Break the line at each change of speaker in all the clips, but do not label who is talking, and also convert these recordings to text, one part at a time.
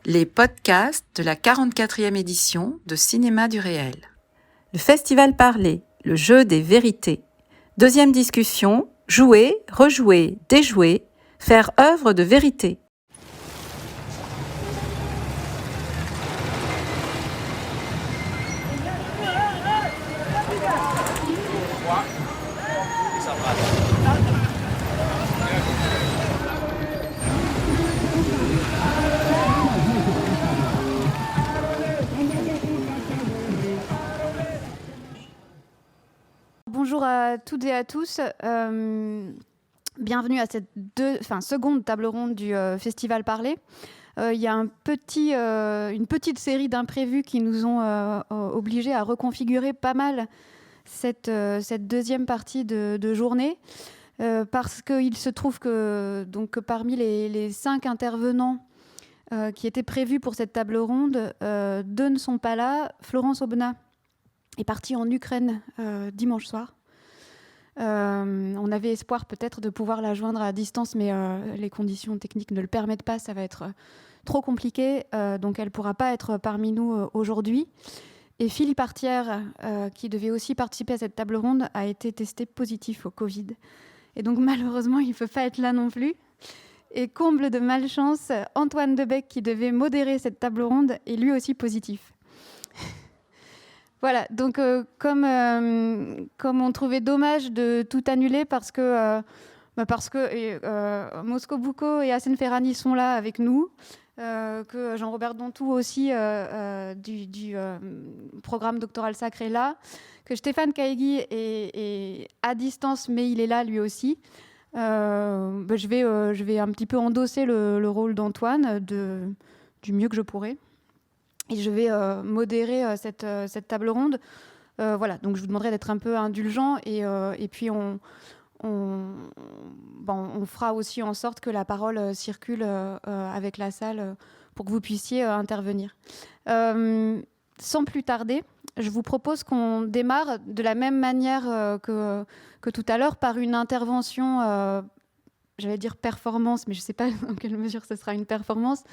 les podcasts de la 44e édition de Cinéma du Réel. Le Festival Parler, le jeu des vérités. Deuxième discussion, jouer, rejouer, déjouer, faire œuvre de vérité.
Bonjour à toutes et à tous. Bienvenue à cette seconde table ronde du Festival Parler. Il y a une petite série d'imprévus qui nous ont obligés à reconfigurer pas mal cette deuxième partie de journée. Parce qu'il se trouve que parmi les 5 intervenants qui étaient prévus pour cette table ronde, 2 ne sont pas là. Florence Aubenas est partie en Ukraine dimanche soir. On avait espoir peut-être de pouvoir la joindre à distance, mais les conditions techniques ne le permettent pas, ça va être trop compliqué, donc elle ne pourra pas être parmi nous aujourd'hui. Et Philippe Artière, qui devait aussi participer à cette table ronde, a été testé positif au Covid. Et donc malheureusement, il ne peut pas être là non plus. Et comble de malchance, Antoine Debec, qui devait modérer cette table ronde, est lui aussi positif. Voilà, donc comme on trouvait dommage de tout annuler parce que Mosco Bucco et Hassan Ferrani sont là avec nous, que Jean-Robert Dantou aussi du programme doctoral sacré est là, que Stéphane Caegui est à distance mais il est là lui aussi. Je vais un petit peu endosser le rôle d'Antoine du mieux que je pourrai. Et je vais modérer cette table ronde. Voilà, donc je vous demanderai d'être un peu indulgent et puis on fera aussi en sorte que la parole circule avec la salle pour que vous puissiez intervenir. Sans plus tarder, je vous propose qu'on démarre de la même manière que tout à l'heure par une intervention, j'allais dire performance, mais je ne sais pas dans quelle mesure ce sera une performance,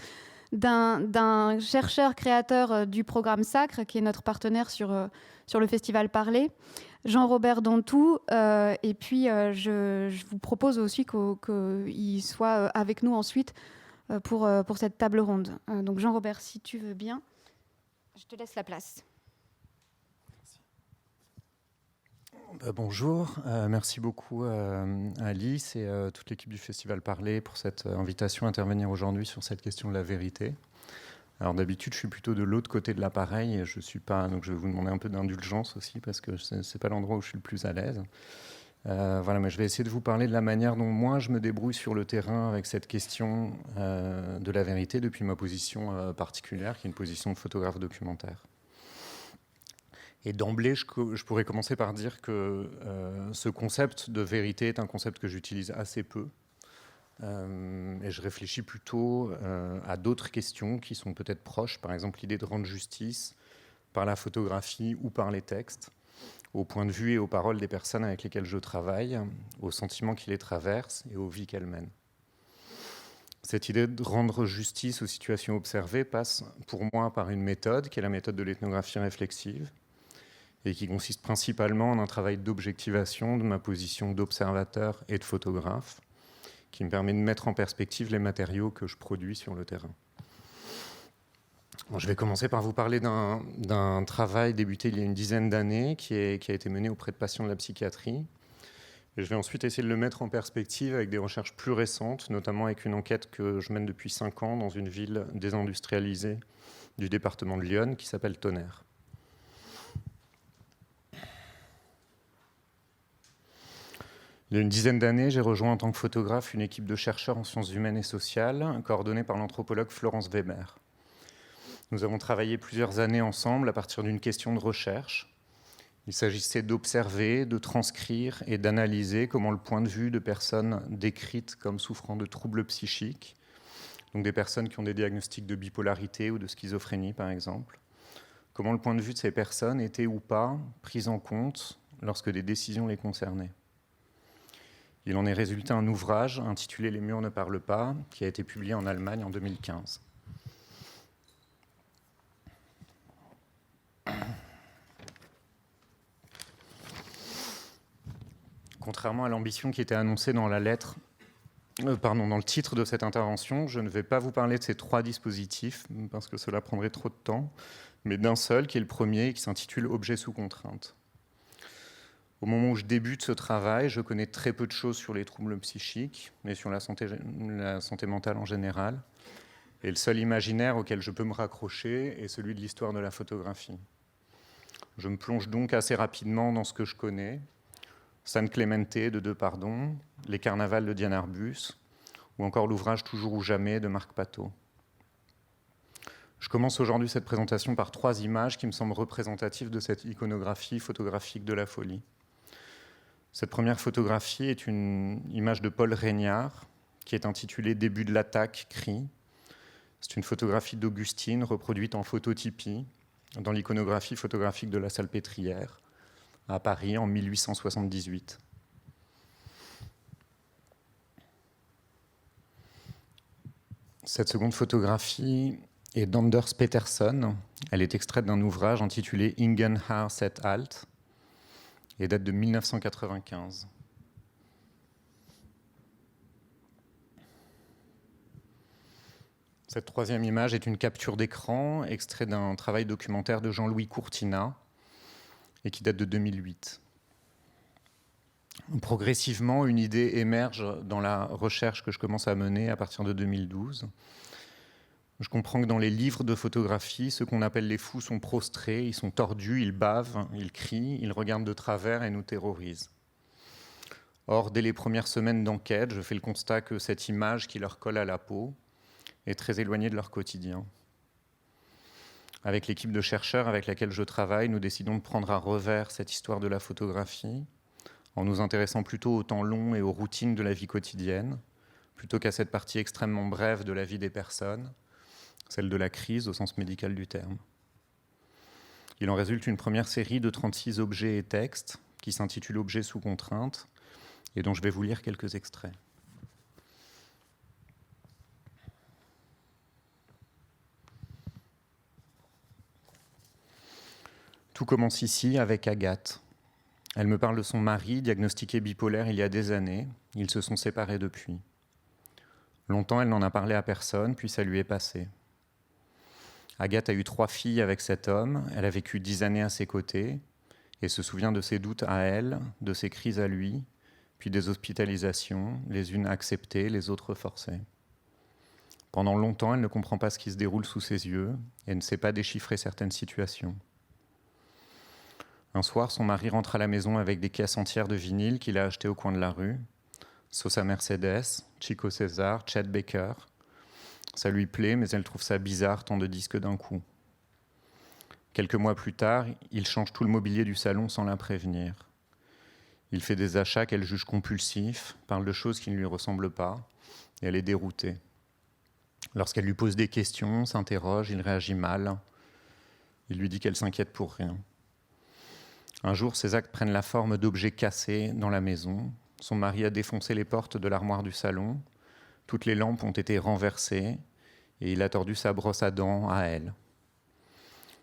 d'un chercheur créateur du programme Sacre, qui est notre partenaire sur le Festival Parler, Jean-Robert Dantou. Et puis, je vous propose aussi qu'il soit avec nous ensuite pour cette table ronde. Donc, Jean-Robert, si tu veux bien, je te laisse la place.
Bonjour, merci beaucoup à Alice et toute l'équipe du Festival Parler pour cette invitation à intervenir aujourd'hui sur cette question de la vérité. Alors d'habitude, je suis plutôt de l'autre côté de l'appareil et je vais vous demander un peu d'indulgence aussi parce que c'est pas l'endroit où je suis le plus à l'aise. Mais je vais essayer de vous parler de la manière dont moi je me débrouille sur le terrain avec cette question de la vérité depuis ma position particulière, qui est une position de photographe documentaire. Et d'emblée, je pourrais commencer par dire que ce concept de vérité est un concept que j'utilise assez peu. Et je réfléchis plutôt à d'autres questions qui sont peut-être proches, par exemple l'idée de rendre justice par la photographie ou par les textes, au point de vue et aux paroles des personnes avec lesquelles je travaille, aux sentiments qui les traversent et aux vies qu'elles mènent. Cette idée de rendre justice aux situations observées passe pour moi par une méthode qui est la méthode de l'ethnographie réflexive, et qui consiste principalement en un travail d'objectivation de ma position d'observateur et de photographe, qui me permet de mettre en perspective les matériaux que je produis sur le terrain. Je vais commencer par vous parler d'un travail débuté il y a une dizaine d'années, qui a été mené auprès de patients de la psychiatrie. Et je vais ensuite essayer de le mettre en perspective avec des recherches plus récentes, notamment avec une enquête que je mène depuis 5 ans dans une ville désindustrialisée du département de l'Yonne qui s'appelle Tonnerre. Il y a une dizaine d'années, j'ai rejoint en tant que photographe une équipe de chercheurs en sciences humaines et sociales, coordonnée par l'anthropologue Florence Weber. Nous avons travaillé plusieurs années ensemble à partir d'une question de recherche. Il s'agissait d'observer, de transcrire et d'analyser comment le point de vue de personnes décrites comme souffrant de troubles psychiques, donc des personnes qui ont des diagnostics de bipolarité ou de schizophrénie par exemple, comment le point de vue de ces personnes était ou pas pris en compte lorsque des décisions les concernaient. Il en est résulté un ouvrage intitulé « Les murs ne parlent pas » qui a été publié en Allemagne en 2015. Contrairement à l'ambition qui était annoncée dans la lettre, dans le titre de cette intervention, je ne vais pas vous parler de ces 3 dispositifs, parce que cela prendrait trop de temps, mais d'un seul, qui est le premier, et qui s'intitule « Objet sous contrainte ». Au moment où je débute ce travail, je connais très peu de choses sur les troubles psychiques, mais sur la santé mentale en général. Et le seul imaginaire auquel je peux me raccrocher est celui de l'histoire de la photographie. Je me plonge donc assez rapidement dans ce que je connais, San Clemente de Depardon, Les Carnavals de Diane Arbus, ou encore l'ouvrage Toujours ou jamais de Marc Pateau. Je commence aujourd'hui cette présentation par 3 images qui me semblent représentatives de cette iconographie photographique de la folie. Cette première photographie est une image de Paul Régnard, qui est intitulée « Début de l'attaque, cri ». C'est une photographie d'Augustine reproduite en phototypie dans l'iconographie photographique de la Salpêtrière, à Paris en 1878. Cette seconde photographie est d'Anders Peterson. Elle est extraite d'un ouvrage intitulé Ingen har sett alt et date de 1995. Cette troisième image est une capture d'écran extrait d'un travail documentaire de Jean-Louis Courtina et qui date de 2008. Progressivement, une idée émerge dans la recherche que je commence à mener à partir de 2012. Je comprends que dans les livres de photographie, ceux qu'on appelle les fous sont prostrés, ils sont tordus, ils bavent, ils crient, ils regardent de travers et nous terrorisent. Or, dès les premières semaines d'enquête, je fais le constat que cette image qui leur colle à la peau est très éloignée de leur quotidien. Avec l'équipe de chercheurs avec laquelle je travaille, nous décidons de prendre à revers cette histoire de la photographie en nous intéressant plutôt au temps long et aux routines de la vie quotidienne, plutôt qu'à cette partie extrêmement brève de la vie des personnes, celle de la crise au sens médical du terme. Il en résulte une première série de 36 objets et textes qui s'intitule « Objets sous contrainte » et dont je vais vous lire quelques extraits. Tout commence ici avec Agathe. Elle me parle de son mari, diagnostiqué bipolaire il y a des années. Ils se sont séparés depuis. Longtemps, elle n'en a parlé à personne, puis ça lui est passé. Agathe a eu 3 filles avec cet homme. Elle a vécu 10 années à ses côtés et se souvient de ses doutes à elle, de ses crises à lui, puis des hospitalisations, les unes acceptées, les autres forcées. Pendant longtemps, elle ne comprend pas ce qui se déroule sous ses yeux et ne sait pas déchiffrer certaines situations. Un soir, son mari rentre à la maison avec des caisses entières de vinyle qu'il a achetées au coin de la rue. Sosa Mercedes, Chico César, Chet Baker. Ça lui plaît, mais elle trouve ça bizarre, tant de disques d'un coup. Quelques mois plus tard, il change tout le mobilier du salon sans la prévenir. Il fait des achats qu'elle juge compulsifs, parle de choses qui ne lui ressemblent pas, et elle est déroutée. Lorsqu'elle lui pose des questions, s'interroge, il réagit mal. Il lui dit qu'elle s'inquiète pour rien. Un jour, ces actes prennent la forme d'objets cassés dans la maison. Son mari a défoncé les portes de l'armoire du salon. Toutes les lampes ont été renversées et il a tordu sa brosse à dents à elle.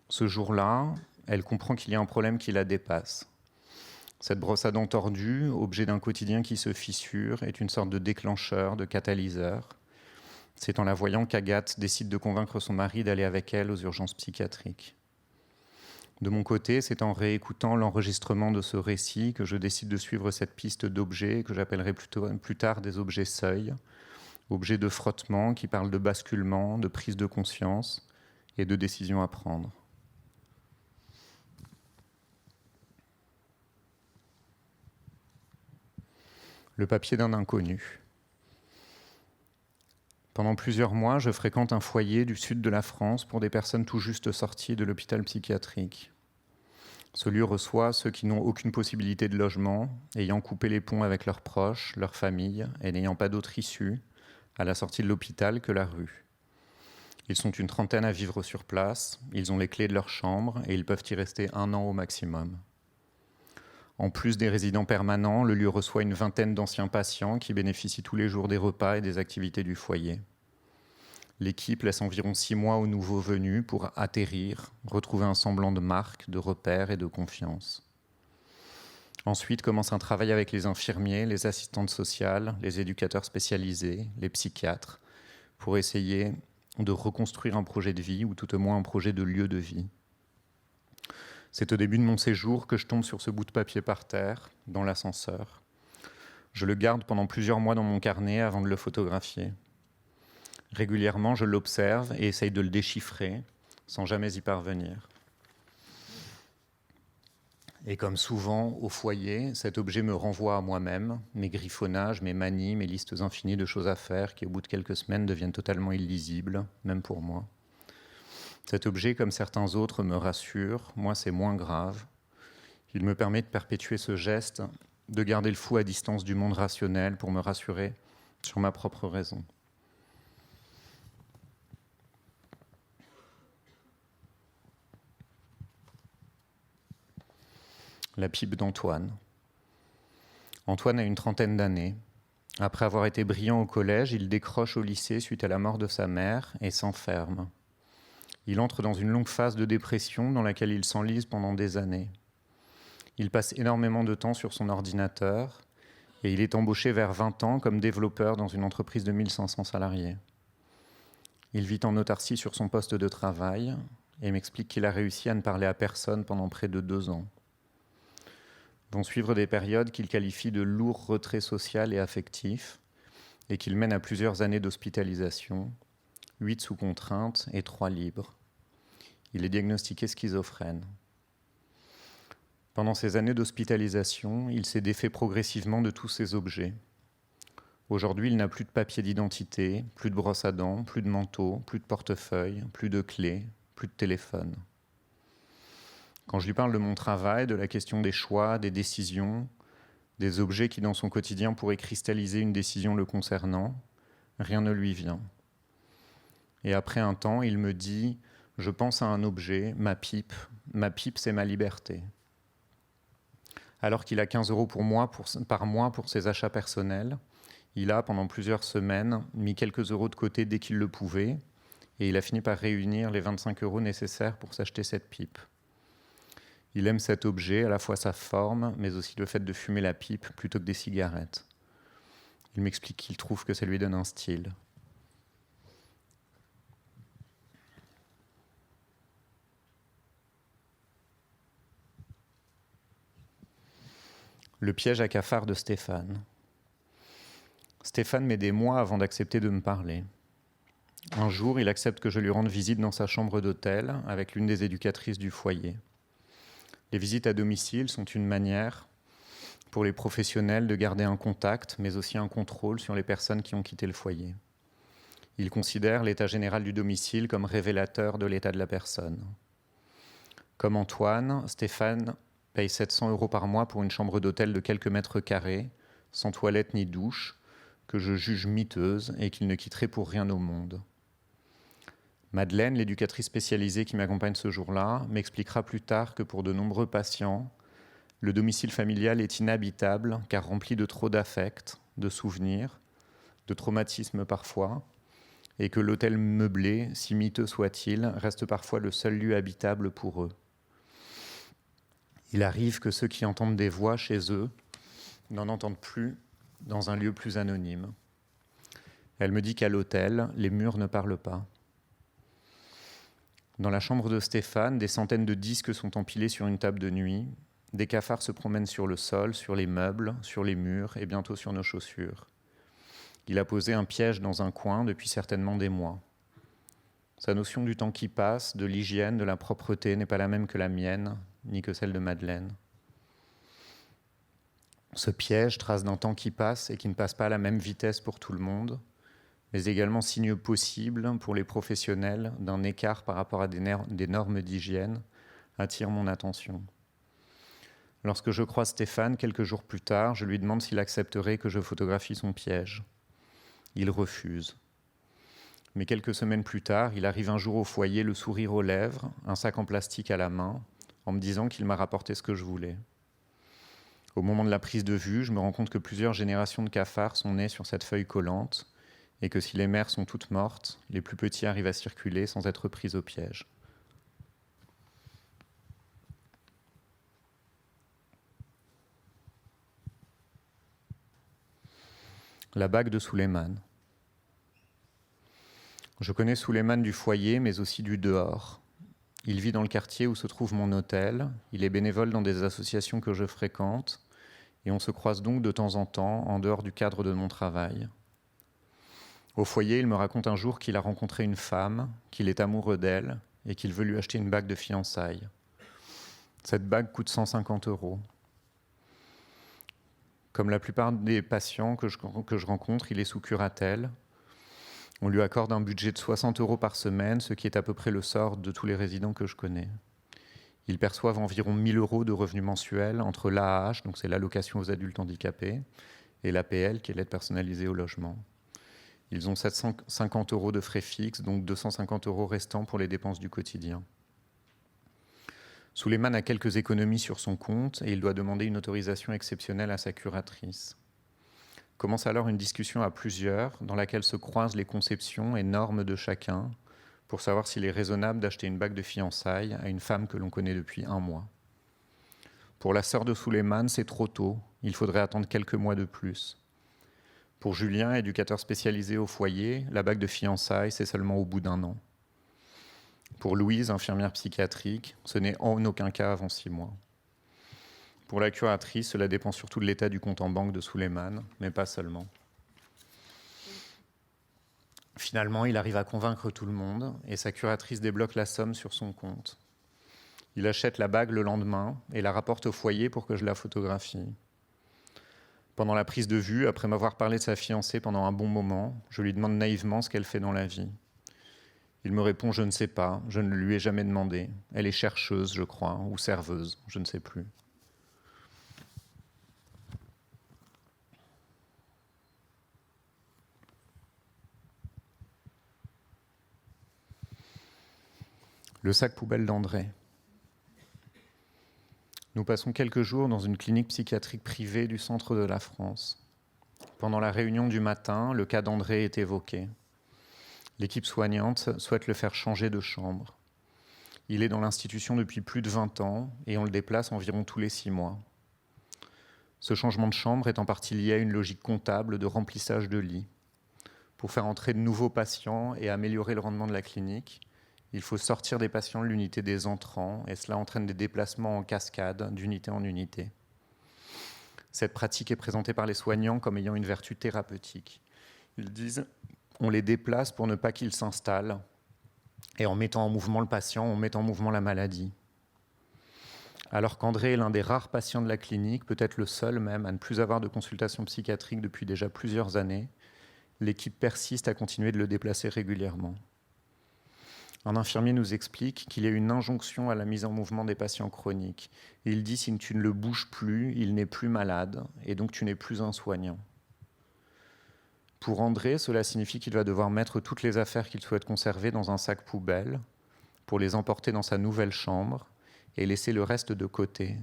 Ce jour-là, elle comprend qu'il y a un problème qui la dépasse. Cette brosse à dents tordue, objet d'un quotidien qui se fissure, est une sorte de déclencheur, de catalyseur. C'est en la voyant qu'Agathe décide de convaincre son mari d'aller avec elle aux urgences psychiatriques. De mon côté, c'est en réécoutant l'enregistrement de ce récit que je décide de suivre cette piste d'objets que j'appellerai plus tard des objets seuils, objets de frottement qui parlent de basculement, de prise de conscience et de décision à prendre. Le papier d'un inconnu. Pendant plusieurs mois, je fréquente un foyer du sud de la France pour des personnes tout juste sorties de l'hôpital psychiatrique. Ce lieu reçoit ceux qui n'ont aucune possibilité de logement, ayant coupé les ponts avec leurs proches, leurs familles, et n'ayant pas d'autre issue à la sortie de l'hôpital que la rue. Ils sont une trentaine à vivre sur place, ils ont les clés de leur chambre et ils peuvent y rester 1 an au maximum. En plus des résidents permanents, le lieu reçoit une vingtaine d'anciens patients qui bénéficient tous les jours des repas et des activités du foyer. L'équipe laisse environ 6 mois aux nouveaux venus pour atterrir, retrouver un semblant de marque, de repère et de confiance. Ensuite commence un travail avec les infirmiers, les assistantes sociales, les éducateurs spécialisés, les psychiatres, pour essayer de reconstruire un projet de vie, ou tout au moins un projet de lieu de vie. C'est au début de mon séjour que je tombe sur ce bout de papier par terre, dans l'ascenseur. Je le garde pendant plusieurs mois dans mon carnet avant de le photographier. Régulièrement, je l'observe et essaye de le déchiffrer, sans jamais y parvenir. Et comme souvent, au foyer, cet objet me renvoie à moi-même, mes griffonnages, mes manies, mes listes infinies de choses à faire qui, au bout de quelques semaines, deviennent totalement illisibles, même pour moi. Cet objet, comme certains autres, me rassure. Moi, c'est moins grave. Il me permet de perpétuer ce geste, de garder le fou à distance du monde rationnel pour me rassurer sur ma propre raison. La pipe d'Antoine. Antoine a une trentaine d'années. Après avoir été brillant au collège, il décroche au lycée suite à la mort de sa mère et s'enferme. Il entre dans une longue phase de dépression dans laquelle il s'enlise pendant des années. Il passe énormément de temps sur son ordinateur et il est embauché vers 20 ans comme développeur dans une entreprise de 1500 salariés. Il vit en autarcie sur son poste de travail et m'explique qu'il a réussi à ne parler à personne pendant près de 2 ans. Vont suivre des périodes qu'il qualifie de lourd retrait social et affectif et qu'il mène à plusieurs années d'hospitalisation, 8 sous contrainte et 3 libres. Il est diagnostiqué schizophrène. Pendant ces années d'hospitalisation, il s'est défait progressivement de tous ses objets. Aujourd'hui, il n'a plus de papier d'identité, plus de brosse à dents, plus de manteau, plus de portefeuille, plus de clés, plus de téléphone. Quand je lui parle de mon travail, de la question des choix, des décisions, des objets qui dans son quotidien pourraient cristalliser une décision le concernant, rien ne lui vient. Et après un temps, il me dit « Je pense à un objet, ma pipe c'est ma liberté ». Alors qu'il a 15 € par mois pour ses achats personnels, il a, pendant plusieurs semaines, mis quelques euros de côté dès qu'il le pouvait, et il a fini par réunir les 25 € nécessaires pour s'acheter cette pipe. Il aime cet objet, à la fois sa forme, mais aussi le fait de fumer la pipe plutôt que des cigarettes. Il m'explique qu'il trouve que ça lui donne un style. Le piège à cafard de Stéphane. Stéphane met des mois avant d'accepter de me parler. Un jour, il accepte que je lui rende visite dans sa chambre d'hôtel avec l'une des éducatrices du foyer. Les visites à domicile sont une manière pour les professionnels de garder un contact, mais aussi un contrôle sur les personnes qui ont quitté le foyer. Ils considèrent l'état général du domicile comme révélateur de l'état de la personne. Comme Antoine, Stéphane paye 700 € par mois pour une chambre d'hôtel de quelques mètres carrés, sans toilette ni douche, que je juge miteuse et qu'il ne quitterait pour rien au monde. Madeleine, l'éducatrice spécialisée qui m'accompagne ce jour-là, m'expliquera plus tard que pour de nombreux patients, le domicile familial est inhabitable car rempli de trop d'affects, de souvenirs, de traumatismes parfois, et que l'hôtel meublé, si miteux soit-il, reste parfois le seul lieu habitable pour eux. Il arrive que ceux qui entendent des voix chez eux n'en entendent plus dans un lieu plus anonyme. Elle me dit qu'à l'hôtel, les murs ne parlent pas. Dans la chambre de Stéphane, des centaines de disques sont empilés sur une table de nuit. Des cafards se promènent sur le sol, sur les meubles, sur les murs et bientôt sur nos chaussures. Il a posé un piège dans un coin depuis certainement des mois. Sa notion du temps qui passe, de l'hygiène, de la propreté n'est pas la même que la mienne, ni que celle de Madeleine. Ce piège, trace d'un temps qui passe et qui ne passe pas à la même vitesse pour tout le monde, mais également signe possible pour les professionnels d'un écart par rapport à des normes d'hygiène, attire mon attention. Lorsque je croise Stéphane, quelques jours plus tard, je lui demande s'il accepterait que je photographie son piège. Il refuse. Mais quelques semaines plus tard, il arrive un jour au foyer, le sourire aux lèvres, un sac en plastique à la main, en me disant qu'il m'a rapporté ce que je voulais. Au moment de la prise de vue, je me rends compte que plusieurs générations de cafards sont nées sur cette feuille collante et que si les mères sont toutes mortes, les plus petits arrivent à circuler sans être pris au piège. La bague de Souleymane. Je connais Souleymane du foyer, mais aussi du dehors. Il vit dans le quartier où se trouve mon hôtel, il est bénévole dans des associations que je fréquente, et on se croise donc de temps en temps en dehors du cadre de mon travail. Au foyer, il me raconte un jour qu'il a rencontré une femme, qu'il est amoureux d'elle, et qu'il veut lui acheter une bague de fiançailles. Cette bague coûte 150 €. Comme la plupart des patients que je rencontre, il est sous curatelle. On lui accorde un budget de 60 € par semaine, ce qui est à peu près le sort de tous les résidents que je connais. Ils perçoivent environ 1 000 € de revenus mensuels entre l'AAH, donc c'est l'allocation aux adultes handicapés, et l'APL, qui est l'aide personnalisée au logement. Ils ont 750 € de frais fixes, donc 250 € restants pour les dépenses du quotidien. Souleymane a quelques économies sur son compte et il doit demander une autorisation exceptionnelle à sa curatrice. Commence alors une discussion à plusieurs dans laquelle se croisent les conceptions et normes de chacun pour savoir s'il est raisonnable d'acheter une bague de fiançailles à une femme que l'on connaît depuis 1 mois. Pour la sœur de Souleymane, c'est trop tôt, il faudrait attendre quelques mois de plus. Pour Julien, éducateur spécialisé au foyer, la bague de fiançailles, c'est seulement au bout d'1 an. Pour Louise, infirmière psychiatrique, ce n'est en aucun cas avant 6 mois. Pour la curatrice, cela dépend surtout de l'état du compte en banque de Souleymane, mais pas seulement. Finalement, il arrive à convaincre tout le monde et sa curatrice débloque la somme sur son compte. Il achète la bague le lendemain et la rapporte au foyer pour que je la photographie. Pendant la prise de vue, après m'avoir parlé de sa fiancée pendant un bon moment, je lui demande naïvement ce qu'elle fait dans la vie. Il me répond « Je ne sais pas, je ne lui ai jamais demandé. Elle est chercheuse, je crois, ou serveuse, je ne sais plus. » Le sac poubelle d'André. Nous passons quelques jours dans une clinique psychiatrique privée du centre de la France. Pendant la réunion du matin, le cas d'André est évoqué. L'équipe soignante souhaite le faire changer de chambre. Il est dans l'institution depuis plus de 20 ans et on le déplace environ tous les 6 mois. Ce changement de chambre est en partie lié à une logique comptable de remplissage de lits. Pour faire entrer de nouveaux patients et améliorer le rendement de la clinique, il faut sortir des patients de l'unité des entrants et cela entraîne des déplacements en cascade d'unité en unité. Cette pratique est présentée par les soignants comme ayant une vertu thérapeutique. Ils disent on les déplace pour ne pas qu'ils s'installent et en mettant en mouvement le patient, on met en mouvement la maladie. Alors qu'André est l'un des rares patients de la clinique, peut-être le seul même à ne plus avoir de consultation psychiatrique depuis déjà plusieurs années, l'équipe persiste à continuer de le déplacer régulièrement. Un infirmier nous explique qu'il y a une injonction à la mise en mouvement des patients chroniques. Il dit si tu ne le bouges plus, il n'est plus malade et donc tu n'es plus un soignant. Pour André, cela signifie qu'il va devoir mettre toutes les affaires qu'il souhaite conserver dans un sac poubelle pour les emporter dans sa nouvelle chambre et laisser le reste de côté.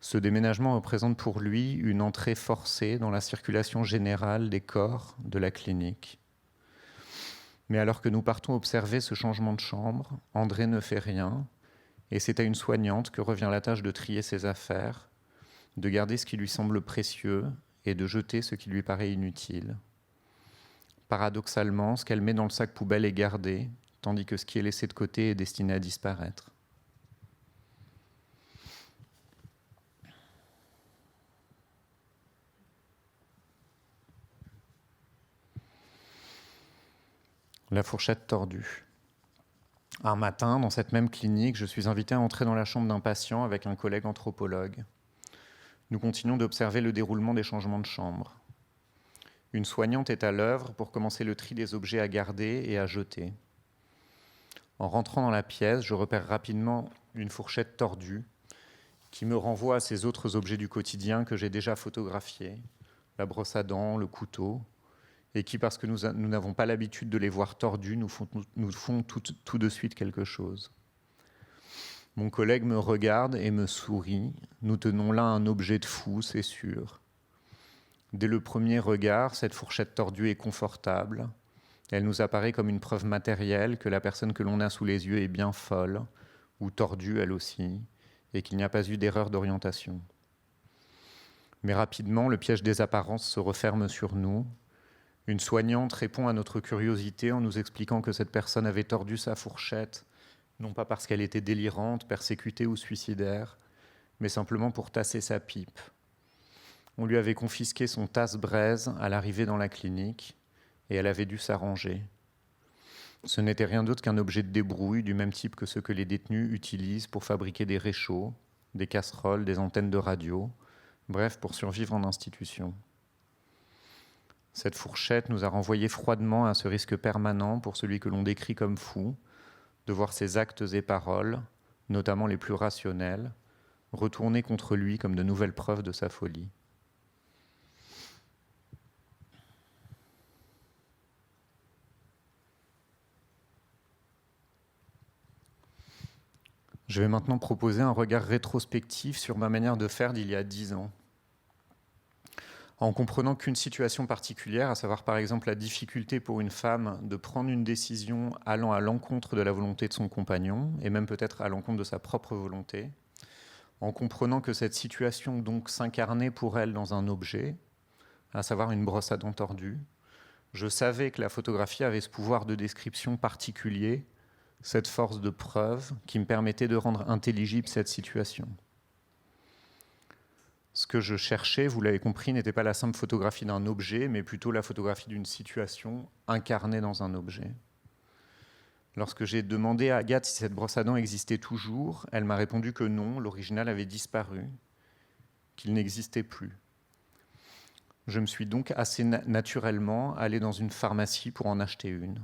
Ce déménagement représente pour lui une entrée forcée dans la circulation générale des corps de la clinique. Mais alors que nous partons observer ce changement de chambre, André ne fait rien, et c'est à une soignante que revient la tâche de trier ses affaires, de garder ce qui lui semble précieux et de jeter ce qui lui paraît inutile. Paradoxalement, ce qu'elle met dans le sac poubelle est gardé, tandis que ce qui est laissé de côté est destiné à disparaître. La fourchette tordue. Un matin, dans cette même clinique, je suis invité à entrer dans la chambre d'un patient avec un collègue anthropologue. Nous continuons d'observer le déroulement des changements de chambre. Une soignante est à l'œuvre pour commencer le tri des objets à garder et à jeter. En rentrant dans la pièce, je repère rapidement une fourchette tordue qui me renvoie à ces autres objets du quotidien que j'ai déjà photographiés, la brosse à dents, le couteau, et qui, parce que nous n'avons pas l'habitude de les voir tordus, nous font tout de suite quelque chose. Mon collègue me regarde et me sourit. Nous tenons là un objet de fou, c'est sûr. Dès le premier regard, cette fourchette tordue est confortable. Elle nous apparaît comme une preuve matérielle que la personne que l'on a sous les yeux est bien folle, ou tordue elle aussi, et qu'il n'y a pas eu d'erreur d'orientation. Mais rapidement, le piège des apparences se referme sur nous. Une soignante répond à notre curiosité en nous expliquant que cette personne avait tordu sa fourchette, non pas parce qu'elle était délirante, persécutée ou suicidaire, mais simplement pour tasser sa pipe. On lui avait confisqué son tasse-braise à l'arrivée dans la clinique, et elle avait dû s'arranger. Ce n'était rien d'autre qu'un objet de débrouille du même type que ceux que les détenus utilisent pour fabriquer des réchauds, des casseroles, des antennes de radio, bref, pour survivre en institution. Cette fourchette nous a renvoyé froidement à ce risque permanent pour celui que l'on décrit comme fou, de voir ses actes et paroles, notamment les plus rationnels, retourner contre lui comme de nouvelles preuves de sa folie. Je vais maintenant proposer un regard rétrospectif sur ma manière de faire d'il y a 10 ans. En comprenant qu'une situation particulière, à savoir par exemple la difficulté pour une femme de prendre une décision allant à l'encontre de la volonté de son compagnon, et même peut-être à l'encontre de sa propre volonté, en comprenant que cette situation donc s'incarnait pour elle dans un objet, à savoir une brosse à dents tordue, je savais que la photographie avait ce pouvoir de description particulier, cette force de preuve qui me permettait de rendre intelligible cette situation. Ce que je cherchais, vous l'avez compris, n'était pas la simple photographie d'un objet, mais plutôt la photographie d'une situation incarnée dans un objet. Lorsque j'ai demandé à Agathe si cette brosse à dents existait toujours, elle m'a répondu que non, l'original avait disparu, qu'il n'existait plus. Je me suis donc assez naturellement allé dans une pharmacie pour en acheter une.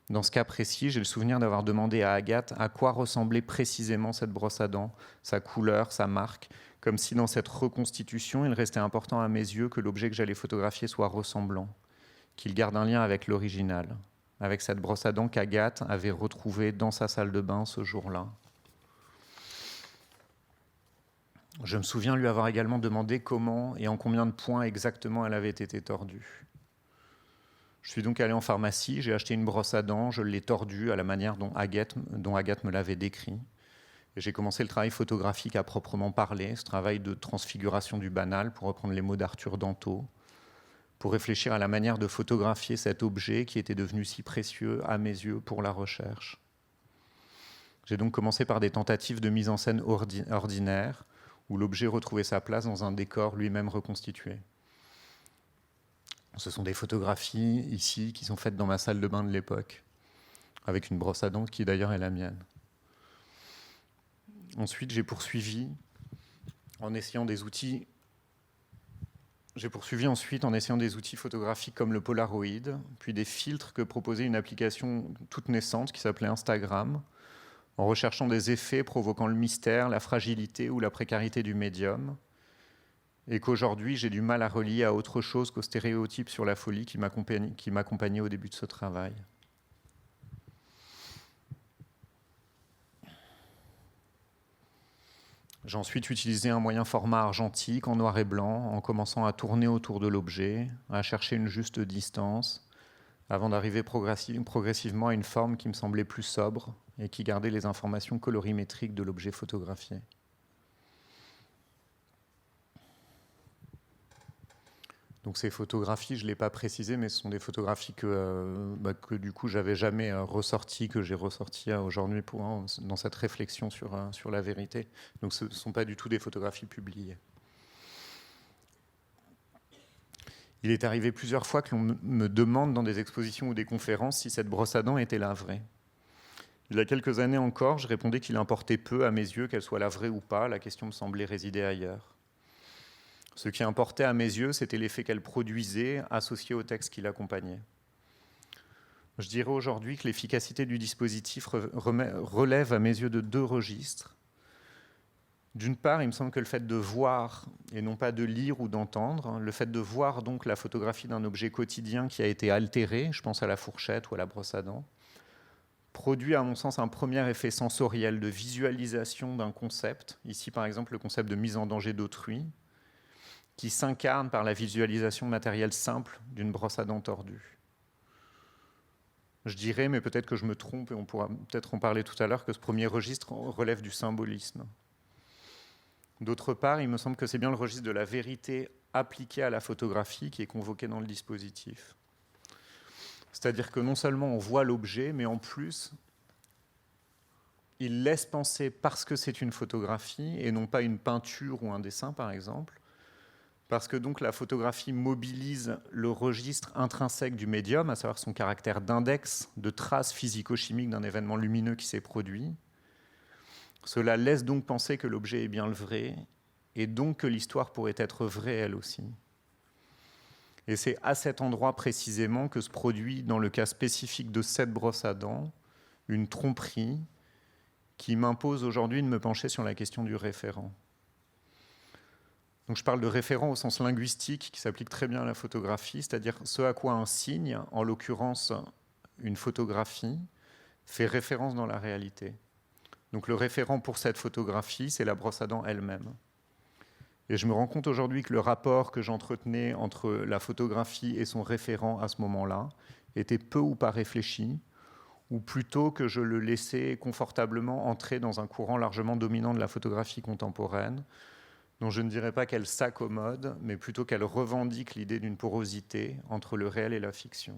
Dans ce cas précis, j'ai le souvenir d'avoir demandé à Agathe à quoi ressemblait précisément cette brosse à dents, sa couleur, sa marque, comme si dans cette reconstitution, il restait important à mes yeux que l'objet que j'allais photographier soit ressemblant, qu'il garde un lien avec l'original, avec cette brosse à dents qu'Agathe avait retrouvée dans sa salle de bain ce jour-là. Je me souviens lui avoir également demandé comment et en combien de points exactement elle avait été tordue. Je suis donc allé en pharmacie, j'ai acheté une brosse à dents, je l'ai tordue à la manière dont Agathe me l'avait décrit. Et j'ai commencé le travail photographique à proprement parler, ce travail de transfiguration du banal, pour reprendre les mots d'Arthur Danto, pour réfléchir à la manière de photographier cet objet qui était devenu si précieux à mes yeux pour la recherche. J'ai donc commencé par des tentatives de mise en scène ordinaire, où l'objet retrouvait sa place dans un décor lui-même reconstitué. Ce sont des photographies ici qui sont faites dans ma salle de bain de l'époque, avec une brosse à dents qui d'ailleurs est la mienne. Ensuite, j'ai poursuivi en essayant des outils photographiques comme le Polaroid, puis des filtres que proposait une application toute naissante qui s'appelait Instagram, en recherchant des effets provoquant le mystère, la fragilité ou la précarité du médium, et qu'aujourd'hui j'ai du mal à relier à autre chose qu'aux stéréotypes sur la folie qui m'accompagnaient au début de ce travail. J'ai ensuite utilisé un moyen format argentique en noir et blanc, en commençant à tourner autour de l'objet, à chercher une juste distance, avant d'arriver progressivement à une forme qui me semblait plus sobre et qui gardait les informations colorimétriques de l'objet photographié. Donc ces photographies, je ne l'ai pas précisé, mais ce sont des photographies que du coup j'avais jamais ressorties, que j'ai ressorties aujourd'hui dans cette réflexion sur la vérité. Donc ce ne sont pas du tout des photographies publiées. Il est arrivé plusieurs fois que l'on me demande dans des expositions ou des conférences si cette brosse à dents était la vraie. Il y a quelques années encore, je répondais qu'il importait peu à mes yeux qu'elle soit la vraie ou pas, la question me semblait résider ailleurs. Ce qui importait à mes yeux, c'était l'effet qu'elle produisait associé au texte qui l'accompagnait. Je dirais aujourd'hui que l'efficacité du dispositif relève à mes yeux de deux registres. D'une part, il me semble que le fait de voir, et non pas de lire ou d'entendre, le fait de voir donc la photographie d'un objet quotidien qui a été altéré, je pense à la fourchette ou à la brosse à dents, produit à mon sens un premier effet sensoriel de visualisation d'un concept, ici par exemple le concept de mise en danger d'autrui, qui s'incarne par la visualisation matérielle simple d'une brosse à dents tordue. Je dirais, mais peut-être que je me trompe, et on pourra peut-être en parler tout à l'heure, que ce premier registre relève du symbolisme. D'autre part, il me semble que c'est bien le registre de la vérité appliquée à la photographie qui est convoqué dans le dispositif. C'est-à-dire que non seulement on voit l'objet, mais en plus, il laisse penser, parce que c'est une photographie, et non pas une peinture ou un dessin, par exemple, parce que donc la photographie mobilise le registre intrinsèque du médium, à savoir son caractère d'index, de trace physico-chimique d'un événement lumineux qui s'est produit. Cela laisse donc penser que l'objet est bien le vrai, et donc que l'histoire pourrait être vraie elle aussi. Et c'est à cet endroit précisément que se produit, dans le cas spécifique de cette brosse à dents, une tromperie qui m'impose aujourd'hui de me pencher sur la question du référent. Donc je parle de référent au sens linguistique qui s'applique très bien à la photographie, c'est-à-dire ce à quoi un signe, en l'occurrence une photographie, fait référence dans la réalité. Donc le référent pour cette photographie, c'est la brosse à dents elle-même. Et je me rends compte aujourd'hui que le rapport que j'entretenais entre la photographie et son référent à ce moment-là était peu ou pas réfléchi, ou plutôt que je le laissais confortablement entrer dans un courant largement dominant de la photographie contemporaine, dont je ne dirais pas qu'elle s'accommode, mais plutôt qu'elle revendique l'idée d'une porosité entre le réel et la fiction.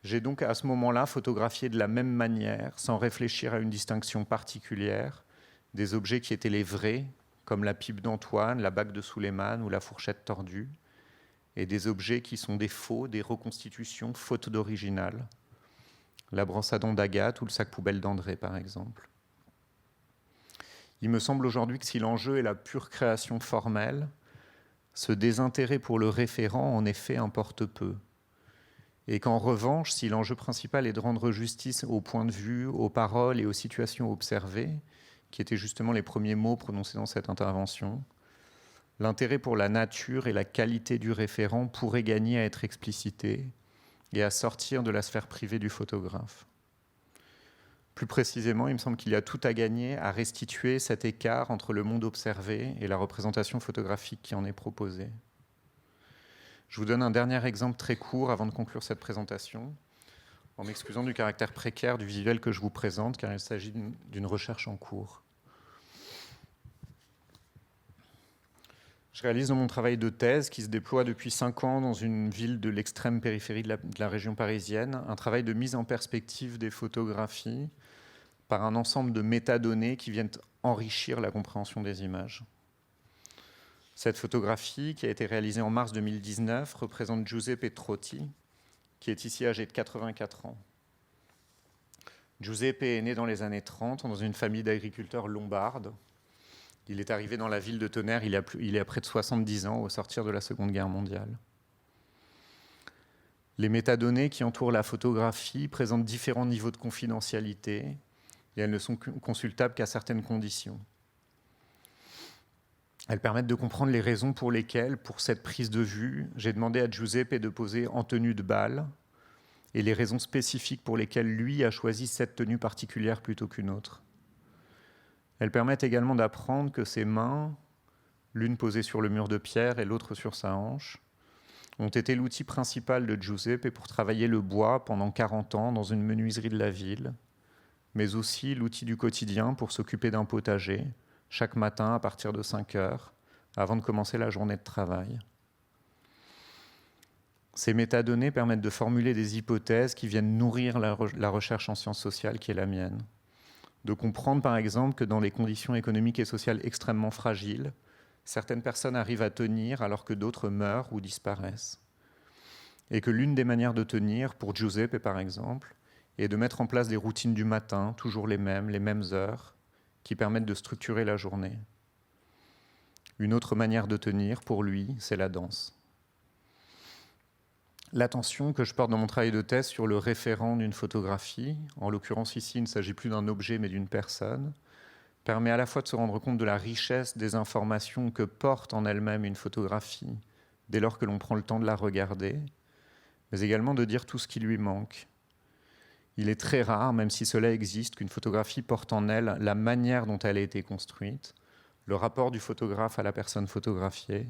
J'ai donc à ce moment-là photographié de la même manière, sans réfléchir à une distinction particulière, des objets qui étaient les vrais, comme la pipe d'Antoine, la bague de Souleymane ou la fourchette tordue, et des objets qui sont des faux, des reconstitutions, faute d'original, la brosse à dents d'Agathe ou le sac poubelle d'André, par exemple. Il me semble aujourd'hui que si l'enjeu est la pure création formelle, ce désintérêt pour le référent, en effet, importe peu. Et qu'en revanche, si l'enjeu principal est de rendre justice au point de vue, aux paroles et aux situations observées, qui étaient justement les premiers mots prononcés dans cette intervention, l'intérêt pour la nature et la qualité du référent pourrait gagner à être explicité et à sortir de la sphère privée du photographe. Plus précisément, il me semble qu'il y a tout à gagner à restituer cet écart entre le monde observé et la représentation photographique qui en est proposée. Je vous donne un dernier exemple très court avant de conclure cette présentation, en m'excusant du caractère précaire du visuel que je vous présente, car il s'agit d'une recherche en cours. Je réalise dans mon travail de thèse, qui se déploie depuis 5 ans dans une ville de l'extrême périphérie de la région parisienne, un travail de mise en perspective des photographies par un ensemble de métadonnées qui viennent enrichir la compréhension des images. Cette photographie, qui a été réalisée en mars 2019, représente Giuseppe Trotti, qui est ici âgé de 84 ans. Giuseppe est né dans les années 30 dans une famille d'agriculteurs lombardes. Il est arrivé dans la ville de Tonnerre il y a près de 70 ans, au sortir de la Seconde Guerre mondiale. Les métadonnées qui entourent la photographie présentent différents niveaux de confidentialité et elles ne sont consultables qu'à certaines conditions. Elles permettent de comprendre les raisons pour lesquelles, pour cette prise de vue, j'ai demandé à Giuseppe de poser en tenue de bal et les raisons spécifiques pour lesquelles lui a choisi cette tenue particulière plutôt qu'une autre. Elles permettent également d'apprendre que ses mains, l'une posée sur le mur de pierre et l'autre sur sa hanche, ont été l'outil principal de Giuseppe pour travailler le bois pendant 40 ans dans une menuiserie de la ville, mais aussi l'outil du quotidien pour s'occuper d'un potager, chaque matin à partir de 5 heures, avant de commencer la journée de travail. Ces métadonnées permettent de formuler des hypothèses qui viennent nourrir la recherche en sciences sociales qui est la mienne. De comprendre par exemple que dans les conditions économiques et sociales extrêmement fragiles, certaines personnes arrivent à tenir alors que d'autres meurent ou disparaissent. Et que l'une des manières de tenir, pour Giuseppe par exemple, est de mettre en place des routines du matin, toujours les mêmes heures, qui permettent de structurer la journée. Une autre manière de tenir, pour lui, c'est la danse. L'attention que je porte dans mon travail de thèse sur le référent d'une photographie, en l'occurrence ici il ne s'agit plus d'un objet mais d'une personne, permet à la fois de se rendre compte de la richesse des informations que porte en elle-même une photographie dès lors que l'on prend le temps de la regarder, mais également de dire tout ce qui lui manque. Il est très rare, même si cela existe, qu'une photographie porte en elle la manière dont elle a été construite, le rapport du photographe à la personne photographiée,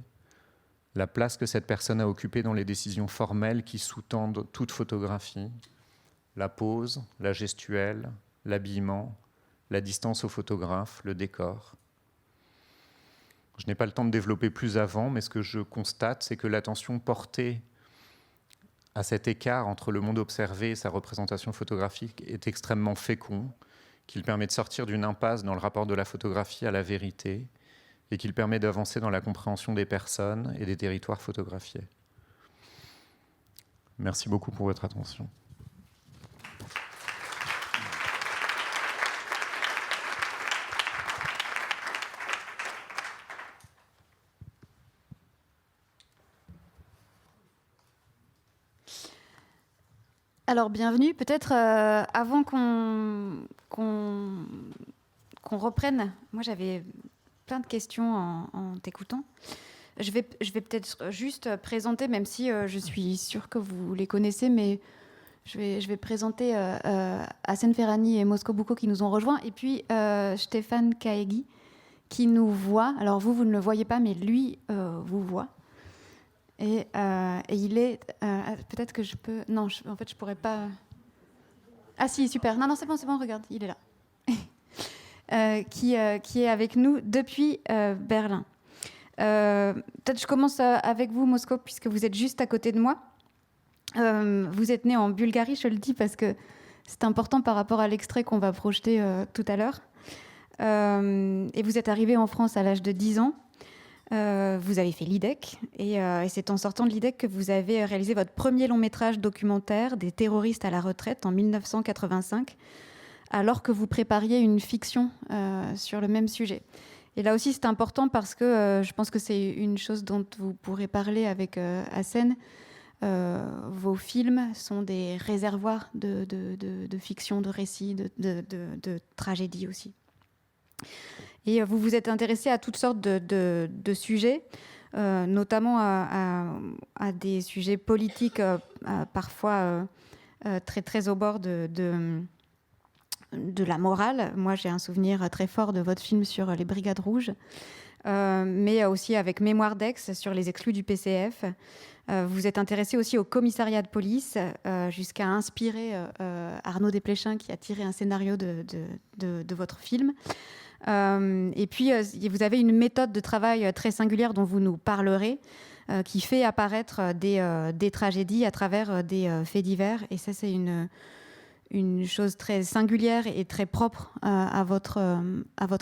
la place que cette personne a occupée dans les décisions formelles qui sous-tendent toute photographie, la pose, la gestuelle, l'habillement, la distance au photographe, le décor. Je n'ai pas le temps de développer plus avant, mais ce que je constate, c'est que l'attention portée à cet écart entre le monde observé et sa représentation photographique est extrêmement fécond, qu'il permet de sortir d'une impasse dans le rapport de la photographie à la vérité et qu'il permet d'avancer dans la compréhension des personnes et des territoires photographiés. Merci beaucoup pour votre attention.
Alors, bienvenue. Peut-être avant qu'on reprenne, moi j'avais plein de questions en t'écoutant. Je vais peut-être juste présenter, même si je suis sûre que vous les connaissez, mais je vais présenter Hassen Ferrani et Mosco Bucco qui nous ont rejoints, et puis Stéphane Caegui qui nous voit. Alors vous ne le voyez pas, mais lui vous voit. Et il est... peut-être que je peux... Non, en fait, je pourrais pas... Ah si, super. Non, c'est bon, regarde, il est là. Qui est avec nous depuis Berlin. Peut-être je commence avec vous, Mosco, puisque vous êtes juste à côté de moi. Vous êtes né en Bulgarie, je le dis parce que c'est important par rapport à l'extrait qu'on va projeter tout à l'heure. Et vous êtes arrivé en France à l'âge de 10 ans. Vous avez fait l'IDEC et c'est en sortant de l'IDEC que vous avez réalisé votre premier long métrage documentaire des terroristes à la retraite en 1985, alors que vous prépariez une fiction sur le même sujet. Et là aussi c'est important parce que je pense que c'est une chose dont vous pourrez parler avec Hassen. Vos films sont des réservoirs de fiction, de récits, de tragédies aussi. Et vous vous êtes intéressé à toutes sortes de sujets, notamment à des sujets politiques parfois très, très au bord de la morale. Moi, j'ai un souvenir très fort de votre film sur les Brigades Rouges, mais aussi avec Mémoire d'Aix sur les exclus du PCF. Vous êtes intéressé aussi au commissariat de police, jusqu'à inspirer Arnaud Desplechin qui a tiré un scénario de votre film. Et puis, vous avez une méthode de travail très singulière dont vous nous parlerez, qui fait apparaître des tragédies à travers des faits divers. Et ça, c'est une chose très singulière et très propre à votre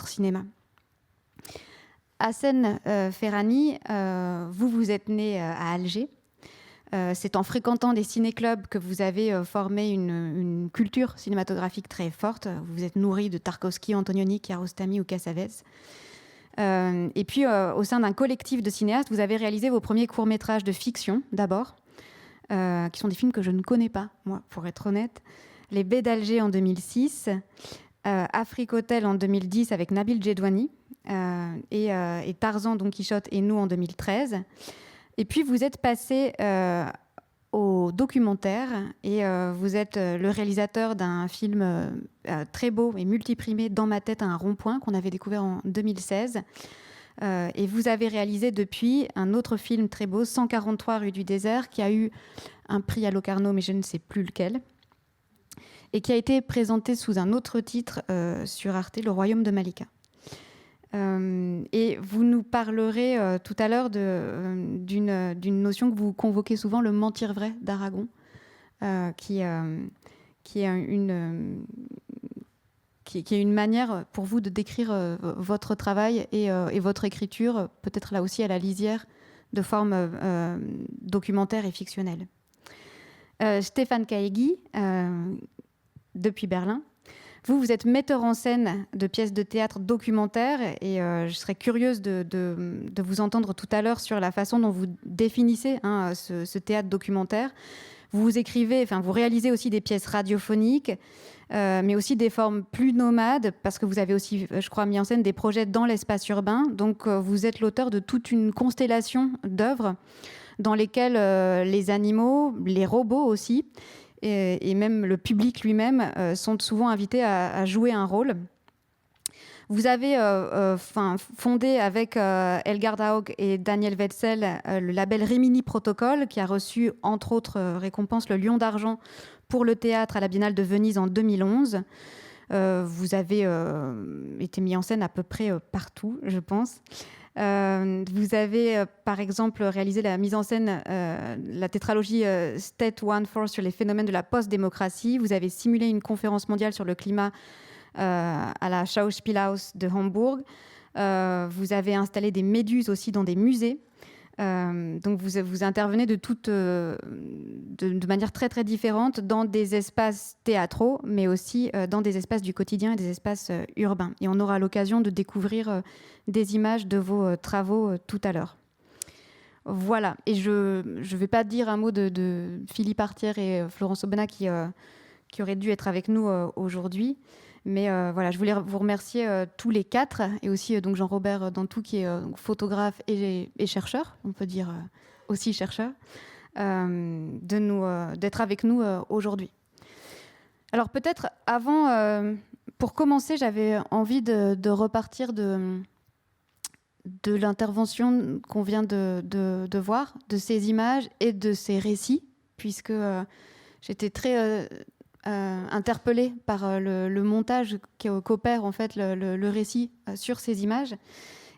cinéma. Hassen Ferrani, vous êtes né à Alger. C'est en fréquentant des ciné-clubs que vous avez formé une culture cinématographique très forte. Vous vous êtes nourri de Tarkovsky, Antonioni, Kiarostami ou Cassavetes. Et puis, au sein d'un collectif de cinéastes, vous avez réalisé vos premiers courts-métrages de fiction, d'abord, qui sont des films que je ne connais pas, moi, pour être honnête. Les Baies d'Alger en 2006, Afrique Hotel en 2010 avec Nabil Djedouani, et Tarzan, Don Quichotte et nous en 2013. Et puis, vous êtes passé au documentaire et vous êtes le réalisateur d'un film très beau et multiprimé, Dans ma tête à un rond-point, qu'on avait découvert en 2016. Et vous avez réalisé depuis un autre film très beau, 143 rue du désert, qui a eu un prix à Locarno, mais je ne sais plus lequel, et qui a été présenté sous un autre titre sur Arte, Le Royaume de Malika. Et vous nous parlerez tout à l'heure d'une notion que vous convoquez souvent, le mentir vrai d'Aragon, qui est une manière pour vous de décrire votre travail et votre écriture, peut-être là aussi à la lisière de formes documentaires et fictionnelles. Stéphane Caegui, depuis Berlin. Vous êtes metteur en scène de pièces de théâtre documentaires et je serais curieuse de vous entendre tout à l'heure sur la façon dont vous définissez ce théâtre documentaire. Vous réalisez aussi des pièces radiophoniques, mais aussi des formes plus nomades, parce que vous avez aussi, je crois, mis en scène des projets dans l'espace urbain. Donc vous êtes l'auteur de toute une constellation d'œuvres dans lesquelles les animaux, les robots aussi, et même le public lui-même sont souvent invités à jouer un rôle. Vous avez fondé avec Elgar Haug et Daniel Wetzel le label Rimini Protocol, qui a reçu, entre autres récompenses, le Lion d'Argent pour le théâtre à la Biennale de Venise en 2011. Vous avez été mis en scène à peu près partout, je pense. Vous avez, par exemple, réalisé la mise en scène, la tétralogie State 1-4 sur les phénomènes de la post-démocratie. Vous avez simulé une conférence mondiale sur le climat à la Schauspielhaus de Hambourg. Vous avez installé des méduses aussi dans des musées. Donc vous intervenez de manière très très différente dans des espaces théâtraux, mais aussi dans des espaces du quotidien et des espaces urbains. Et on aura l'occasion de découvrir des images de vos travaux tout à l'heure. Voilà. Et je ne vais pas dire un mot de Philippe Artière et Florence Aubenas qui auraient dû être avec nous aujourd'hui. Mais voilà, je voulais vous remercier tous les quatre, et aussi donc Jean-Robert Dantou, qui est photographe et chercheur, on peut dire aussi chercheur, d'être avec nous aujourd'hui. Alors peut-être avant, pour commencer, j'avais envie de repartir de l'intervention qu'on vient de voir, de ces images et de ces récits, puisque j'étais très... interpellée par le montage qu'opère en fait le récit sur ces images.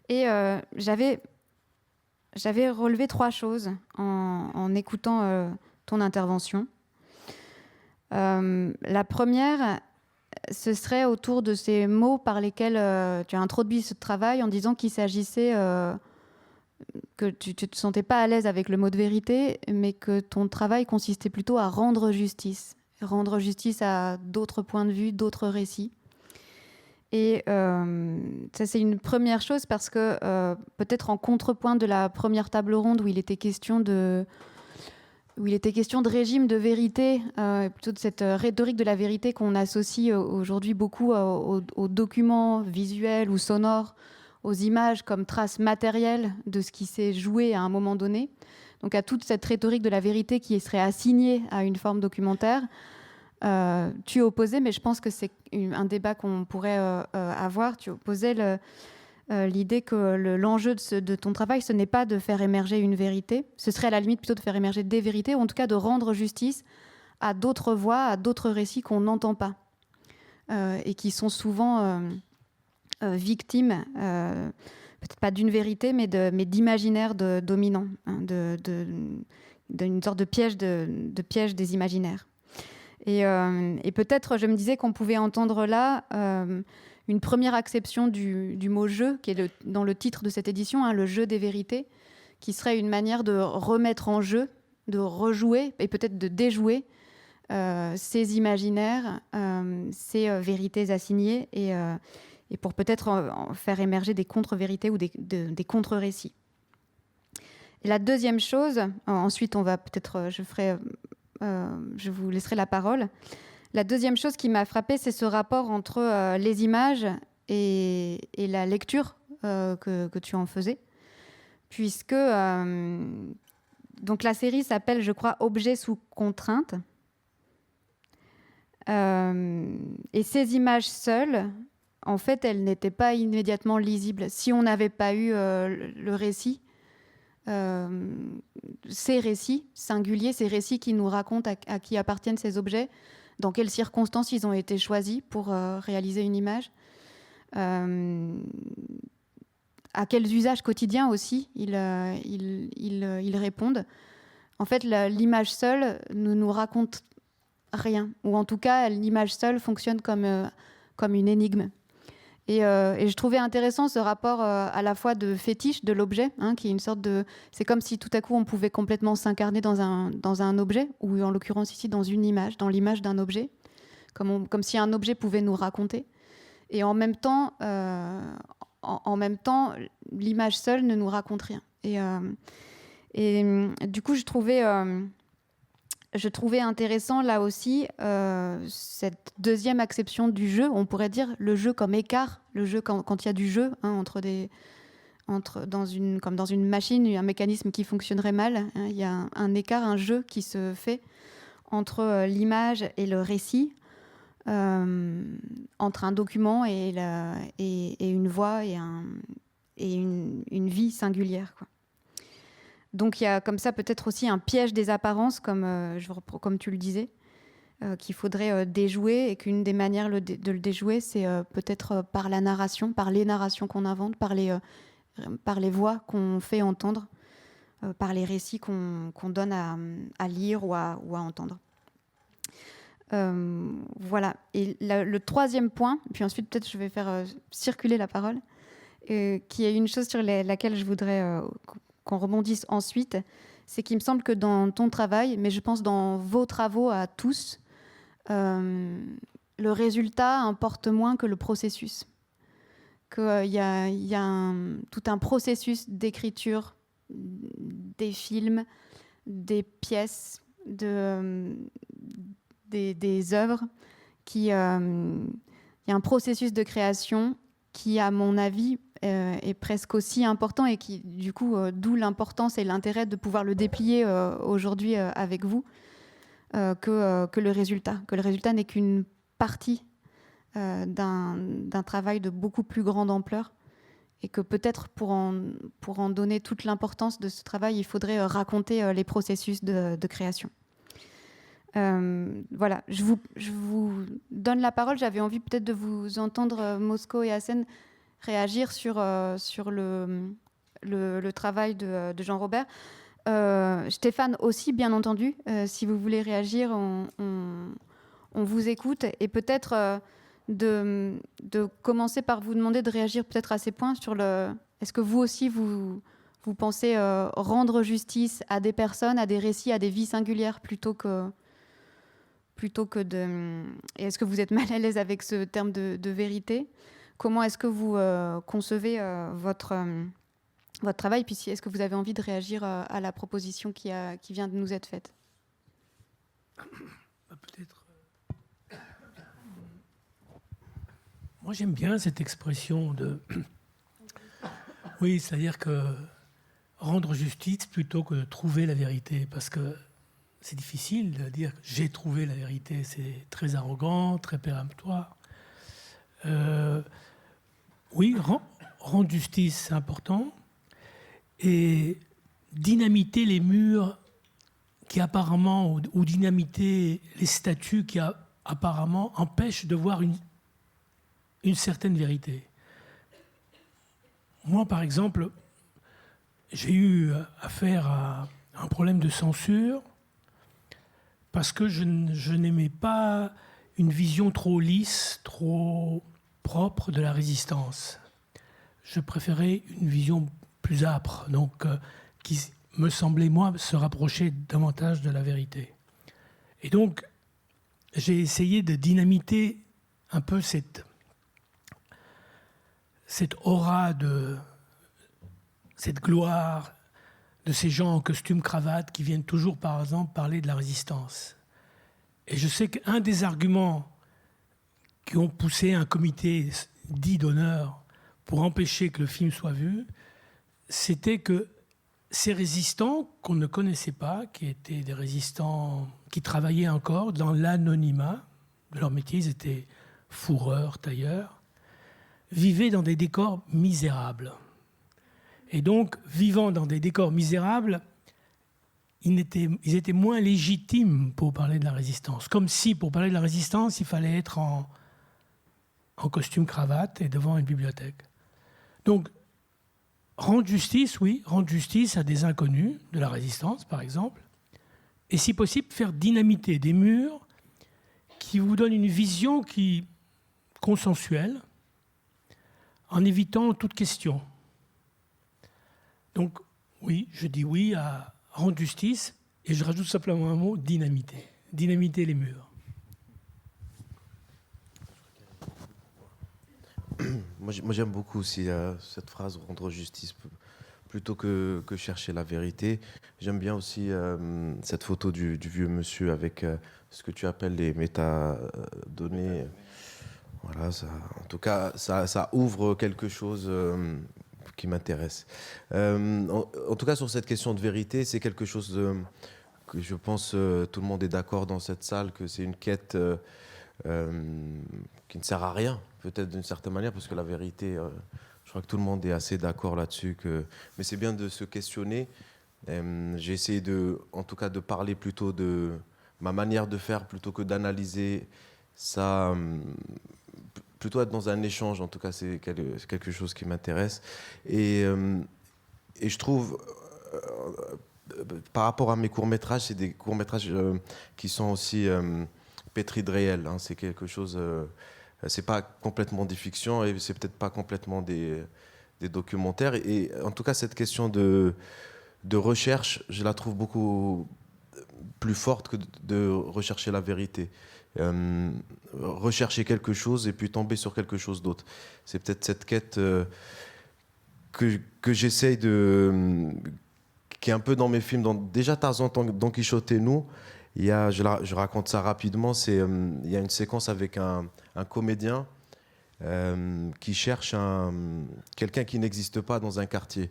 Et j'avais relevé 3 choses en écoutant ton intervention. La première, ce serait autour de ces mots par lesquels tu as introduit ce travail, en disant qu'il s'agissait que tu ne te sentais pas à l'aise avec le mot de vérité, mais que ton travail consistait plutôt à rendre justice à d'autres points de vue, d'autres récits. Et ça, c'est une première chose, parce que peut-être en contrepoint de la première table ronde où il était question de régime de vérité, plutôt de cette rhétorique de la vérité qu'on associe aujourd'hui beaucoup aux documents visuels ou sonores, aux images comme traces matérielles de ce qui s'est joué à un moment donné. Donc à toute cette rhétorique de la vérité qui serait assignée à une forme documentaire, tu opposais, mais je pense que c'est un débat qu'on pourrait avoir, tu opposais l'idée que l'enjeu de ton travail, ce n'est pas de faire émerger une vérité, ce serait à la limite plutôt de faire émerger des vérités, ou en tout cas de rendre justice à d'autres voix, à d'autres récits qu'on n'entend pas, et qui sont souvent victimes, peut-être pas d'une vérité, mais d'imaginaires dominants, hein, d'une sorte de piège des imaginaires. Et peut-être, je me disais qu'on pouvait entendre là une première acception du mot « jeu », qui est dans le titre de cette édition, hein, le jeu des vérités, qui serait une manière de remettre en jeu, de rejouer et peut-être de déjouer ces imaginaires, ces vérités assignées, et pour peut-être faire émerger des contre-vérités ou des contre-récits. Et la deuxième chose, ensuite on va peut-être, je vous laisserai la parole. La deuxième chose qui m'a frappée, c'est ce rapport entre les images et la lecture que tu en faisais, puisque donc la série s'appelle, je crois, Objets sous contrainte. Et ces images seules, en fait, elles n'étaient pas immédiatement lisibles. Si on n'avait pas eu le récit, ces récits singuliers, ces récits qui nous racontent à qui appartiennent ces objets, dans quelles circonstances ils ont été choisis pour réaliser une image, à quels usages quotidiens aussi ils répondent. En fait, l'image seule ne nous raconte rien, ou en tout cas, l'image seule fonctionne comme une énigme. Et je trouvais intéressant ce rapport à la fois de fétiche de l'objet, hein, qui est une sorte de... C'est comme si tout à coup on pouvait complètement s'incarner dans un objet, ou en l'occurrence ici dans une image, dans l'image d'un objet, comme si un objet pouvait nous raconter. Et en même temps, l'image seule ne nous raconte rien. Et du coup, je trouvais intéressant là aussi cette deuxième acception du jeu. On pourrait dire le jeu comme écart, le jeu quand il y a du jeu, hein, comme dans une machine, un mécanisme qui fonctionnerait mal, hein, il y a un écart, un jeu qui se fait entre l'image et le récit, entre un document et une voix et une vie singulière, quoi. Donc il y a comme ça peut-être aussi un piège des apparences, comme tu le disais, qu'il faudrait déjouer, et qu'une des manières de le déjouer, c'est peut-être par la narration, par les narrations qu'on invente, par les voix qu'on fait entendre, par les récits qu'on donne à lire ou à entendre. Voilà. Et le troisième point, puis ensuite peut-être je vais faire circuler la parole, qui est une chose sur laquelle je voudrais qu'on rebondisse ensuite, c'est qu'il me semble que dans ton travail, mais je pense dans vos travaux à tous, le résultat importe moins que le processus. Qu'il y a tout un processus d'écriture des films, des pièces, des œuvres, il y a un processus de création qui, à mon avis, est presque aussi important, et qui, du coup, d'où l'importance et l'intérêt de pouvoir le déplier aujourd'hui avec vous, que le résultat. Que le résultat n'est qu'une partie d'un travail de beaucoup plus grande ampleur, et que peut-être pour en donner toute l'importance de ce travail, il faudrait raconter les processus de création. Voilà, je vous donne la parole. J'avais envie peut-être de vous entendre, Mosco et Hassen, réagir sur le travail de Jean-Robert. Stéphane aussi, bien entendu. Si vous voulez réagir, on vous écoute. Et peut-être de commencer par vous demander de réagir peut-être à ces points sur est-ce que vous aussi, vous pensez rendre justice à des personnes, à des récits, à des vies singulières plutôt que de... Et est-ce que vous êtes mal à l'aise avec ce terme de vérité ? Comment est-ce que vous concevez votre travail ? Puis est-ce que vous avez envie de réagir à la proposition qui vient de nous être faite ?
Peut-être. Moi, j'aime bien cette expression de... Oui, c'est-à-dire que rendre justice plutôt que de trouver la vérité, parce que c'est difficile de dire « j'ai trouvé la vérité », c'est très arrogant, très péremptoire. Oui, rendre justice, c'est important. Et dynamiter les murs qui apparemment, ou dynamiter les statues qui apparemment empêchent de voir une certaine vérité. Moi, par exemple, j'ai eu affaire à un problème de censure parce que je n'aimais pas une vision trop lisse, trop propre de la résistance. Je préférais une vision plus âpre, donc qui me semblait, moi, se rapprocher davantage de la vérité. Et donc, j'ai essayé de dynamiter un peu cette aura cette gloire de ces gens en costume cravate qui viennent toujours, par exemple, parler de la résistance. Et je sais qu'un des arguments qui ont poussé un comité dit d'honneur pour empêcher que le film soit vu, c'était que ces résistants qu'on ne connaissait pas, qui étaient des résistants qui travaillaient encore dans l'anonymat de leur métier, ils étaient fourreurs, tailleurs, vivaient dans des décors misérables. Et donc, vivant dans des décors misérables, ils étaient moins légitimes pour parler de la résistance. Comme si, pour parler de la résistance, il fallait être en costume cravate et devant une bibliothèque. Donc, rendre justice, oui, rendre justice à des inconnus de la résistance, par exemple, et si possible, faire dynamiter des murs qui vous donnent une vision consensuelle, en évitant toute question. Donc, oui, je dis oui à rendre justice, et je rajoute simplement un mot, dynamiter. Dynamiter les murs.
Moi, j'aime beaucoup aussi cette phrase, rendre justice, plutôt que chercher la vérité. J'aime bien aussi cette photo du vieux monsieur avec ce que tu appelles les métadonnées. Voilà, en tout cas, ça ouvre quelque chose qui m'intéresse. En tout cas, sur cette question de vérité, c'est quelque chose que je pense tout le monde est d'accord dans cette salle, que c'est une quête qui ne sert à rien, peut-être d'une certaine manière, parce que la vérité, je crois que tout le monde est assez d'accord là-dessus. Mais c'est bien de se questionner. J'ai essayé en tout cas, de parler plutôt de ma manière de faire plutôt que d'analyser ça. Plutôt être dans un échange, en tout cas, c'est quelque chose qui m'intéresse. Et je trouve, par rapport à mes courts-métrages, c'est des courts-métrages qui sont aussi pétris de réel. Hein. C'est quelque chose. C'est pas complètement des fictions et c'est peut-être pas complètement des documentaires. Et en tout cas, cette question de recherche, je la trouve beaucoup plus forte que de rechercher la vérité. Rechercher quelque chose et puis tomber sur quelque chose d'autre. C'est peut-être cette quête que j'essaye qui est un peu dans mes films. Déjà Tarzan, Don Quichotte et nous, je raconte ça rapidement, il y a une séquence avec un comédien qui cherche quelqu'un qui n'existe pas dans un quartier.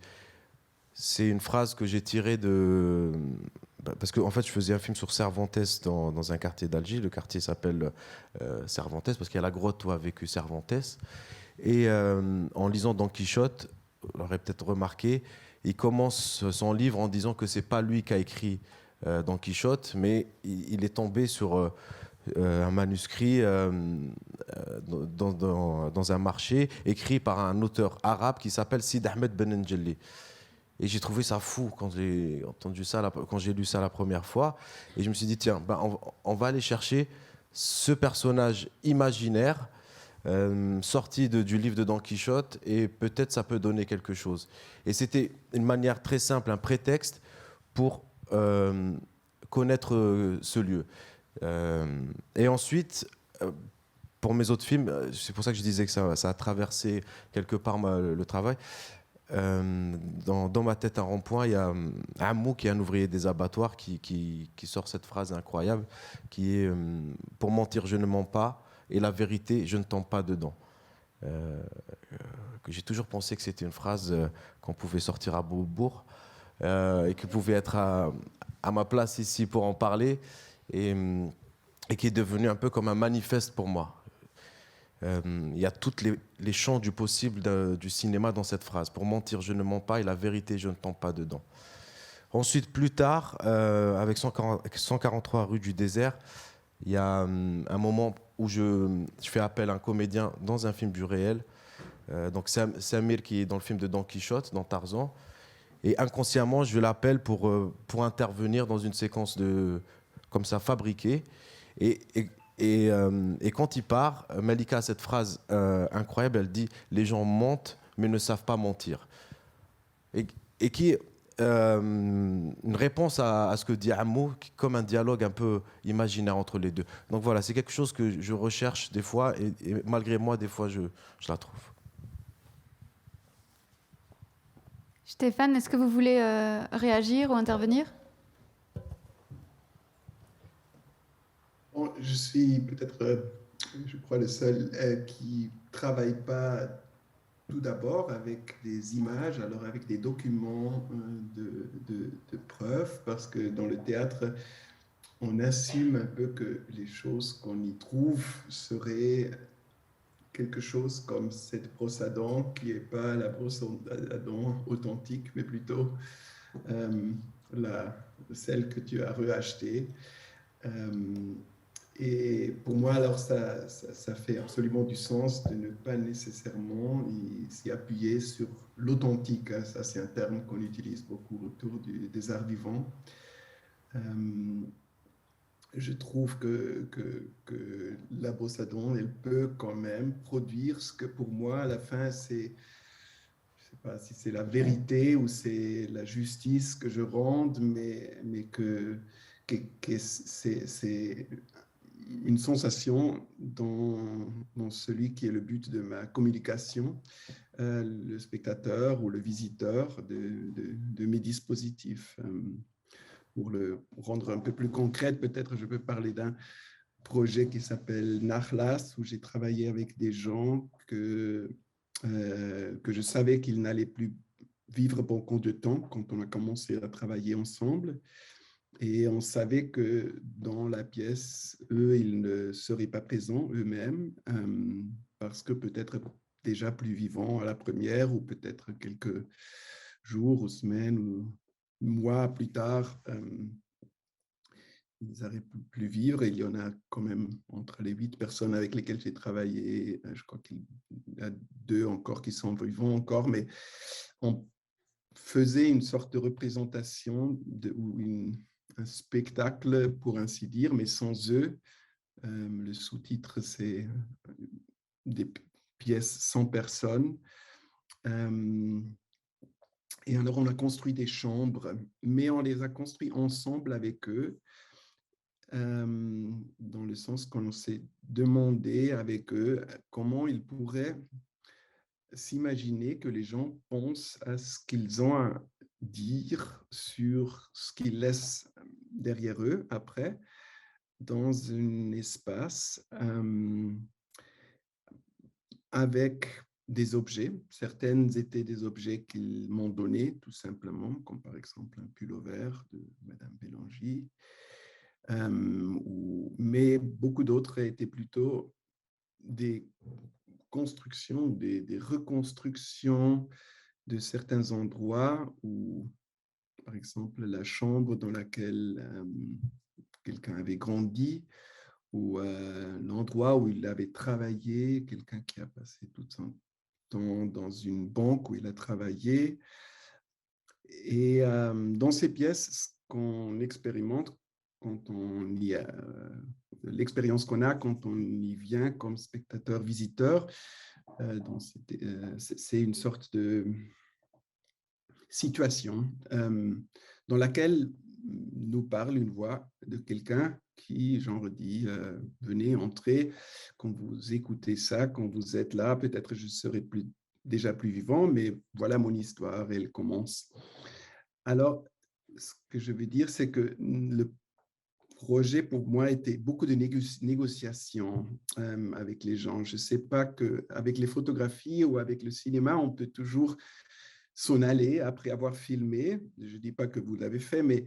C'est une phrase que j'ai tirée parce qu'en fait, je faisais un film sur Cervantes dans un quartier d'Alger. Le quartier s'appelle Cervantes parce qu'il y a la grotte où a vécu Cervantes. Et en lisant Don Quichotte, vous l'aurez peut-être remarqué, il commence son livre en disant que c'est pas lui qui a écrit Don Quichotte, mais il est tombé sur un manuscrit dans un marché écrit par un auteur arabe qui s'appelle Sid Ahmed Ben Njelli. Et j'ai trouvé ça fou quand j'ai lu ça la première fois. Et je me suis dit, tiens, on va aller chercher ce personnage imaginaire sorti du livre de Don Quichotte et peut-être ça peut donner quelque chose. Et c'était une manière très simple, un prétexte pour connaître ce lieu. Et ensuite, pour mes autres films, c'est pour ça que je disais que ça a traversé quelque part le travail. Dans Ma tête un rond-point, il y a Ammou qui est un ouvrier des abattoirs qui sort cette phrase incroyable qui est pour mentir je ne mens pas et la vérité je ne tombe pas dedans. Que j'ai toujours pensé que c'était une phrase qu'on pouvait sortir à Beaubourg et qui pouvait être à ma place ici pour en parler et qui est devenu un peu comme un manifeste pour moi. Il y a tous les champs du possible du cinéma dans cette phrase. Pour mentir, je ne mens pas et la vérité, je ne tombe pas dedans. Ensuite, plus tard, avec 143 rue du désert, il y a un moment où je fais appel à un comédien dans un film du réel. Donc Samir qui est dans le film de Don Quichotte, dans Tarzan. Et inconsciemment, je l'appelle pour intervenir dans une séquence comme ça fabriquée. Et quand il part, Malika a cette phrase incroyable, elle dit « Les gens mentent, mais ne savent pas mentir ». Et qui est une réponse à ce que dit Ammou, comme un dialogue un peu imaginaire entre les deux. Donc voilà, c'est quelque chose que je recherche des fois, et malgré moi, des fois, je la trouve.
Stéphane, est-ce que vous voulez réagir ou intervenir ?
Bon, je suis peut-être, je crois, le seul qui ne travaille pas tout d'abord avec des images, alors avec des documents de preuves, parce que dans le théâtre, on assume un peu que les choses qu'on y trouve seraient quelque chose comme cette brosse à dents qui n'est pas la brosse à dents authentique, mais plutôt celle que tu as reachetée. Et pour moi, alors, ça fait absolument du sens de ne pas nécessairement s'y appuyer sur l'authentique. Hein. Ça, c'est un terme qu'on utilise beaucoup autour des arts vivants. Je trouve que la brosse à dents, elle peut quand même produire ce que pour moi, à la fin, c'est, je ne sais pas si c'est la vérité ou c'est la justice que je rende, mais que c'est une sensation dans celui qui est le but de ma communication, le spectateur ou le visiteur de mes dispositifs. Pour le rendre un peu plus concrète, peut-être je peux parler d'un projet qui s'appelle Nakhlas, où j'ai travaillé avec des gens que je savais qu'ils n'allaient plus vivre bon compte de temps quand on a commencé à travailler ensemble. Et on savait que dans la pièce, eux, ils ne seraient pas présents eux-mêmes, parce que peut-être déjà plus vivants à la première, ou peut-être quelques jours ou semaines ou mois plus tard, ils n'arrivent plus vivre. Et il y en a quand même entre les 8 personnes avec lesquelles j'ai travaillé, je crois qu'il y a 2 encore qui sont vivants encore, mais on faisait une sorte de représentation ou un spectacle, pour ainsi dire, mais sans eux. Le sous-titre, c'est des pièces sans personne. Et alors, on a construit des chambres, mais on les a construites ensemble avec eux, dans le sens qu'on s'est demandé avec eux comment ils pourraient s'imaginer que les gens pensent à ce qu'ils ont à dire sur ce qu'ils laissent derrière eux après, dans un espace avec des objets. Certaines étaient des objets qu'ils m'ont donnés, tout simplement, comme par exemple un pullover de Madame Bélanger. Mais beaucoup d'autres étaient plutôt des constructions, des reconstructions de certains endroits où, par exemple, la chambre dans laquelle quelqu'un avait grandi, ou l'endroit où il avait travaillé, quelqu'un qui a passé tout son temps dans une banque où il a travaillé. Et dans ces pièces, ce qu'on expérimente quand on y a, l'expérience qu'on a quand on y vient comme spectateur visiteur, c'est une sorte de situation dans laquelle nous parle une voix de quelqu'un qui, genre, dit venez, entrez, quand vous écoutez ça, quand vous êtes là, peut-être je serai déjà plus vivant, mais voilà mon histoire, elle commence. Alors, ce que je veux dire, c'est que le projet, pour moi, était beaucoup de négociations avec les gens. Je ne sais pas qu'avec les photographies ou avec le cinéma, on peut toujours s'en aller après avoir filmé. Je ne dis pas que vous l'avez fait, mais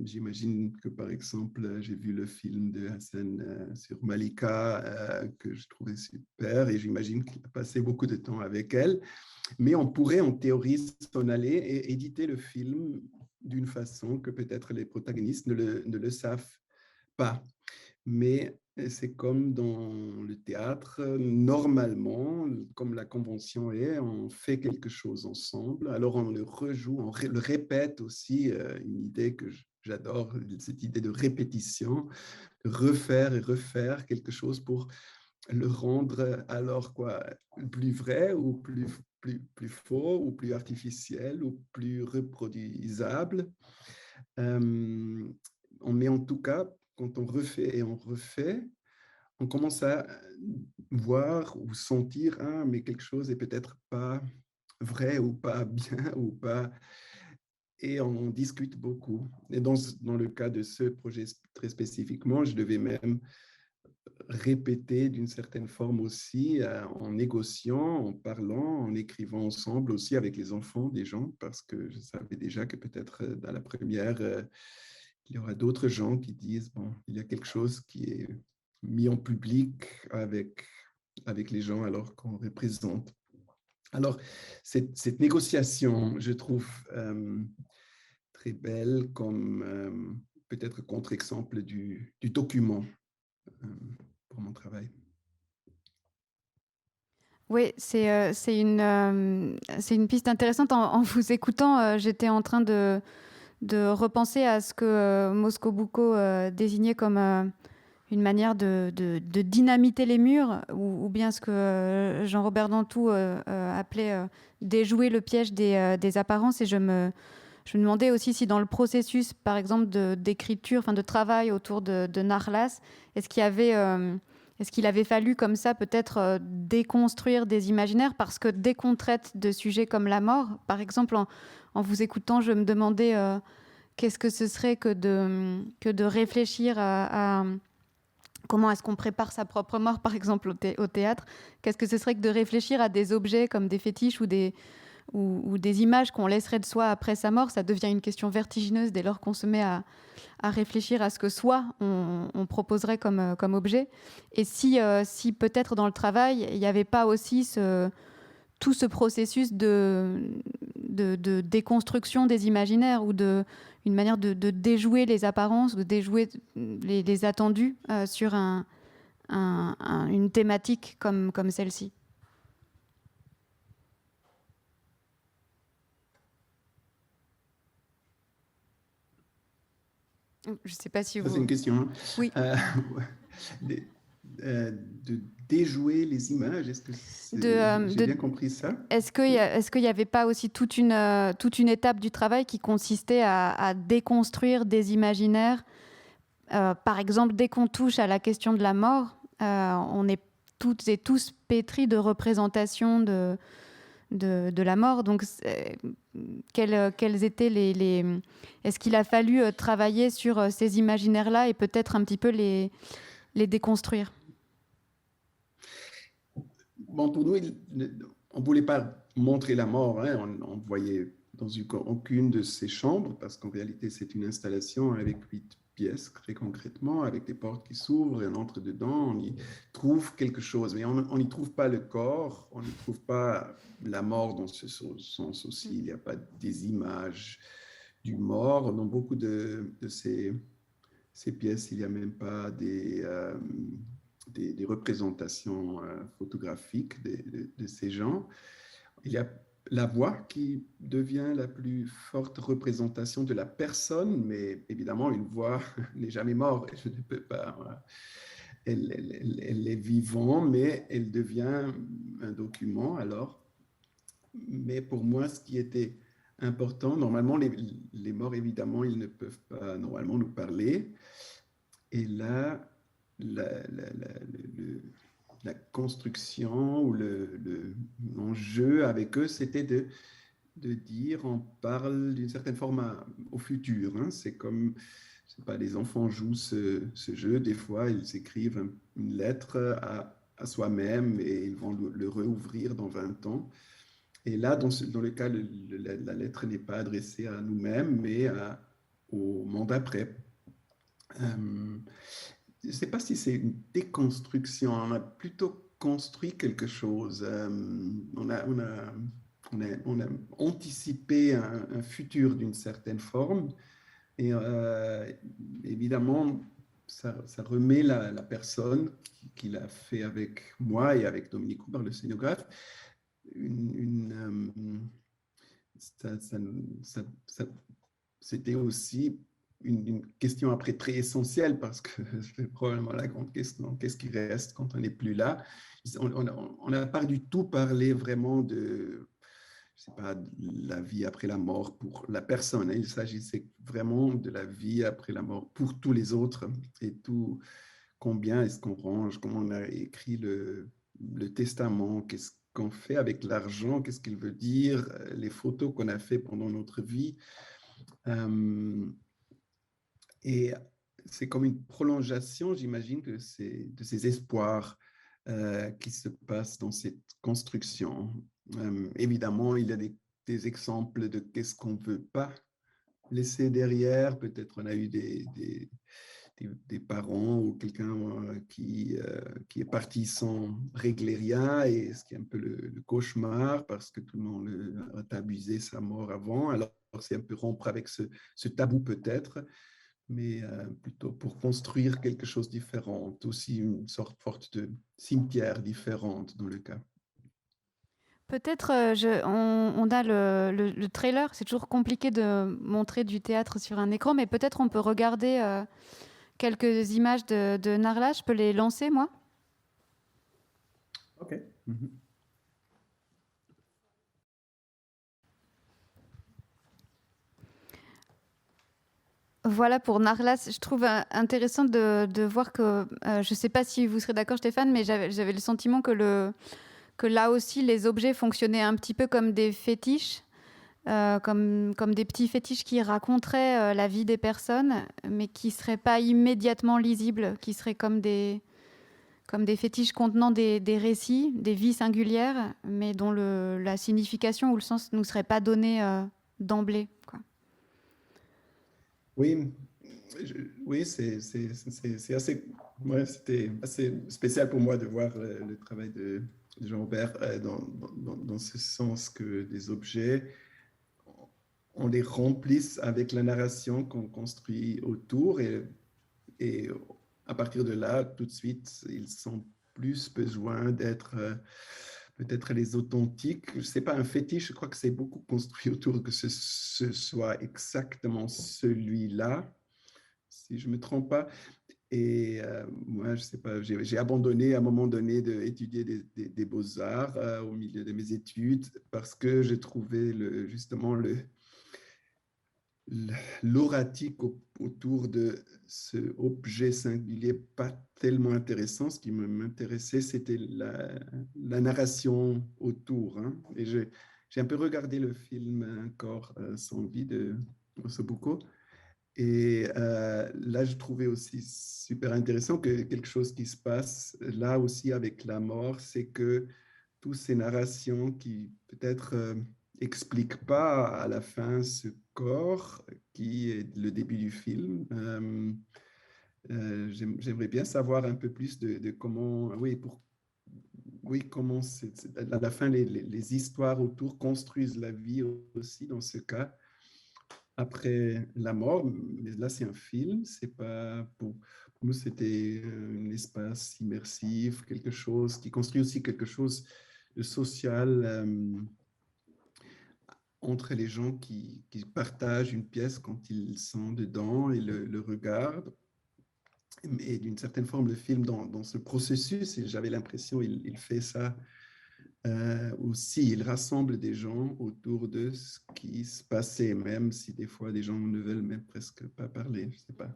j'imagine que, par exemple, j'ai vu le film de Hassan sur Malika, que je trouvais super, et j'imagine qu'il a passé beaucoup de temps avec elle. Mais on pourrait, en théorie, s'en aller et éditer le film d'une façon que peut-être les protagonistes ne le savent pas. Mais c'est comme dans le théâtre, normalement, comme la convention est, on fait quelque chose ensemble, alors on le rejoue, on le répète aussi, une idée que j'adore, cette idée de répétition, de refaire et refaire quelque chose pour le rendre alors quoi, plus vrai ou plus faux ou plus artificiel ou plus reproduisable. Mais en tout cas, quand on refait et on refait, on commence à voir ou sentir, ah, mais quelque chose est peut-être pas vrai ou pas bien ou pas. Et on discute beaucoup. Et dans le cas de ce projet très spécifiquement, je devais même répéter d'une certaine forme aussi, en négociant, en parlant, en écrivant ensemble aussi avec les enfants des gens, parce que je savais déjà que peut-être dans la première, il y aura d'autres gens qui disent, bon, il y a quelque chose qui est mis en public avec les gens alors qu'on représente. Alors, cette négociation, je trouve très belle comme peut-être contre-exemple du document pour mon travail.
Oui, c'est une piste intéressante. En vous écoutant, j'étais en train de repenser à ce que Mosco Bucco désignait comme une manière de dynamiter les murs, ou bien ce que Jean-Robert Dantou appelait déjouer le piège des apparences. Et je me demandais aussi si dans le processus, par exemple, d'écriture, enfin de travail autour de Narlas, est-ce qu'il avait fallu comme ça peut-être déconstruire des imaginaires, parce que dès qu'on traite de sujets comme la mort, par exemple, en vous écoutant, je me demandais qu'est-ce que ce serait que de réfléchir à comment est-ce qu'on prépare sa propre mort, par exemple, au théâtre. Qu'est-ce que ce serait que de réfléchir à des objets comme des fétiches ou des ou des images qu'on laisserait de soi après sa mort, ça devient une question vertigineuse dès lors qu'on se met à réfléchir à ce que soi on proposerait comme objet. Et si peut-être dans le travail, il n'y avait pas aussi tout ce processus de déconstruction des imaginaires ou une manière de déjouer les apparences, de déjouer les attendus sur une thématique comme celle-ci. Je ne sais pas si vous...
Ça, c'est une question.
Oui.
De déjouer les images, est-ce que j'ai bien compris ça?
Est-ce qu'il n'y avait pas aussi toute une étape du travail qui consistait à déconstruire des imaginaires? Par exemple, dès qu'on touche à la question de la mort, on est toutes et tous pétris de représentations de la mort. Donc, quels étaient les... Est-ce qu'il a fallu travailler sur ces imaginaires-là et peut-être un petit peu les déconstruire?
Bon, pour nous, on ne voulait pas montrer la mort. Hein. On voyait dans aucune de ces chambres, parce qu'en réalité, c'est une installation avec 8 pièces, très concrètement, avec des portes qui s'ouvrent et on entre dedans. On y trouve quelque chose, mais on n'y trouve pas le corps, on n'y trouve pas la mort dans ce sens aussi. Il n'y a pas des images du mort. Dans beaucoup de ces pièces, il n'y a même pas des représentations photographiques de ces gens. Il y a la voix qui devient la plus forte représentation de la personne, mais évidemment, une voix n'est jamais morte. Je ne peux pas... Elle est vivante, mais elle devient un document alors. Mais pour moi, ce qui était important, normalement, les morts, évidemment, ils ne peuvent pas normalement nous parler. Et là, la construction ou l'enjeu avec eux, c'était de dire, on parle d'une certaine forme au futur. Hein. C'est comme, je sais pas, les enfants jouent ce jeu, des fois ils écrivent une lettre à soi-même et ils vont le rouvrir dans 20 ans. Et là, dans le cas, la lettre n'est pas adressée à nous-mêmes, mais au monde après. Je ne sais pas si c'est une déconstruction. On a plutôt construit quelque chose. On a anticipé un futur d'une certaine forme. Et évidemment, ça remet la personne qui l'a fait avec moi et avec Dominique Hubert, le scénographe, c'était aussi une question après très essentielle parce que c'est probablement la grande question, qu'est-ce qui reste quand on n'est plus là? On n'a pas du tout parlé vraiment de, je sais pas, de la vie après la mort pour la personne. Hein. Il s'agissait vraiment de la vie après la mort pour tous les autres et tout, combien est-ce qu'on range, comment on a écrit le testament, qu'est-ce qu'on fait avec l'argent, qu'est-ce qu'il veut dire, les photos qu'on a fait pendant notre vie. Et c'est comme une prolongation, j'imagine, de ces espoirs qui se passent dans cette construction. Évidemment, il y a des exemples de qu'est-ce qu'on ne veut pas laisser derrière. Peut-être on a eu des parents ou quelqu'un qui est parti sans régler rien, et ce qui est un peu le cauchemar parce que tout le monde a abusé sa mort avant. Alors, c'est un peu rompre avec ce tabou peut-être, mais plutôt pour construire quelque chose de différent, aussi une sorte forte de cimetière différente dans le cas.
Peut-être, on a le trailer, c'est toujours compliqué de montrer du théâtre sur un écran, mais peut-être on peut regarder quelques images de Narla. Je peux les lancer, moi?
Ok. Mm-hmm.
Voilà pour Narlas. Je trouve intéressant de voir que, je ne sais pas si vous serez d'accord Stéphane, mais j'avais le sentiment que là aussi les objets fonctionnaient un petit peu comme des fétiches, comme des petits fétiches qui raconteraient la vie des personnes, mais qui ne seraient pas immédiatement lisibles, qui seraient comme des comme des fétiches contenant des récits, des vies singulières, mais dont la signification ou le sens ne nous serait pas donné d'emblée, quoi.
Oui, oui, assez, ouais, c'était assez spécial pour moi de voir le travail de Jean-Robert dans ce sens que des objets, on les remplisse avec la narration qu'on construit autour et à partir de là, tout de suite, ils sont plus besoin d'être peut-être les authentiques. Ce n'est pas un fétiche, je crois que c'est beaucoup construit autour que ce soit exactement celui-là, si je ne me trompe pas. Et moi, je sais pas, j'ai abandonné à un moment donné d'étudier des beaux-arts au milieu de mes études parce que j'ai trouvé justement l'oratique autour de ce objet singulier pas tellement intéressant. Ce qui m'intéressait, c'était la narration autour. Hein. Et j'ai un peu regardé le film Un corps sans vie de Osobuco. Et là, je trouvais aussi super intéressant que quelque chose qui se passe là aussi avec la mort, c'est que toutes ces narrations qui peut-être expliquent pas à la fin ce corps qui est le début du film. J'aimerais bien savoir un peu plus de comment, oui, comment à la fin les histoires autour construisent la vie aussi dans ce cas après la mort, mais là c'est un film, c'est pas pour nous c'était un espace immersif, quelque chose qui construit aussi quelque chose de social entre les gens qui partagent une pièce quand ils sont dedans et le regardent. Et d'une certaine forme, le film dans ce processus, et j'avais l'impression il fait ça aussi, il rassemble des gens autour de ce qui se passait, même si des fois des gens ne veulent même presque pas parler. Je ne sais pas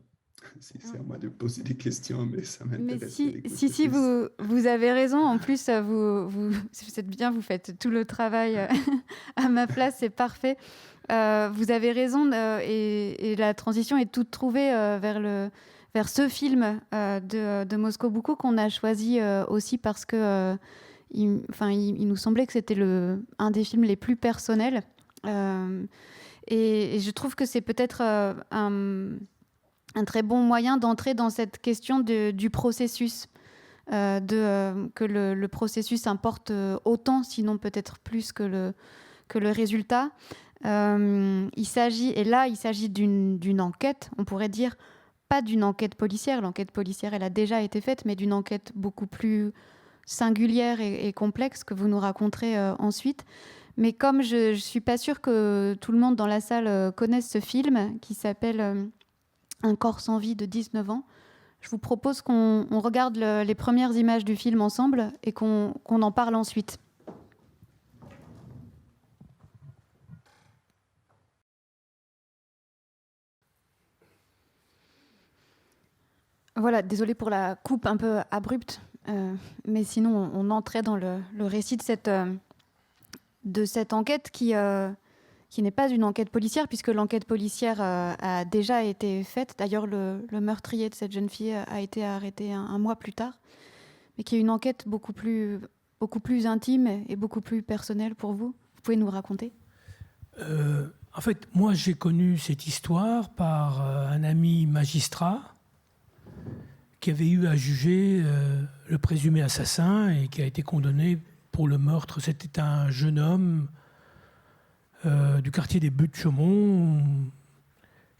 si c'est à moi de poser des questions, mais ça m'intéresse.
Mais si, vous avez raison. En plus, vous êtes bien, vous faites tout le travail à ma place, c'est parfait. Vous avez raison et la transition est toute trouvée vers ce film de Moscou Bucco qu'on a choisi aussi parce que il nous semblait que c'était un des films les plus personnels. Et je trouve que c'est peut-être un très bon moyen d'entrer dans cette question du processus, que le processus importe autant, sinon peut-être plus que le résultat. Il s'agit d'une enquête, on pourrait dire, pas d'une enquête policière. L'enquête policière, elle a déjà été faite, mais d'une enquête beaucoup plus singulière et complexe que vous nous raconterez ensuite. Mais comme je ne suis pas sûre que tout le monde dans la salle connaisse ce film qui s'appelle Un corps sans vie de 19 ans, je vous propose qu'on regarde les premières images du film ensemble et qu'on en parle ensuite. Voilà, désolée pour la coupe un peu abrupte, mais sinon on entrait dans le récit de cette enquête qui n'est pas une enquête policière, puisque l'enquête policière a déjà été faite. D'ailleurs, le meurtrier de cette jeune fille a été arrêté un mois plus tard, mais qui est une enquête beaucoup plus intime et beaucoup plus personnelle pour vous. Vous pouvez nous raconter ?
En fait, moi, j'ai connu cette histoire par un ami magistrat qui avait eu à juger le présumé assassin et qui a été condamné pour le meurtre. C'était un jeune homme du quartier des Buttes-Chaumont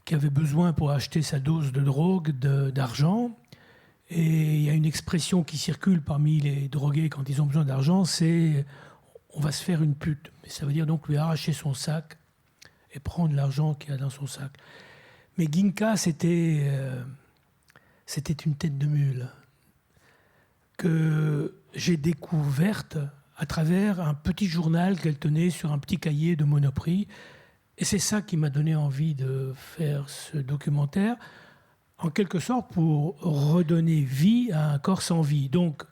qui avait besoin pour acheter sa dose de drogue d'argent. Et il y a une expression qui circule parmi les drogués quand ils ont besoin d'argent, c'est « on va se faire une pute ». Mais ça veut dire donc lui arracher son sac et prendre l'argent qu'il y a dans son sac. Mais Ginka, c'était une tête de mule que j'ai découverte à travers un petit journal qu'elle tenait sur un petit cahier de Monoprix. Et c'est ça qui m'a donné envie de faire ce documentaire, en quelque sorte pour redonner vie à un corps sans vie. Donc,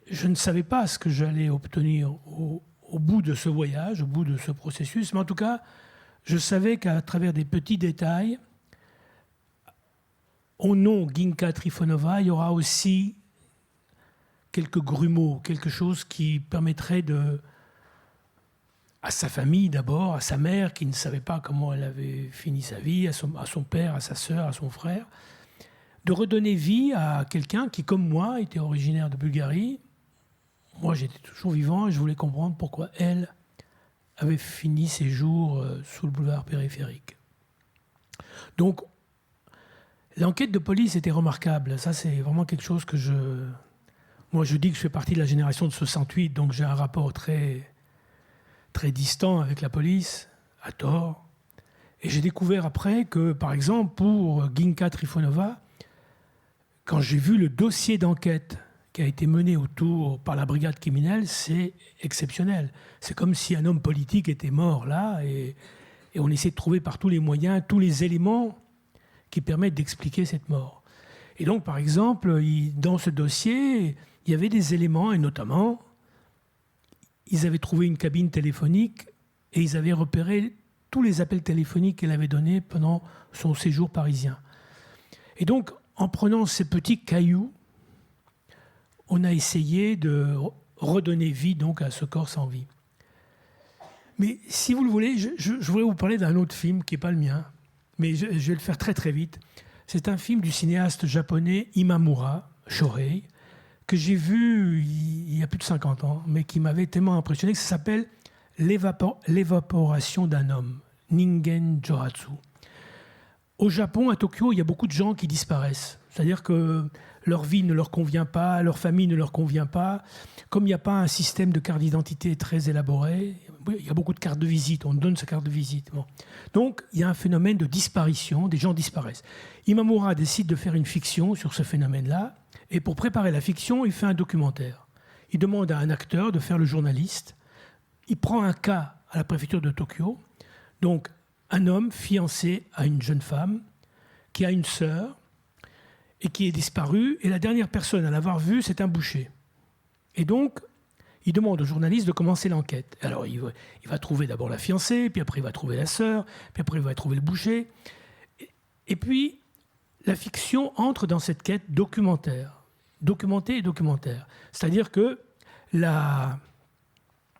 je ne savais pas ce que j'allais obtenir au bout de ce voyage, au bout de ce processus, mais en tout cas, je savais qu'à travers des petits détails, au nom Ginka Trifonova, il y aura aussi quelques grumeaux, quelque chose qui permettrait à sa famille d'abord, à sa mère qui ne savait pas comment elle avait fini sa vie, à son père, à sa sœur, à son frère, de redonner vie à quelqu'un qui, comme moi, était originaire de Bulgarie. Moi, j'étais toujours vivant et je voulais comprendre pourquoi elle avait fini ses jours sous le boulevard périphérique. Donc, l'enquête de police était remarquable. Ça, c'est vraiment quelque chose que Moi, je dis que je fais partie de la génération de 68, donc j'ai un rapport très, très distant avec la police, à tort. Et j'ai découvert après que, par exemple, pour Ginka Trifonova, quand j'ai vu le dossier d'enquête qui a été mené autour par la brigade criminelle, c'est exceptionnel. C'est comme si un homme politique était mort là, et on essaie de trouver par tous les moyens, tous les éléments qui permettent d'expliquer cette mort. Et donc, par exemple, dans ce dossier, il y avait des éléments, et notamment, ils avaient trouvé une cabine téléphonique et ils avaient repéré tous les appels téléphoniques qu'elle avait donnés pendant son séjour parisien. Et donc, en prenant ces petits cailloux, on a essayé de redonner vie donc à ce corps sans vie. Mais si vous le voulez, je voudrais vous parler d'un autre film qui n'est pas le mien, mais je vais le faire très très vite. C'est un film du cinéaste japonais Imamura Shorei, que j'ai vu il y a plus de 50 ans, mais qui m'avait tellement impressionné, que ça s'appelle L'évaporation d'un homme, Ningen Joratsu. Au Japon, à Tokyo, il y a beaucoup de gens qui disparaissent. C'est-à-dire que leur vie ne leur convient pas, leur famille ne leur convient pas. Comme il n'y a pas un système de carte d'identité très élaboré, il y a beaucoup de cartes de visite, on donne sa carte de visite. Bon. Donc, il y a un phénomène de disparition, des gens disparaissent. Imamura décide de faire une fiction sur ce phénomène-là, et pour préparer la fiction, il fait un documentaire. Il demande à un acteur de faire le journaliste. Il prend un cas à la préfecture de Tokyo, donc un homme fiancé à une jeune femme qui a une sœur et qui est disparue, et la dernière personne à l'avoir vue, c'est un boucher. Et donc, il demande au journaliste de commencer l'enquête. Alors, il va trouver d'abord la fiancée, puis après il va trouver la sœur, puis après il va trouver le boucher. Et puis, la fiction entre dans cette quête documentaire. Documentée et documentaire. C'est-à-dire que la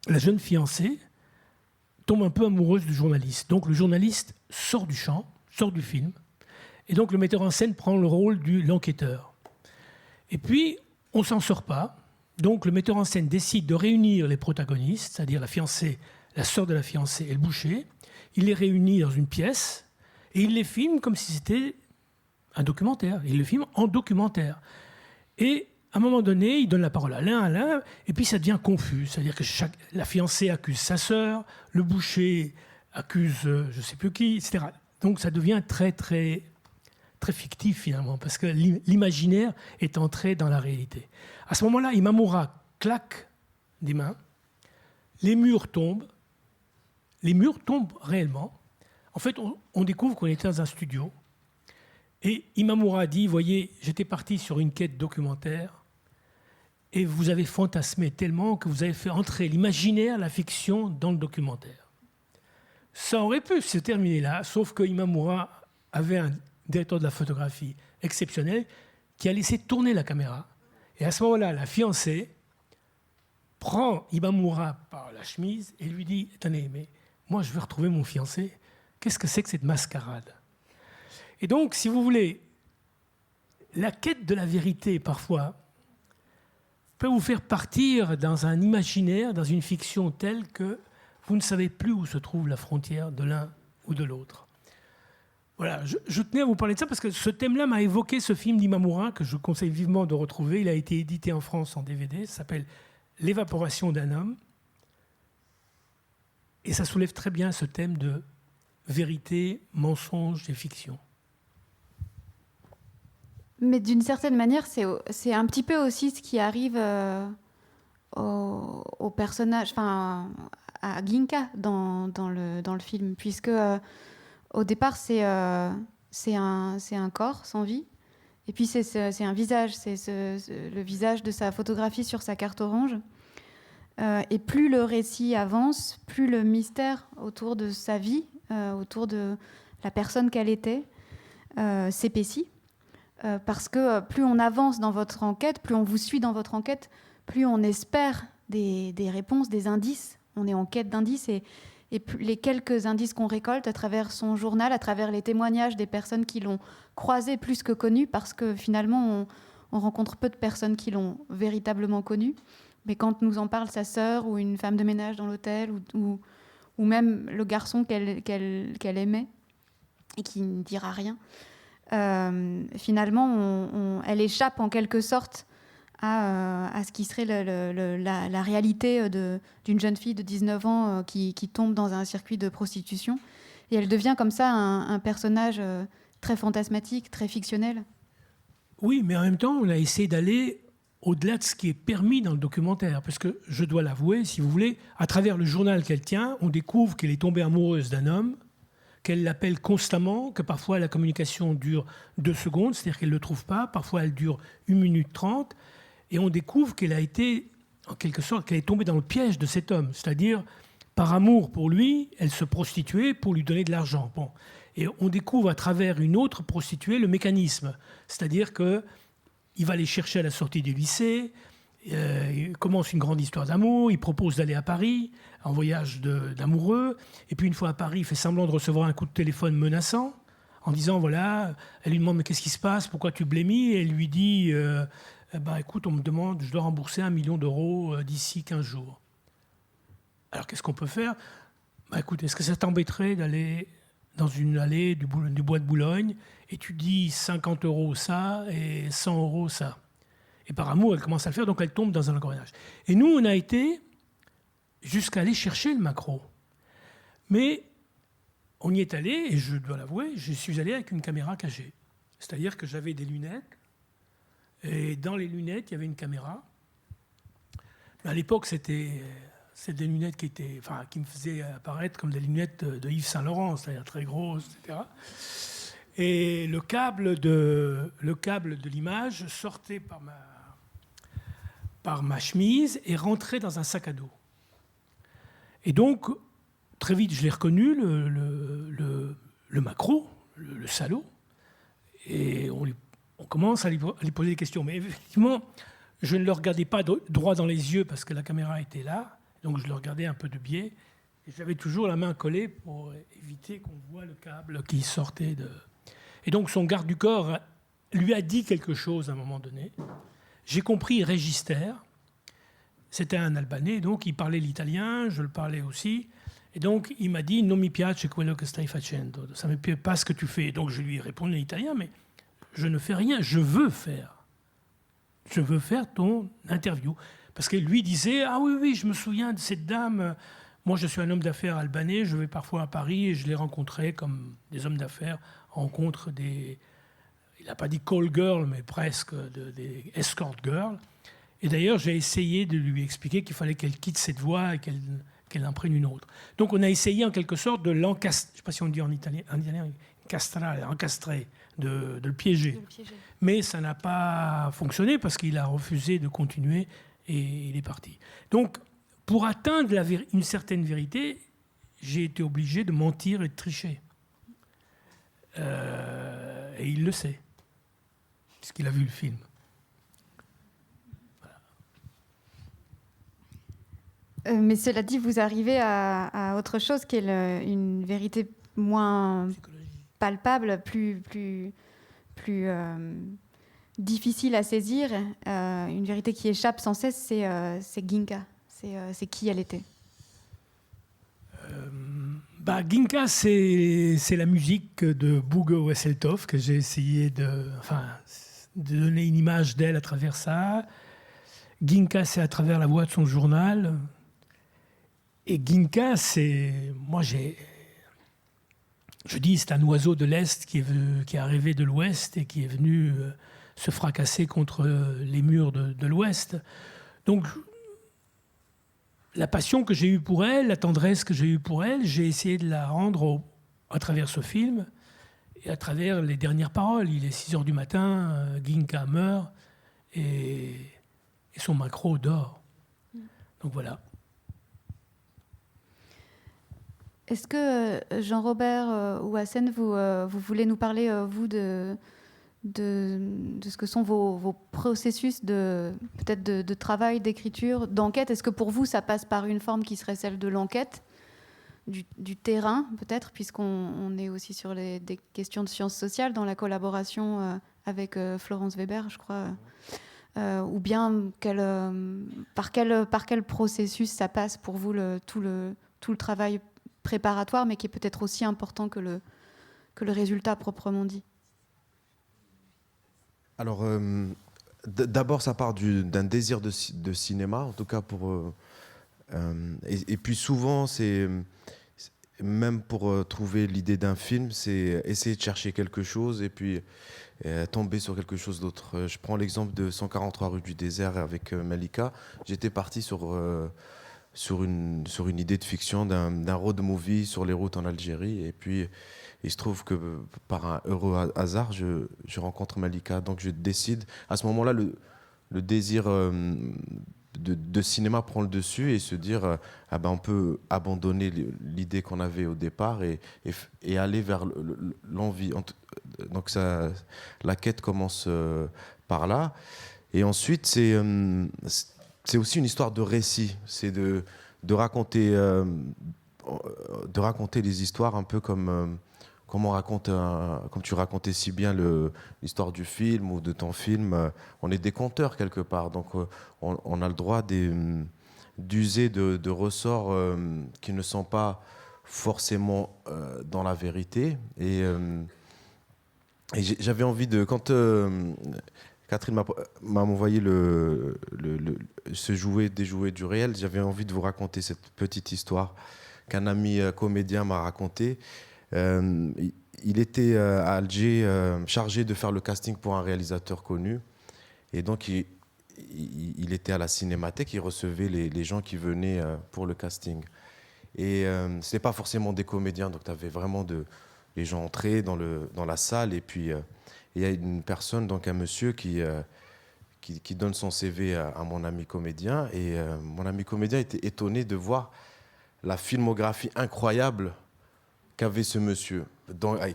jeune fiancée tombe un peu amoureuse du journaliste. Donc le journaliste sort du champ, sort du film, et donc le metteur en scène prend le rôle de l'enquêteur. Et puis, on ne s'en sort pas. Donc le metteur en scène décide de réunir les protagonistes, c'est-à-dire la fiancée, la sœur de la fiancée et le boucher. Il les réunit dans une pièce et il les filme comme si c'était un documentaire. Il les filme en documentaire. Et à un moment donné, il donne la parole à l'un, et puis ça devient confus. C'est-à-dire que la fiancée accuse sa sœur, le boucher accuse je ne sais plus qui, etc. Donc ça devient très, très, très fictif finalement, parce que l'imaginaire est entré dans la réalité. À ce moment-là, Imamura claque des mains, les murs tombent réellement. En fait, on découvre qu'on était dans un studio. Et Imamura dit, voyez, j'étais parti sur une quête documentaire et vous avez fantasmé tellement que vous avez fait entrer l'imaginaire, la fiction dans le documentaire. Ça aurait pu se terminer là, sauf que Imamura avait un directeur de la photographie exceptionnel qui a laissé tourner la caméra. Et à ce moment-là, la fiancée prend Imamura par la chemise et lui dit, attendez, mais moi je veux retrouver mon fiancé. Qu'est-ce que c'est que cette mascarade ? Et donc, si vous voulez, la quête de la vérité, parfois, peut vous faire partir dans un imaginaire, dans une fiction telle que vous ne savez plus où se trouve la frontière de l'un ou de l'autre. Voilà, je tenais à vous parler de ça parce que ce thème-là m'a évoqué ce film d'Imamura que je vous conseille vivement de retrouver. Il a été édité en France en DVD, ça s'appelle « L'évaporation d'un homme ». Et ça soulève très bien ce thème de vérité, mensonge et fiction.
Mais d'une certaine manière, c'est un petit peu aussi ce qui arrive au personnage, enfin à Ginka dans le film, puisque au départ c'est un corps sans vie, et puis c'est un visage, c'est le visage de sa photographie sur sa carte orange. Et plus le récit avance, plus le mystère autour de sa vie, autour de la personne qu'elle était, s'épaissit. Parce que plus on avance dans votre enquête, plus on vous suit dans votre enquête, plus on espère des réponses, des indices. On est en quête d'indices et les quelques indices qu'on récolte à travers son journal, à travers les témoignages des personnes qui l'ont croisé plus que connu, parce que finalement, on rencontre peu de personnes qui l'ont véritablement connu. Mais quand nous en parle sa sœur ou une femme de ménage dans l'hôtel ou même le garçon qu'elle aimait et qui ne dira rien, finalement, elle échappe en quelque sorte à ce qui serait la réalité d'une jeune fille de 19 ans qui tombe dans un circuit de prostitution. Et elle devient comme ça un personnage très fantasmatique, très fictionnel.
Oui, mais en même temps, on a essayé d'aller au-delà de ce qui est permis dans le documentaire. Parce que, je dois l'avouer, si vous voulez, à travers le journal qu'elle tient, on découvre qu'elle est tombée amoureuse d'un homme, qu'elle l'appelle constamment, que parfois la communication dure 2 secondes, c'est-à-dire qu'elle ne le trouve pas, parfois elle dure 1 minute 30, et on découvre qu'elle a été, en quelque sorte, qu'elle est tombée dans le piège de cet homme, c'est-à-dire, par amour pour lui, elle se prostituait pour lui donner de l'argent. Bon. Et on découvre à travers une autre prostituée le mécanisme, c'est-à-dire qu'il va les chercher à la sortie du lycée, il commence une grande histoire d'amour, il propose d'aller à Paris, en voyage d'amoureux, et puis une fois à Paris, il fait semblant de recevoir un coup de téléphone menaçant, en disant, voilà, elle lui demande, mais qu'est-ce qui se passe, pourquoi tu blémis, et elle lui dit, écoute, on me demande, je dois rembourser 1 million d'euros d'ici 15 jours. Alors qu'est-ce qu'on peut faire ? Écoute, est-ce que ça t'embêterait d'aller dans une allée du bois de Boulogne, et tu dis 50 euros ça, et 100 euros ça. Et par amour, elle commence à le faire, donc elle tombe dans un engrenage. Et nous, on a été jusqu'à aller chercher le maquereau. Mais on y est allé, et je dois l'avouer, je suis allé avec une caméra cachée. C'est-à-dire que j'avais des lunettes, et dans les lunettes, il y avait une caméra. Mais à l'époque, c'était des lunettes qui me faisaient apparaître comme des lunettes de Yves Saint-Laurent, c'est-à-dire très grosses, etc. Et le câble de l'image sortait par ma chemise et rentrait dans un sac à dos. Et donc, très vite, je l'ai reconnu, le maquereau, le salaud, et on commence à lui poser des questions. Mais effectivement, je ne le regardais pas droit dans les yeux parce que la caméra était là, donc je le regardais un peu de biais, et j'avais toujours la main collée pour éviter qu'on voit le câble qui sortait de... Et donc son garde du corps lui a dit quelque chose à un moment donné. J'ai compris Register. C'était un Albanais, donc il parlait l'italien, je le parlais aussi. Et donc il m'a dit « Non mi piace quello che stai facendo ». Ça ne me plaît pas ce que tu fais. Donc je lui ai répondu en italien, mais je ne fais rien, je veux faire. Je veux faire ton interview. Parce que lui disait « Ah oui, je me souviens de cette dame. Moi, je suis un homme d'affaires albanais, je vais parfois à Paris et je l'ai rencontré comme des hommes d'affaires rencontrent des... » Il n'a pas dit call girl, mais presque des escort girls. Et d'ailleurs, j'ai essayé de lui expliquer qu'il fallait qu'elle quitte cette voie et qu'elle en prenne une autre. Donc on a essayé en quelque sorte de l'encastrer, je ne sais pas si on dit en italien, encastrer, de le piéger. Mais ça n'a pas fonctionné parce qu'il a refusé de continuer et il est parti. Donc, pour atteindre une certaine vérité, j'ai été obligé de mentir et de tricher. Et il le sait, puisqu'il a vu le film. Voilà.
Mais cela dit, vous arrivez à autre chose qui est une vérité moins palpable, plus difficile à saisir, une vérité qui échappe sans cesse, c'est Ginka. C'est qui elle était.
Ginka, c'est la musique de Bougo Wesseltoft que j'ai essayé de donner une image d'elle à travers ça. Ginka, c'est à travers la voix de son journal. Et Ginka, c'est un oiseau de l'Est qui est arrivé de l'Ouest et qui est venu se fracasser contre les murs de l'Ouest. Donc, la passion que j'ai eue pour elle, la tendresse que j'ai eue pour elle, j'ai essayé de la rendre à travers ce film et à travers les dernières paroles. Il est 6 heures du matin, Ginka meurt et son maquereau dort. Donc voilà.
Est-ce que Jean-Robert ou Hassen, vous voulez nous parler, vous, de de ce que sont vos processus peut-être de travail, d'écriture, d'enquête. Est-ce que pour vous, ça passe par une forme qui serait celle de l'enquête, du terrain, peut-être, puisqu'on est aussi sur des questions de sciences sociales dans la collaboration avec Florence Weber, je crois, ou bien par quel processus ça passe pour vous tout le travail préparatoire, mais qui est peut-être aussi important que le résultat proprement dit.
Alors, d'abord, ça part d'un désir de cinéma, en tout cas pour... et puis souvent, c'est même pour trouver l'idée d'un film, c'est essayer de chercher quelque chose et puis tomber sur quelque chose d'autre. Je prends l'exemple de 143 rue du désert avec Malika. J'étais parti sur une idée de fiction d'un road movie sur les routes en Algérie. Et puis, il se trouve que par un heureux hasard, je rencontre Malika. Donc, je décide. À ce moment-là, le désir de cinéma prend le dessus et se dire on peut abandonner l'idée qu'on avait au départ et aller vers l'envie. Donc, la quête commence par là. Et ensuite, c'est aussi une histoire de récit. C'est de raconter les histoires un peu comme tu racontais si bien l'histoire du film ou de ton film. On est des conteurs quelque part, donc on a le droit d'user de ressorts qui ne sont pas forcément dans la vérité. Et j'avais envie de... Quand Catherine m'a envoyé déjouer du réel, j'avais envie de vous raconter cette petite histoire qu'un ami comédien m'a racontée. Il était à Alger chargé de faire le casting pour un réalisateur connu. Et donc, il était à la cinémathèque, il recevait les gens qui venaient pour le casting. Et ce n'était pas forcément des comédiens, donc tu avais vraiment les gens entraient dans la salle. Et puis, il y a une personne, donc un monsieur, qui donne son CV à mon ami comédien. Et mon ami comédien était étonné de voir la filmographie incroyable qu'avait ce monsieur,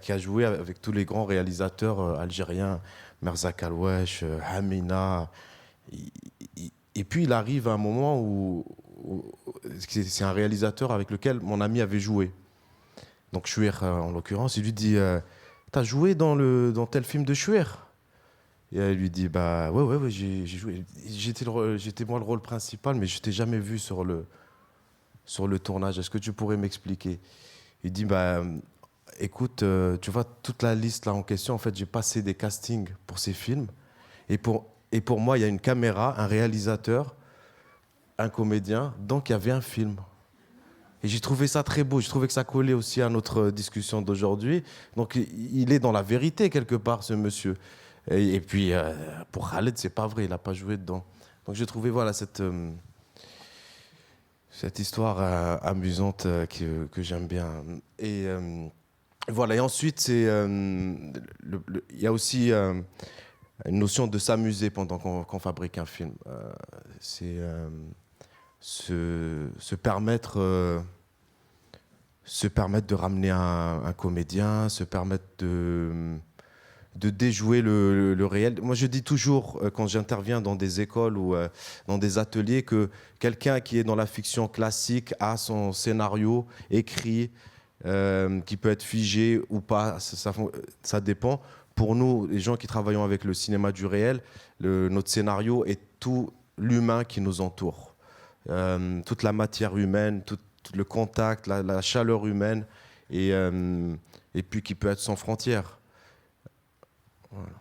qui a joué avec tous les grands réalisateurs algériens, Merzak Alwesh, Hamina. Et puis il arrive à un moment où c'est un réalisateur avec lequel mon ami avait joué. Donc Chouer, en l'occurrence, il lui dit t'as joué dans tel film de Chouer? Et elle lui dit ouais, j'ai joué. J'étais moi le rôle principal, mais je t'ai jamais vu sur le tournage. Est-ce que tu pourrais m'expliquer? Il dit écoute, tu vois toute la liste là en question. En fait, j'ai passé des castings pour ces films, et pour moi, il y a une caméra, un réalisateur, un comédien, donc il y avait un film. Et j'ai trouvé ça très beau. Je trouvais que ça collait aussi à notre discussion d'aujourd'hui. Donc, il est dans la vérité quelque part, ce monsieur. Et puis, pour Khaled, c'est pas vrai. Il n'a pas joué dedans. Donc, j'ai trouvé cette histoire amusante que j'aime bien. Et voilà. Et ensuite, il y a aussi une notion de s'amuser pendant qu'on fabrique un film. C'est se permettre de ramener un comédien, se permettre de déjouer le réel. Moi, je dis toujours, quand j'interviens dans des écoles ou dans des ateliers, que quelqu'un qui est dans la fiction classique a son scénario écrit, qui peut être figé ou pas, ça dépend. Pour nous, les gens qui travaillons avec le cinéma du réel, notre scénario est tout l'humain qui nous entoure. Toute la matière humaine, tout le contact, la chaleur humaine, et puis qui peut être sans frontières. Voilà.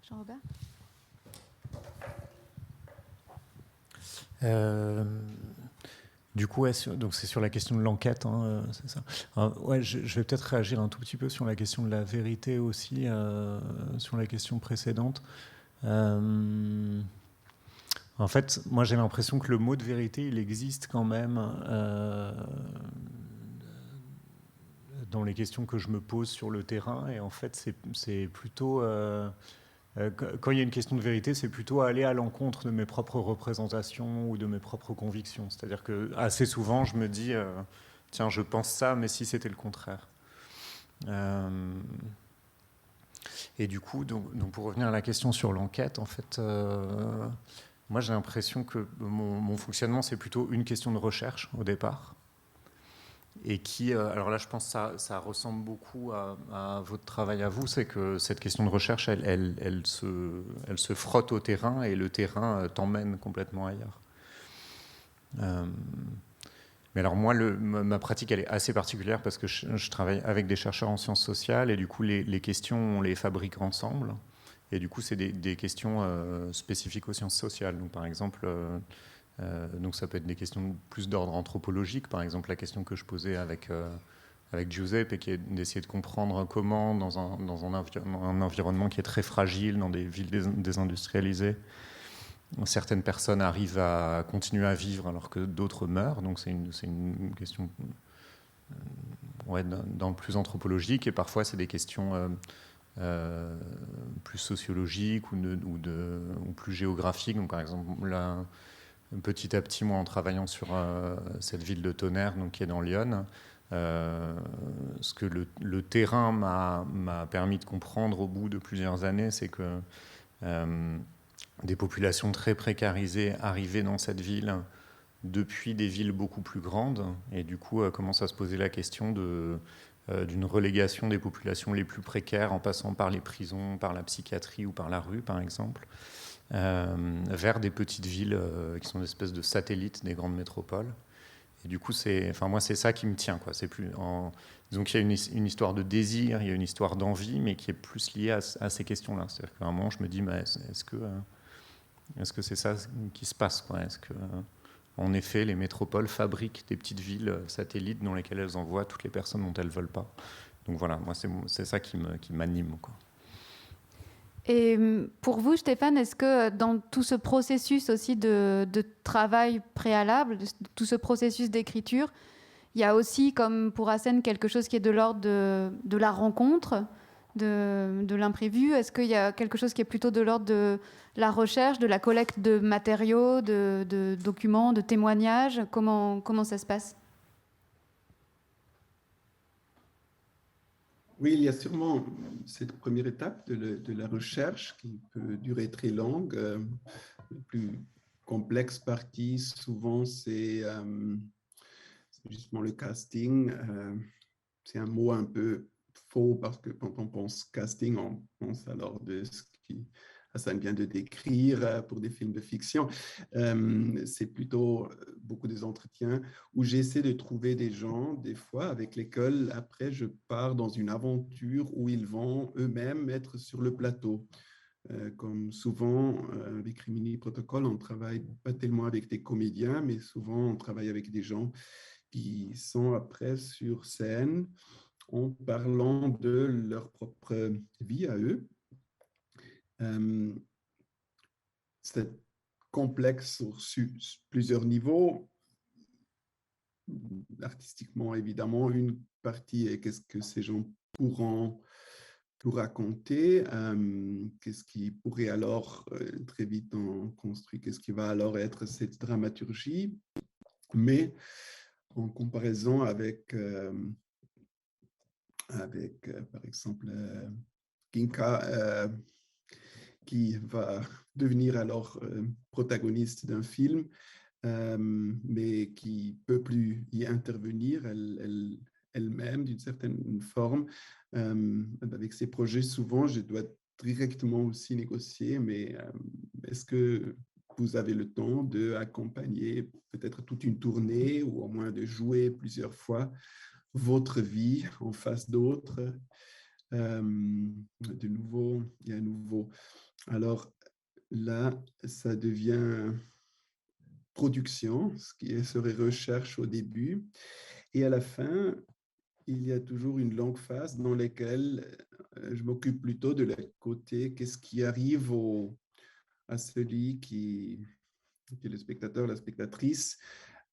Jean-Robert ?
Du coup, donc c'est sur la question de l'enquête, hein, c'est ça. Ouais, je vais peut-être réagir un tout petit peu sur la question de la vérité aussi, sur la question précédente. En fait, moi j'ai l'impression que le mot de vérité, il existe quand même dans les questions que je me pose sur le terrain. Et en fait, c'est plutôt... quand il y a une question de vérité, c'est plutôt aller à l'encontre de mes propres représentations ou de mes propres convictions. C'est-à-dire que assez souvent, je me dis, tiens, je pense ça, mais si c'était le contraire. Et du coup, donc pour revenir à la question sur l'enquête, en fait, moi j'ai l'impression que mon fonctionnement, c'est plutôt une question de recherche au départ. Et qui, alors là je pense que ça ressemble beaucoup à votre travail à vous, c'est que cette question de recherche, elle se frotte au terrain et le terrain t'emmène complètement ailleurs. Mais alors moi, ma pratique, elle est assez particulière parce que je travaille avec des chercheurs en sciences sociales et du coup, les questions, on les fabrique ensemble. Et du coup, c'est des questions spécifiques aux sciences sociales. Donc, par exemple, donc ça peut être des questions plus d'ordre anthropologique. Par exemple, la question que je posais avec Giuseppe, qui est d'essayer de comprendre comment, dans un environnement qui est très fragile, dans des villes désindustrialisées, certaines personnes arrivent à continuer à vivre alors que d'autres meurent. Donc c'est une question dans le plus anthropologique. Et parfois, c'est des questions plus sociologiques ou plus géographiques. Donc, par exemple, là, petit à petit, moi, en travaillant sur cette ville de Tonnerre, donc, qui est dans l'Yonne, ce que le terrain m'a permis de comprendre au bout de plusieurs années, c'est que des populations très précarisées arrivaient dans cette ville depuis des villes beaucoup plus grandes, et du coup commence à se poser la question d'une relégation des populations les plus précaires en passant par les prisons, par la psychiatrie ou par la rue par exemple, vers des petites villes qui sont des espèces de satellites des grandes métropoles. Et du coup, moi, c'est ça qui me tient, quoi. Disons qu'il y a une histoire de désir, il y a une histoire d'envie, mais qui est plus liée à ces questions-là. C'est-à-dire qu'à un moment, je me dis, est-ce que c'est ça qui se passe, quoi? Est-ce que, en effet, les métropoles fabriquent des petites villes satellites dans lesquelles elles envoient toutes les personnes dont elles ne veulent pas? Donc voilà, moi, c'est ça qui m'anime, quoi.
Et pour vous, Stéphane, est-ce que dans tout ce processus aussi de travail préalable, tout ce processus d'écriture, il y a aussi, comme pour Hassen, quelque chose qui est de l'ordre de la rencontre, de l'imprévu? Est-ce qu'il y a quelque chose qui est plutôt de l'ordre de la recherche, de la collecte de matériaux, de documents, de témoignages? Comment ça se passe?
Oui, il y a sûrement cette première étape de la recherche qui peut durer très longue. La plus complexe partie, souvent, c'est justement le casting. C'est un mot un peu faux parce que quand on pense casting, on pense alors de ce qui Hassan vient de décrire pour des films de fiction. C'est plutôt beaucoup des entretiens où j'essaie de trouver des gens, des fois, avec lesquels, après, je pars dans une aventure où ils vont eux-mêmes être sur le plateau. Comme souvent, avec Rimini Protocol, on ne travaille pas tellement avec des comédiens, mais souvent, on travaille avec des gens qui sont après sur scène en parlant de leur propre vie à eux. C'est complexe sur plusieurs niveaux. Artistiquement, évidemment, une partie est qu'est-ce que ces gens pourront tout raconter, qu'est-ce qui pourrait alors très vite en construire, qu'est-ce qui va alors être cette dramaturgie, mais en comparaison avec par exemple, Ginka, qui va devenir alors protagoniste d'un film, mais qui ne peut plus y intervenir elle-même d'une certaine forme. Avec ces projets, souvent, je dois directement aussi négocier, mais est-ce que vous avez le temps d'accompagner peut-être toute une tournée ou au moins de jouer plusieurs fois votre vie en face d'autres? De nouveau, il y a un nouveau. Alors là, ça devient production, ce qui serait recherche au début. Et à la fin, il y a toujours une longue phase dans laquelle je m'occupe plutôt de la côté, qu'est-ce qui arrive à celui qui est le spectateur, la spectatrice.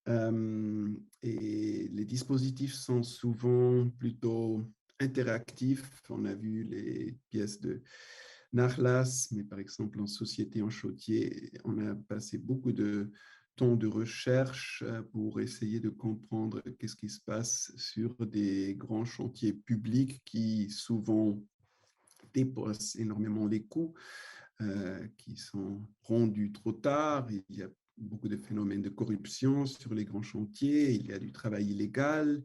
Et les dispositifs sont souvent plutôt interactifs. On a vu les pièces de Narlas, mais par exemple en Société en Chautier, on a passé beaucoup de temps de recherche pour essayer de comprendre qu'est-ce qui se passe sur des grands chantiers publics qui souvent dépasse énormément les coûts, qui sont rendus trop tard. Il y a beaucoup de phénomènes de corruption sur les grands chantiers, il y a du travail illégal.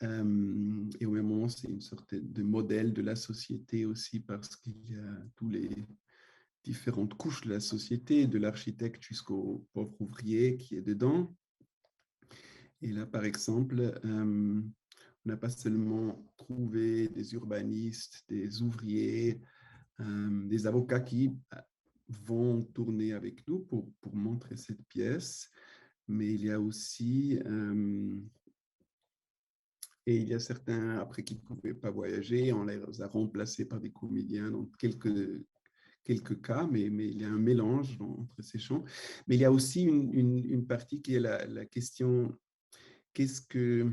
Et au même moment, c'est une sorte de modèle de la société aussi, parce qu'il y a tous les différentes couches de la société, de l'architecte jusqu'au pauvre ouvrier qui est dedans. Et là, par exemple, on n'a pas seulement trouvé des urbanistes, des ouvriers, des avocats qui vont tourner avec nous pour montrer cette pièce, mais il y a aussi... et il y a certains, après, qui ne pouvaient pas voyager, on les a remplacés par des comédiens dans quelques cas, mais il y a un mélange entre ces champs. Mais il y a aussi une partie qui est la question, qu'est-ce que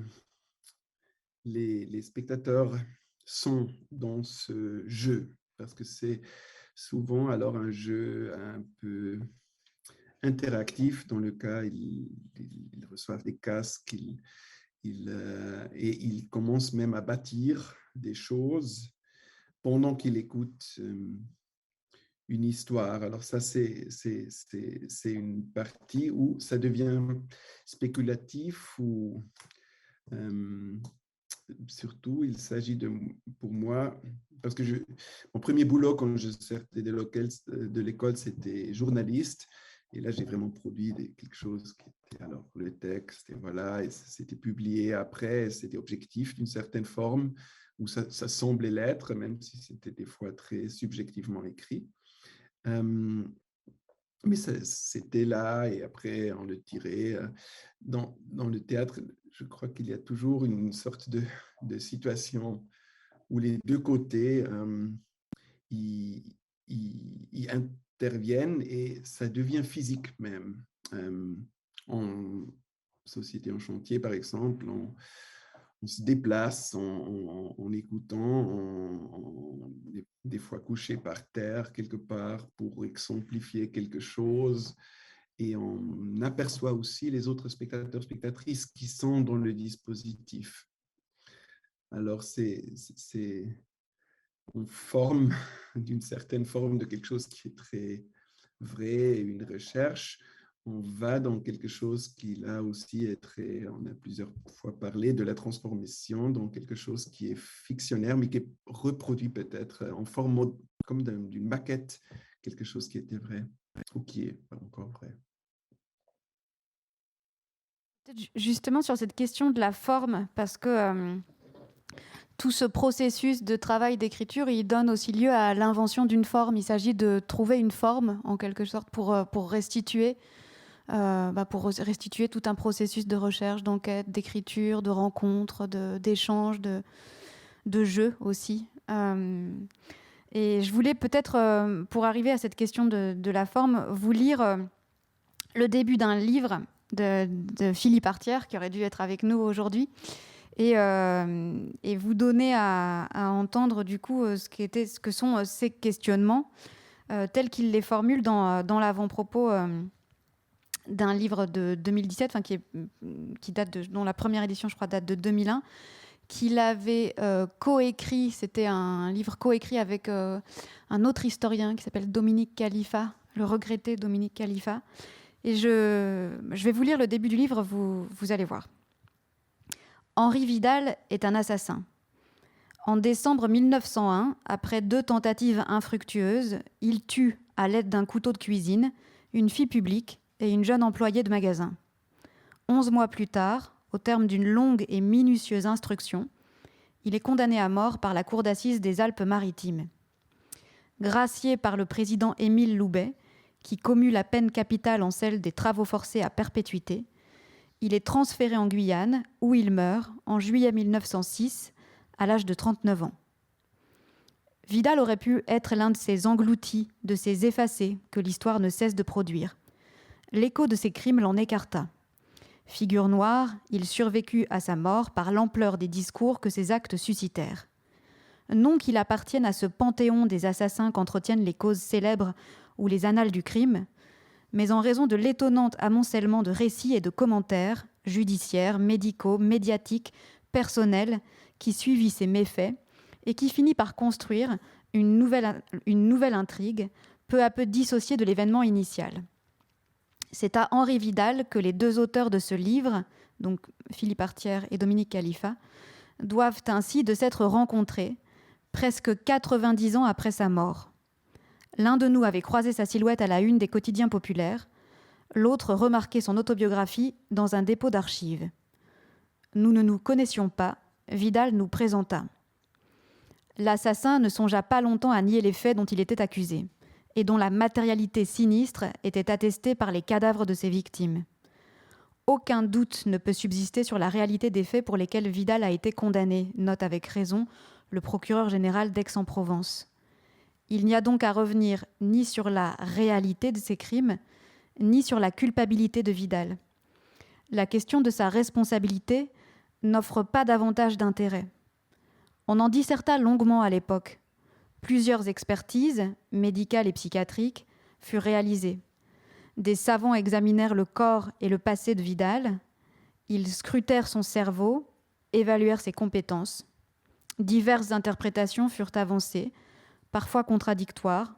les spectateurs sont dans ce jeu? Parce que c'est souvent alors un jeu un peu interactif. Dans le cas, ils reçoivent des casques, et ils commencent même à bâtir des choses pendant qu'ils écoutent une histoire. Alors ça, c'est une partie où ça devient spéculatif, ou surtout, il s'agit pour moi, parce que mon premier boulot quand je sortais de l'école, c'était journaliste. Et là, j'ai vraiment produit quelque chose qui était alors le texte, et voilà, et c'était publié après, c'était objectif d'une certaine forme, où ça semblait l'être, même si c'était des fois très subjectivement écrit. Mais c'était là, et après, on le tirait. Dans le théâtre, je crois qu'il y a toujours une sorte de situation où les deux côtés ils interviennent, et ça devient physique même. En société en chantier, par exemple, on se déplace en écoutant, des fois couché par terre quelque part pour exemplifier quelque chose, et on aperçoit aussi les autres spectateurs, spectatrices qui sont dans le dispositif. Alors on forme d'une certaine forme de quelque chose qui est très vrai, une recherche. On va dans quelque chose qui là aussi est très, on a plusieurs fois parlé de la transformation, dans quelque chose qui est fictionnaire, mais qui est reproduit peut-être en forme comme d'une maquette, quelque chose qui était vrai ou qui est pas encore vrai.
Justement sur cette question de la forme, parce que tout ce processus de travail d'écriture, il donne aussi lieu à l'invention d'une forme. Il s'agit de trouver une forme, en quelque sorte, pour restituer tout un processus de recherche, d'enquête, d'écriture, de rencontre, d'échange, de jeu aussi. Et je voulais peut-être, pour arriver à cette question de la forme, vous lire le début d'un livre de Philippe Artière, qui aurait dû être avec nous aujourd'hui, et vous donner à entendre du coup ce que sont ces questionnements tels qu'il les formule dans l'avant-propos d'un livre de 2017, qui date dont la première édition, je crois, date de 2001, qu'il avait coécrit. C'était un livre coécrit avec un autre historien qui s'appelle Dominique Khalifa, le regretté Dominique Khalifa. Et je vais vous lire le début du livre, vous allez voir. Henri Vidal est un assassin. En décembre 1901, après 2 tentatives infructueuses, il tue, à l'aide d'un couteau de cuisine, une fille publique et une jeune employée de magasin. 11 mois plus tard, au terme d'une longue et minutieuse instruction, il est condamné à mort par la cour d'assises des Alpes-Maritimes. Gracié par le président Émile Loubet, qui commue la peine capitale en celle des travaux forcés à perpétuité, il est transféré en Guyane, où il meurt en juillet 1906, à l'âge de 39 ans. Vidal aurait pu être l'un de ces engloutis, de ces effacés que l'histoire ne cesse de produire. L'écho de ses crimes l'en écarta. Figure noire, il survécut à sa mort par l'ampleur des discours que ses actes suscitèrent. Non qu'il appartienne à ce panthéon des assassins qu'entretiennent les causes célèbres ou les annales du crime, mais en raison de l'étonnant amoncellement de récits et de commentaires, judiciaires, médicaux, médiatiques, personnels, qui suivit ces méfaits et qui finit par construire une nouvelle intrigue, peu à peu dissociée de l'événement initial. C'est à Henri Vidal que les deux auteurs de ce livre, donc Philippe Artière et Dominique Khalifa, doivent ainsi de s'être rencontrés, presque 90 ans après sa mort. L'un de nous avait croisé sa silhouette à la une des quotidiens populaires, l'autre remarqué son autobiographie dans un dépôt d'archives. Nous ne nous connaissions pas, Vidal nous présenta. L'assassin ne songea pas longtemps à nier les faits dont il était accusé, et dont la matérialité sinistre était attestée par les cadavres de ses victimes. Aucun doute ne peut subsister sur la réalité des faits pour lesquels Vidal a été condamné, note avec raison le procureur général d'Aix-en-Provence. Il n'y a donc à revenir ni sur la réalité de ces crimes, ni sur la culpabilité de Vidal. La question de sa responsabilité n'offre pas davantage d'intérêt. On en disserta longuement à l'époque. Plusieurs expertises, médicales et psychiatriques, furent réalisées. Des savants examinèrent le corps et le passé de Vidal. Ils scrutèrent son cerveau, évaluèrent ses compétences. Diverses interprétations furent avancées, parfois contradictoires,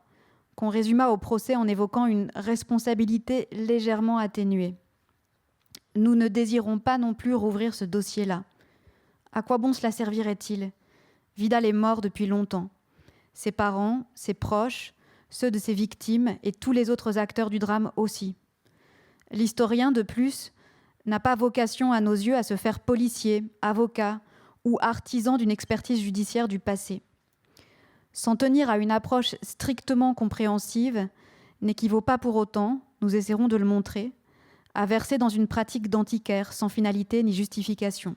qu'on résuma au procès en évoquant une responsabilité légèrement atténuée. Nous ne désirons pas non plus rouvrir ce dossier-là. À quoi bon cela servirait-il ? Vidal est mort depuis longtemps. Ses parents, ses proches, ceux de ses victimes et tous les autres acteurs du drame aussi. L'historien, de plus, n'a pas vocation à nos yeux à se faire policier, avocat ou artisan d'une expertise judiciaire du passé. S'en tenir à une approche strictement compréhensive n'équivaut pas pour autant, nous essaierons de le montrer, à verser dans une pratique d'antiquaire sans finalité ni justification.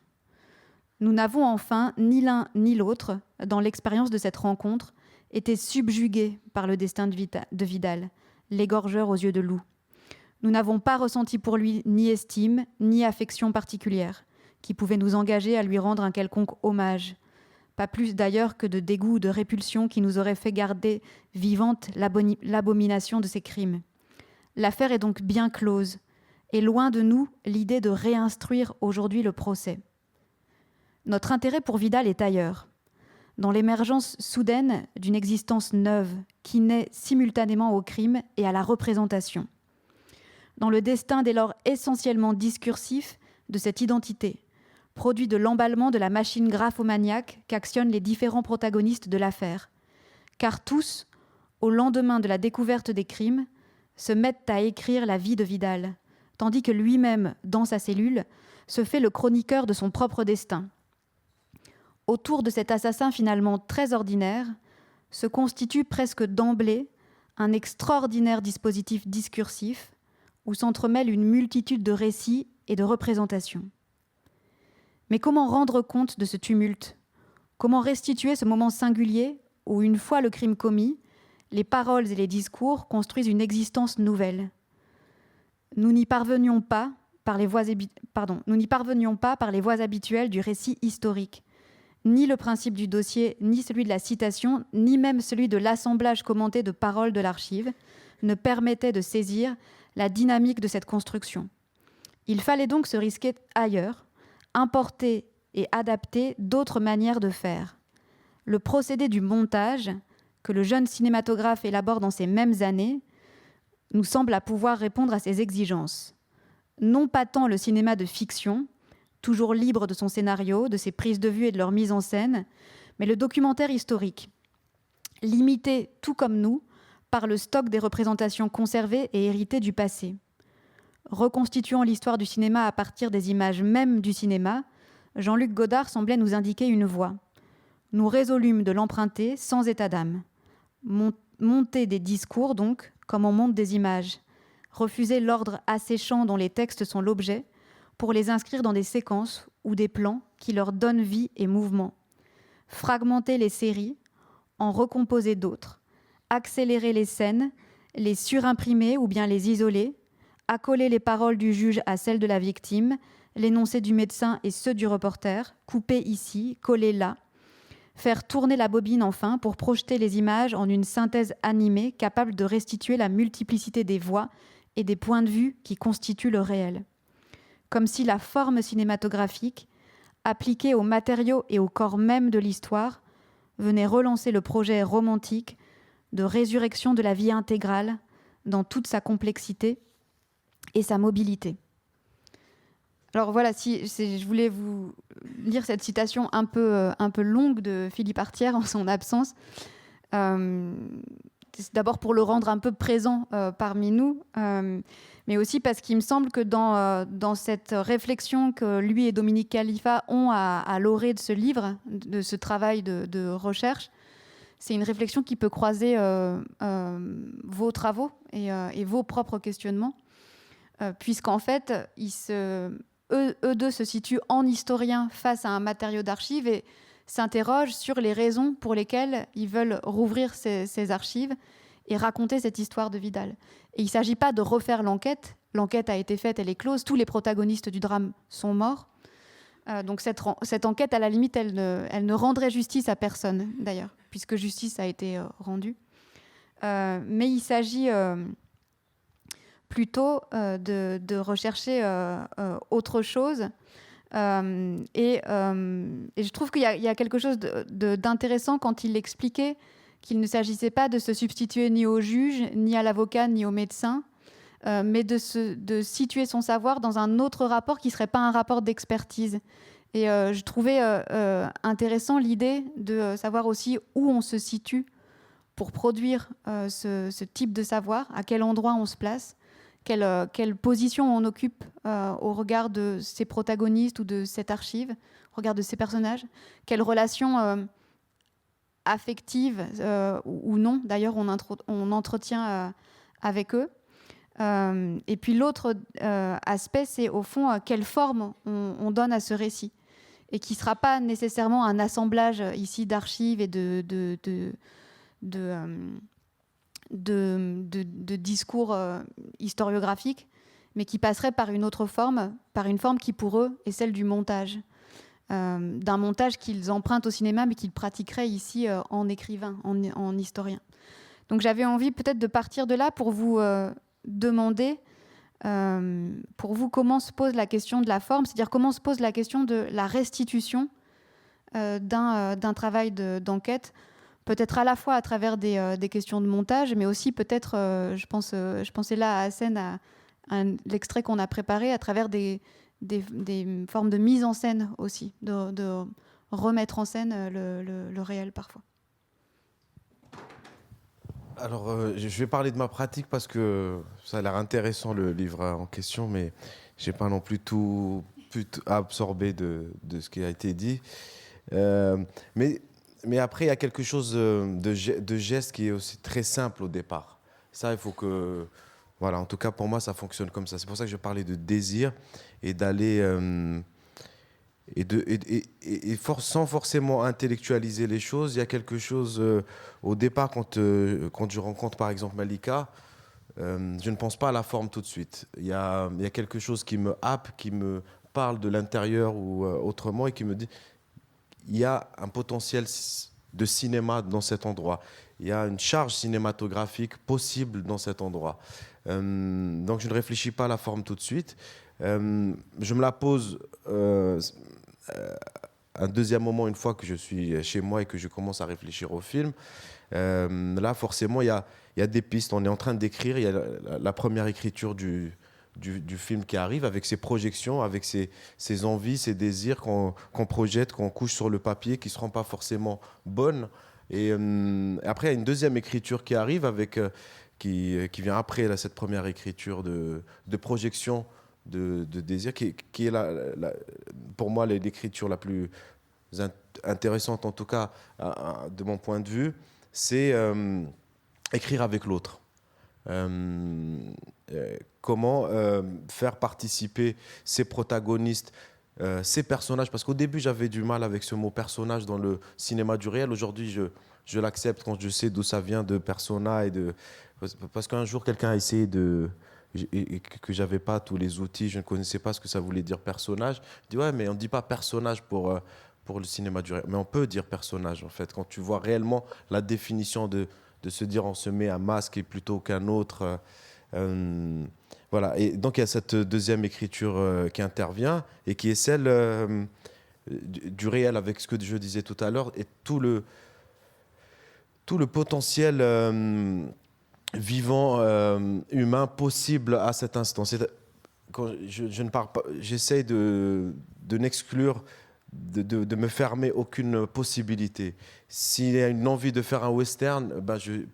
Nous n'avons enfin, ni l'un ni l'autre, dans l'expérience de cette rencontre, été subjugués par le destin de Vidal, l'égorgeur aux yeux de loup. Nous n'avons pas ressenti pour lui ni estime, ni affection particulière, qui pouvait nous engager à lui rendre un quelconque hommage. Pas plus d'ailleurs que de dégoût ou de répulsion qui nous aurait fait garder vivante l'abomination de ses crimes. L'affaire est donc bien close, et loin de nous l'idée de réinstruire aujourd'hui le procès. Notre intérêt pour Vidal est ailleurs, dans l'émergence soudaine d'une existence neuve qui naît simultanément au crime et à la représentation, dans le destin dès lors essentiellement discursif de cette identité, produit de l'emballement de la machine graphomaniaque qu'actionnent les différents protagonistes de l'affaire, car tous, au lendemain de la découverte des crimes, se mettent à écrire la vie de Vidal, tandis que lui-même, dans sa cellule, se fait le chroniqueur de son propre destin. Autour de cet assassin finalement très ordinaire, se constitue presque d'emblée un extraordinaire dispositif discursif où s'entremêlent une multitude de récits et de représentations. Mais comment rendre compte de ce tumulte ? Comment restituer ce moment singulier où, une fois le crime commis, les paroles et les discours construisent une existence nouvelle ? Nous n'y parvenions pas par les voies habituelles du récit historique. Ni le principe du dossier, ni celui de la citation, ni même celui de l'assemblage commenté de paroles de l'archive ne permettaient de saisir la dynamique de cette construction. Il fallait donc se risquer ailleurs, importer et adapter d'autres manières de faire. Le procédé du montage, que le jeune cinématographe élabore dans ces mêmes années, nous semble à pouvoir répondre à ces exigences. Non pas tant le cinéma de fiction, toujours libre de son scénario, de ses prises de vue et de leur mise en scène, mais le documentaire historique, limité, tout comme nous, par le stock des représentations conservées et héritées du passé. Reconstituant l'histoire du cinéma à partir des images mêmes du cinéma, Jean-Luc Godard semblait nous indiquer une voie. Nous résolûmes de l'emprunter sans état d'âme. Monter des discours, donc, comme on monte des images. Refuser l'ordre asséchant dont les textes sont l'objet, pour les inscrire dans des séquences ou des plans qui leur donnent vie et mouvement. Fragmenter les séries, en recomposer d'autres, accélérer les scènes, les surimprimer ou bien les isoler, accoler les paroles du juge à celles de la victime, l'énoncé du médecin et ceux du reporter, couper ici, coller là, faire tourner la bobine enfin pour projeter les images en une synthèse animée capable de restituer la multiplicité des voix et des points de vue qui constituent le réel. Comme si la forme cinématographique, appliquée aux matériaux et au corps même de l'histoire, venait relancer le projet romantique de résurrection de la vie intégrale dans toute sa complexité et sa mobilité. Alors voilà, je voulais vous lire cette citation un peu longue de Philippe Artière en son absence. C'est d'abord pour le rendre un peu présent parmi nous, mais aussi parce qu'il me semble que dans cette réflexion que lui et Dominique Khalifa ont à l'orée de ce livre, de ce travail de recherche, c'est une réflexion qui peut croiser vos travaux et vos propres questionnements, puisqu'en fait, eux deux se situent en historiens face à un matériau d'archives et s'interrogent sur les raisons pour lesquelles ils veulent rouvrir ces archives et raconter cette histoire de Vidal. Et il ne s'agit pas de refaire l'enquête. L'enquête a été faite, elle est close. Tous les protagonistes du drame sont morts. Donc cette enquête, à la limite, elle ne rendrait justice à personne, d'ailleurs, puisque justice a été rendue. Mais il s'agit plutôt de rechercher autre chose. Et je trouve qu'il y a quelque chose d'intéressant quand il expliquait qu'il ne s'agissait pas de se substituer ni au juge, ni à l'avocat, ni au médecin, mais de situer son savoir dans un autre rapport qui ne serait pas un rapport d'expertise. Et je trouvais intéressant l'idée de savoir aussi où on se situe pour produire ce type de savoir, à quel endroit on se place, quelle position on occupe au regard de ces protagonistes ou de cette archive, au regard de ces personnages, quelles relations affectives ou non, d'ailleurs, on entretient avec eux. Et puis l'autre aspect, c'est au fond quelle forme on donne à ce récit, et qui ne sera pas nécessairement un assemblage ici d'archives et de discours historiographiques, mais qui passerait par une autre forme, par une forme qui pour eux est celle du montage, d'un montage qu'ils empruntent au cinéma mais qu'ils pratiqueraient ici en écrivain, en historien. Donc j'avais envie peut-être de partir de là pour vous demander pour vous comment se pose la question de la forme, c'est-à-dire comment se pose la question de la restitution d'un travail d'enquête, peut-être à la fois à travers des questions de montage, mais aussi peut-être, je pensais là à Hassen, à l'extrait qu'on a préparé, à travers des formes de mise en scène aussi, de remettre en scène le réel parfois.
Alors, je vais parler de ma pratique parce que ça a l'air intéressant le livre en question, mais je n'ai pas non plus tout absorbé de ce qui a été dit. Mais après, il y a quelque chose de geste qui est aussi très simple au départ. Ça, il faut que... Voilà, en tout cas, pour moi, ça fonctionne comme ça. C'est pour ça que je parlais de désir et d'aller... sans forcément intellectualiser les choses, il y a quelque chose au départ quand je rencontre par exemple Malika, je ne pense pas à la forme tout de suite. Il y a quelque chose qui me happe, qui me parle de l'intérieur ou autrement et qui me dit il y a un potentiel de cinéma dans cet endroit. Il y a une charge cinématographique possible dans cet endroit. Donc je ne réfléchis pas à la forme tout de suite. Je me la pose un deuxième moment une fois que je suis chez moi et que je commence à réfléchir au film. Là, forcément, il y a des pistes. On est en train d'écrire. Il y a la première écriture du film qui arrive avec ses projections, avec ses envies, ses désirs qu'on projette, qu'on couche sur le papier, qui ne seront pas forcément bonnes. Et après, il y a une deuxième écriture qui arrive, qui vient après là, cette première écriture de projection, de désir, qui est pour moi l'écriture la plus intéressante, en tout cas de mon point de vue, c'est écrire avec l'autre. Comment faire participer ces protagonistes, ces personnages, parce qu'au début j'avais du mal avec ce mot personnage dans le cinéma du réel. Aujourd'hui je l'accepte quand je sais d'où ça vient, de persona, parce qu'un jour quelqu'un a essayé et que j'avais pas tous les outils, je ne connaissais pas ce que ça voulait dire personnage. Je dis ouais, mais on dit pas personnage pour le cinéma du réel, mais on peut dire personnage en fait quand tu vois réellement la définition de se dire on se met un masque plutôt qu'un autre. Voilà. Et donc il y a cette deuxième écriture qui intervient et qui est celle du réel avec ce que je disais tout à l'heure et tout tout le potentiel vivant humain possible à cet instant. Quand je ne parle pas, j'essaie de n'exclure, de me fermer aucune possibilité. S'il y a une envie de faire un western,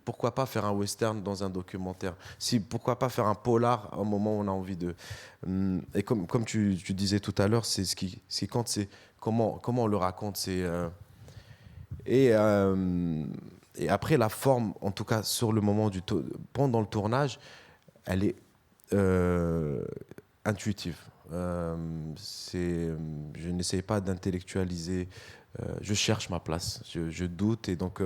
pourquoi pas faire un western dans un documentaire? Pourquoi pas faire un polar au moment où on a envie de... Et comme tu disais tout à l'heure, c'est ce qui compte, c'est comment on le raconte. Et après, la forme, en tout cas sur le moment pendant le tournage, elle est intuitive. Je n'essaye pas d'intellectualiser, je cherche ma place, je doute, et donc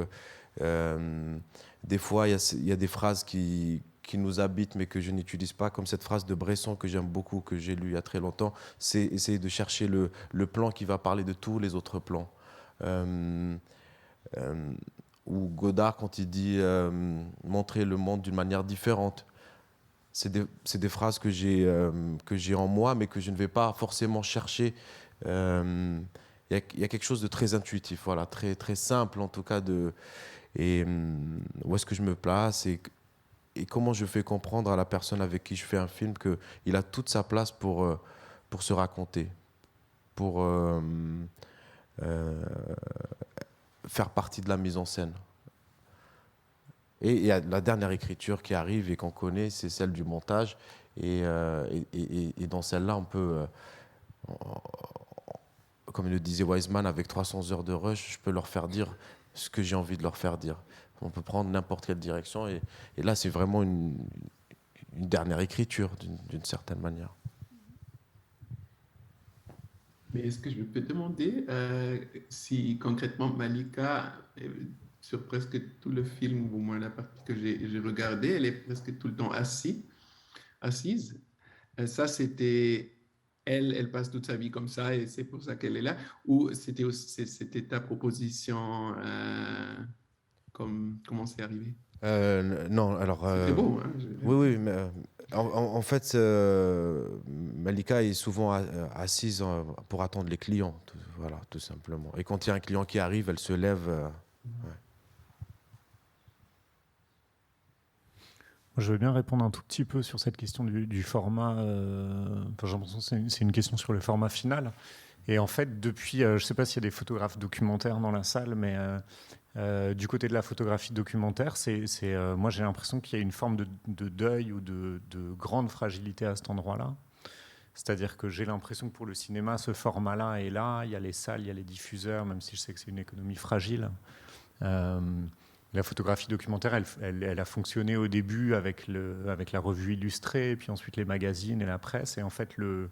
des fois il y a des phrases qui nous habitent mais que je n'utilise pas, comme cette phrase de Bresson que j'aime beaucoup, que j'ai lue il y a très longtemps, c'est essayer de chercher le plan qui va parler de tous les autres plans. Ou Godard, quand il dit montrer le monde d'une manière différente, c'est des phrases que j'ai en moi, mais que je ne vais pas forcément chercher. Il y a quelque chose de très intuitif, voilà, très, très simple en tout cas, où est-ce que je me place et comment je fais comprendre à la personne avec qui je fais un film qu'il a toute sa place pour se raconter, pour faire partie de la mise en scène. Et il y a la dernière écriture qui arrive et qu'on connaît, c'est celle du montage. Et dans celle-là, on peut, comme le disait Wiseman, avec 300 heures de rush, je peux leur faire dire ce que j'ai envie de leur faire dire. On peut prendre n'importe quelle direction. Et là, c'est vraiment une dernière écriture, d'une certaine manière.
Mais est-ce que je peux te demander si concrètement Malika, sur presque tout le film, au moins la partie que j'ai regardée, elle est presque tout le temps assise. Ça, c'était elle passe toute sa vie comme ça et c'est pour ça qu'elle est là. Ou c'était ta proposition, comment c'est arrivé?
Non, alors...
c'est beau, hein,
Oui, mais en fait, Malika est souvent assise pour attendre les clients, voilà, tout simplement. Et quand il y a un client qui arrive, elle se lève. Ouais.
Je veux bien répondre un tout petit peu sur cette question du format. J'ai l'impression que c'est une question sur le format final. Et en fait, depuis, je ne sais pas s'il y a des photographes documentaires dans la salle, mais du côté de la photographie documentaire, moi j'ai l'impression qu'il y a une forme de deuil ou de grande fragilité à cet endroit-là. C'est-à-dire que j'ai l'impression que pour le cinéma, ce format-là est là. Il y a les salles, il y a les diffuseurs, même si je sais que c'est une économie fragile. La photographie documentaire, elle a fonctionné au début avec la revue illustrée, et puis ensuite les magazines et la presse. Et en fait, le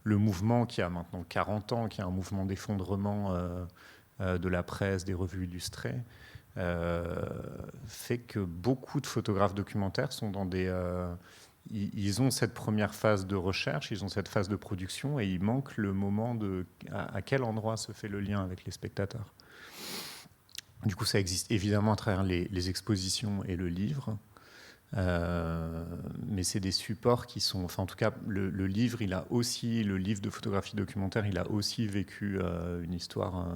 mouvement qui a maintenant 40 ans, qui est un mouvement d'effondrement de la presse, des revues illustrées, fait que beaucoup de photographes documentaires sont dans ils ont cette première phase de recherche, ils ont cette phase de production, et il manque le moment à quel endroit se fait le lien avec les spectateurs. Du coup, ça existe évidemment à travers les expositions et le livre, mais c'est des supports qui sont... Enfin, en tout cas, le livre de photographie documentaire, il a aussi vécu une histoire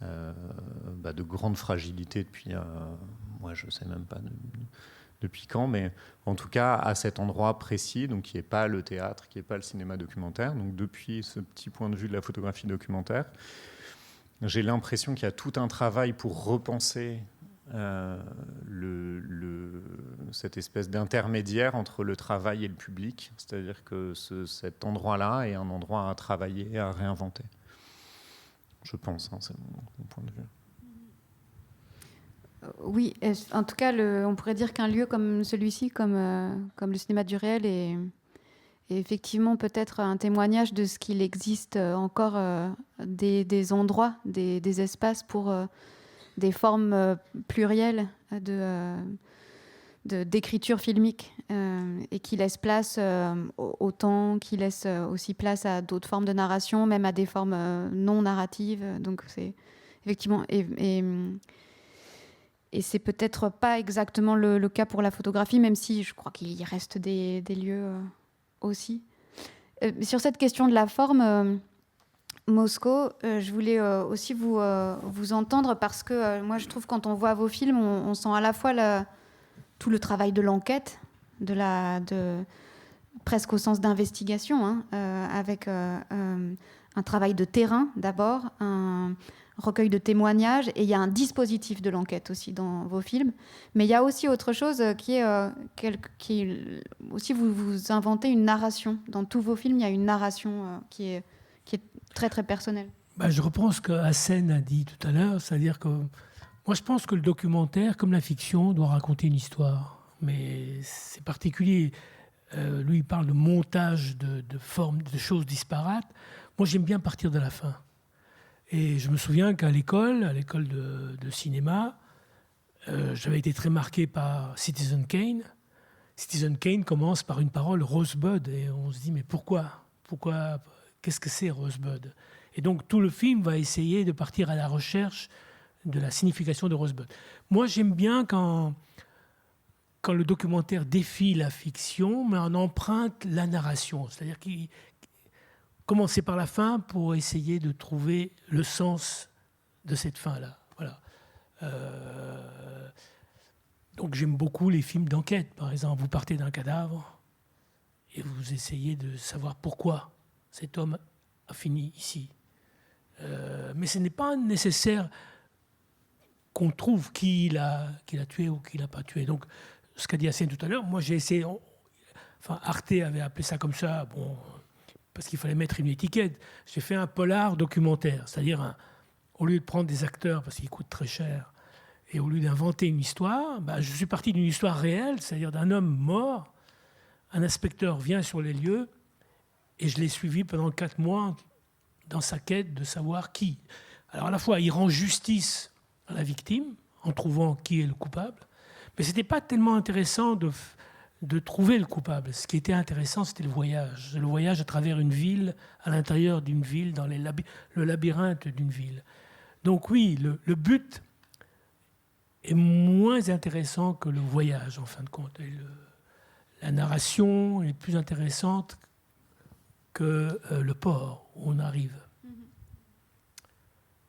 de grande fragilité depuis... moi, je ne sais même pas depuis quand, mais en tout cas, à cet endroit précis, donc qui n'est pas le théâtre, qui n'est pas le cinéma documentaire, donc depuis ce petit point de vue de la photographie documentaire, j'ai l'impression qu'il y a tout un travail pour repenser cette espèce d'intermédiaire entre le travail et le public. C'est-à-dire que cet endroit-là est un endroit à travailler, à réinventer. Je pense, c'est mon point de vue.
Oui, en tout cas, on pourrait dire qu'un lieu comme celui-ci, comme le cinéma du réel, est effectivement peut-être un témoignage de ce qu'il existe encore des endroits, des espaces pour des formes plurielles d'écriture filmique et qui laissent place au temps, qui laissent aussi place à d'autres formes de narration, même à des formes non narratives. Donc c'est effectivement... Et c'est peut-être pas exactement le cas pour la photographie, même si je crois qu'il y reste des lieux... aussi. Sur cette question de la forme, Mosco, je voulais aussi vous entendre parce que moi je trouve quand on voit vos films, on sent à la fois tout le travail de l'enquête, presque au sens d'investigation, hein, avec un travail de terrain d'abord, un recueil de témoignages, et il y a un dispositif de l'enquête aussi dans vos films. Mais il y a aussi autre chose qui est aussi vous inventez une narration. Dans tous vos films, il y a une narration qui est très très personnelle.
Je reprends ce que Hassen a dit tout à l'heure, c'est-à-dire que moi je pense que le documentaire, comme la fiction, doit raconter une histoire. Mais c'est particulier. Lui, il parle de montage de formes, de choses disparates. Moi, j'aime bien partir de la fin. Et je me souviens qu'à l'école de cinéma, j'avais été très marqué par Citizen Kane. Citizen Kane commence par une parole Rosebud, et on se dit mais pourquoi qu'est-ce que c'est Rosebud? Et donc tout le film va essayer de partir à la recherche de la signification de Rosebud. Moi, j'aime bien quand le documentaire défie la fiction, mais en emprunte la narration. C'est-à-dire qu'il commencer par la fin pour essayer de trouver le sens de cette fin-là. Voilà. Donc j'aime beaucoup les films d'enquête. Par exemple, vous partez d'un cadavre et vous essayez de savoir pourquoi cet homme a fini ici. Mais ce n'est pas nécessaire qu'on trouve qui l'a tué ou qui l'a pas tué. Donc, ce qu'a dit Hassen tout à l'heure, moi j'ai essayé... Enfin, Arte avait appelé ça comme ça, bon... parce qu'il fallait mettre une étiquette. J'ai fait un polar documentaire, c'est-à-dire, au lieu de prendre des acteurs, parce qu'ils coûtent très cher, et au lieu d'inventer une histoire, je suis parti d'une histoire réelle, c'est-à-dire d'un homme mort. Un inspecteur vient sur les lieux, et je l'ai suivi pendant 4 mois dans sa quête de savoir qui. Alors à la fois, il rend justice à la victime, en trouvant qui est le coupable, mais ce n'était pas tellement intéressant de trouver le coupable. Ce qui était intéressant, c'était le voyage à travers une ville, à l'intérieur d'une ville, dans le labyrinthe d'une ville. Donc oui, le but est moins intéressant que le voyage, en fin de compte. Et la narration est plus intéressante que le port où on arrive.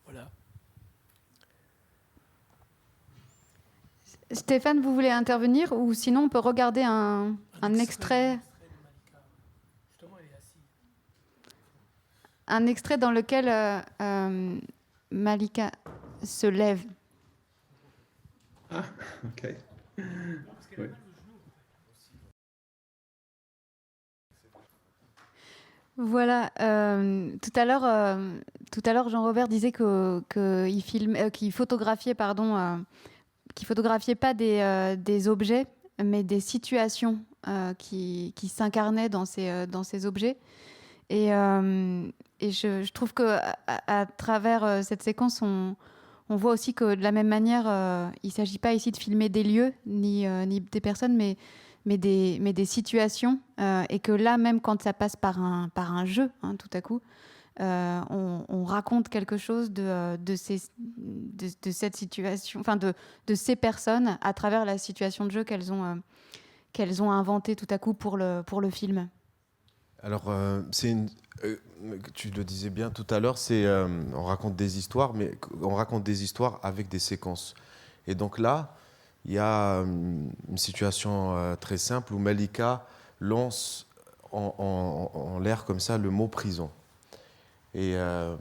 Voilà.
Stéphane, vous voulez intervenir ou sinon on peut regarder un extrait. Un extrait dans lequel Malika se lève.
Ah, ok. Oui.
Voilà. Tout à l'heure, Jean-Robert disait qu'il photographiait, qui photographiait pas des objets, mais des situations qui s'incarnaient dans ces objets. Et je trouve qu'à travers cette séquence, on voit aussi que de la même manière, il ne s'agit pas ici de filmer des lieux ni des personnes, mais des situations. Et que là, même quand ça passe par un jeu, hein, tout à coup, on raconte quelque chose de cette situation, enfin de ces personnes à travers la situation de jeu qu'elles ont inventée tout à coup pour le film.
Alors, tu le disais bien tout à l'heure, on raconte des histoires, mais on raconte des histoires avec des séquences. Et donc là, il y a une situation très simple où Malika lance en l'air comme ça le mot prison. Et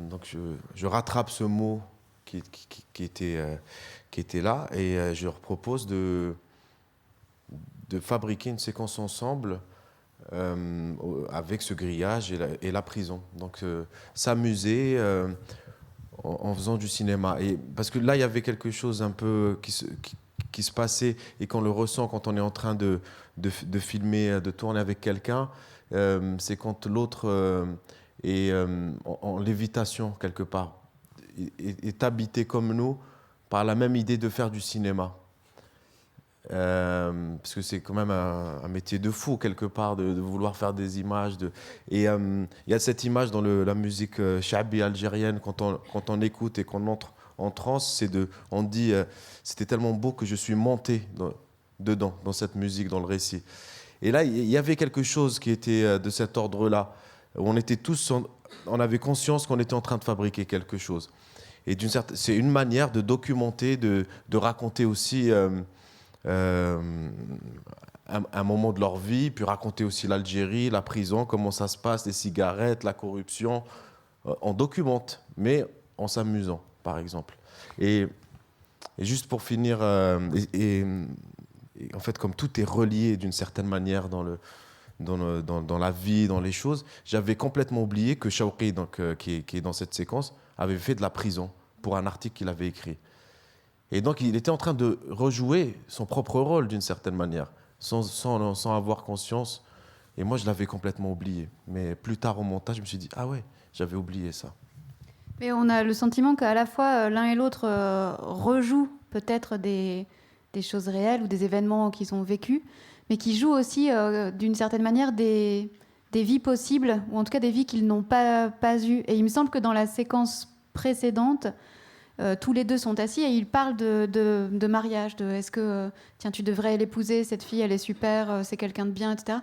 donc je rattrape ce mot qui était là et je leur propose de fabriquer une séquence ensemble avec ce grillage et la prison. Donc s'amuser en faisant du cinéma. Et, parce que là, il y avait quelque chose un peu qui se passait et qu'on le ressent quand on est en train de filmer, de tourner avec quelqu'un. C'est quand l'autre est en lévitation quelque part, est habité comme nous par la même idée de faire du cinéma. Parce que c'est quand même un métier de fou quelque part de vouloir faire des images et il y a cette image dans la musique shabi algérienne quand on écoute et qu'on entre en transe, on dit c'était tellement beau que je suis monté dedans dans cette musique, dans le récit. Et là il y avait quelque chose qui était de cet ordre-là où on était tous on avait conscience qu'on était en train de fabriquer quelque chose. Et c'est une manière de documenter, de raconter aussi un moment de leur vie, puis raconter aussi l'Algérie, la prison, comment ça se passe, les cigarettes, la corruption. On documente, mais en s'amusant, par exemple. Et juste pour finir, et en fait, comme tout est relié d'une certaine manière dans la vie, dans les choses, j'avais complètement oublié que Shawqi, donc, qui est dans cette séquence, avait fait de la prison pour un article qu'il avait écrit. Et donc, il était en train de rejouer son propre rôle d'une certaine manière, sans avoir conscience. Et moi, je l'avais complètement oublié. Mais plus tard au montage, je me suis dit, ah ouais, j'avais oublié ça.
Mais on a le sentiment qu'à la fois l'un et l'autre rejouent peut-être des choses réelles ou des événements qu'ils ont vécus, mais qui jouent aussi d'une certaine manière des vies possibles, ou en tout cas des vies qu'ils n'ont pas eues. Et il me semble que dans la séquence précédente, tous les deux sont assis et ils parlent de mariage, de est-ce que tiens, tu devrais l'épouser, cette fille elle est super, c'est quelqu'un de bien, etc.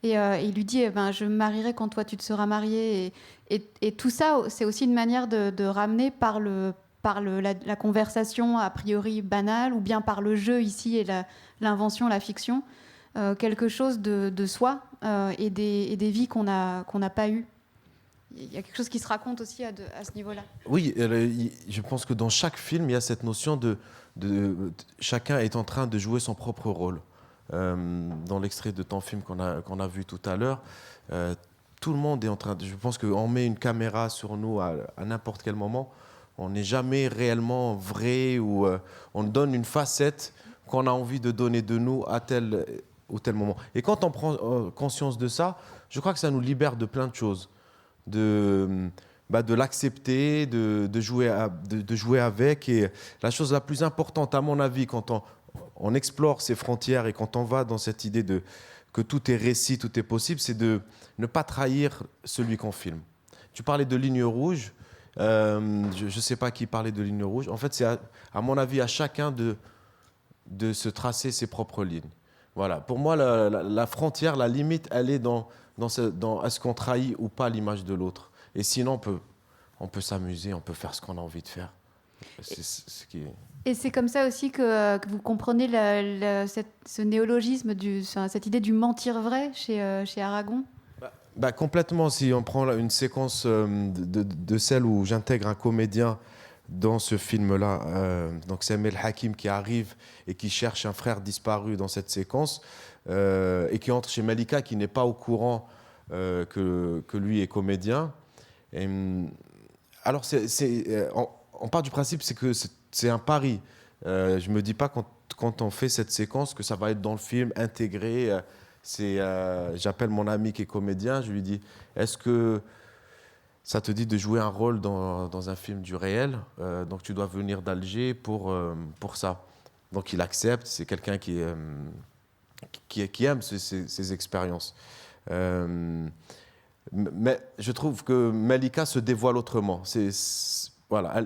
Et il lui dit je me marierai quand toi tu te seras marié, et tout ça c'est aussi une manière de ramener par la conversation a priori banale, ou bien par le jeu ici et l'invention, la fiction, quelque chose de soi et des vies qu'on n'a pas eues. Il y a quelque chose qui se raconte aussi à ce niveau-là.
Oui, je pense que dans chaque film, il y a cette notion de chacun est en train de jouer son propre rôle. Dans l'extrait de ton film qu'on a vu tout à l'heure, tout le monde est en train de... Je pense qu'on met une caméra sur nous à n'importe quel moment. On n'est jamais réellement vrai, ou on donne une facette qu'on a envie de donner de nous à tel ou tel moment. Et quand on prend conscience de ça, je crois que ça nous libère de plein de choses. De l'accepter, de jouer avec. Et la chose la plus importante, à mon avis, quand on explore ces frontières et quand on va dans cette idée que tout est récit, tout est possible, c'est de ne pas trahir celui qu'on filme. Tu parlais de ligne rouge. Je ne sais pas qui parlait de ligne rouge. En fait, c'est à mon avis à chacun de se tracer ses propres lignes. Voilà. Pour moi, la frontière, la limite, elle est dans est-ce qu'on trahit ou pas l'image de l'autre. Et sinon, on peut s'amuser, on peut faire ce qu'on a envie de faire. C'est ce qui est...
Et c'est comme ça aussi que vous comprenez ce néologisme, cette idée du mentir vrai chez Aragon.
Complètement. Si on prend une séquence de celle où j'intègre un comédien dans ce film-là, donc c'est Mel Hakim qui arrive et qui cherche un frère disparu dans cette séquence, et qui entre chez Malika, qui n'est pas au courant que lui est comédien. Et, alors, on part du principe que c'est un pari. Je ne me dis pas quand on fait cette séquence que ça va être dans le film, intégré. J'appelle mon ami qui est comédien, je lui dis, est-ce que ça te dit de jouer un rôle dans un film du réel, donc tu dois venir d'Alger pour ça. Donc il accepte, c'est quelqu'un qui aime ces expériences. Mais je trouve que Malika se dévoile autrement. Voilà,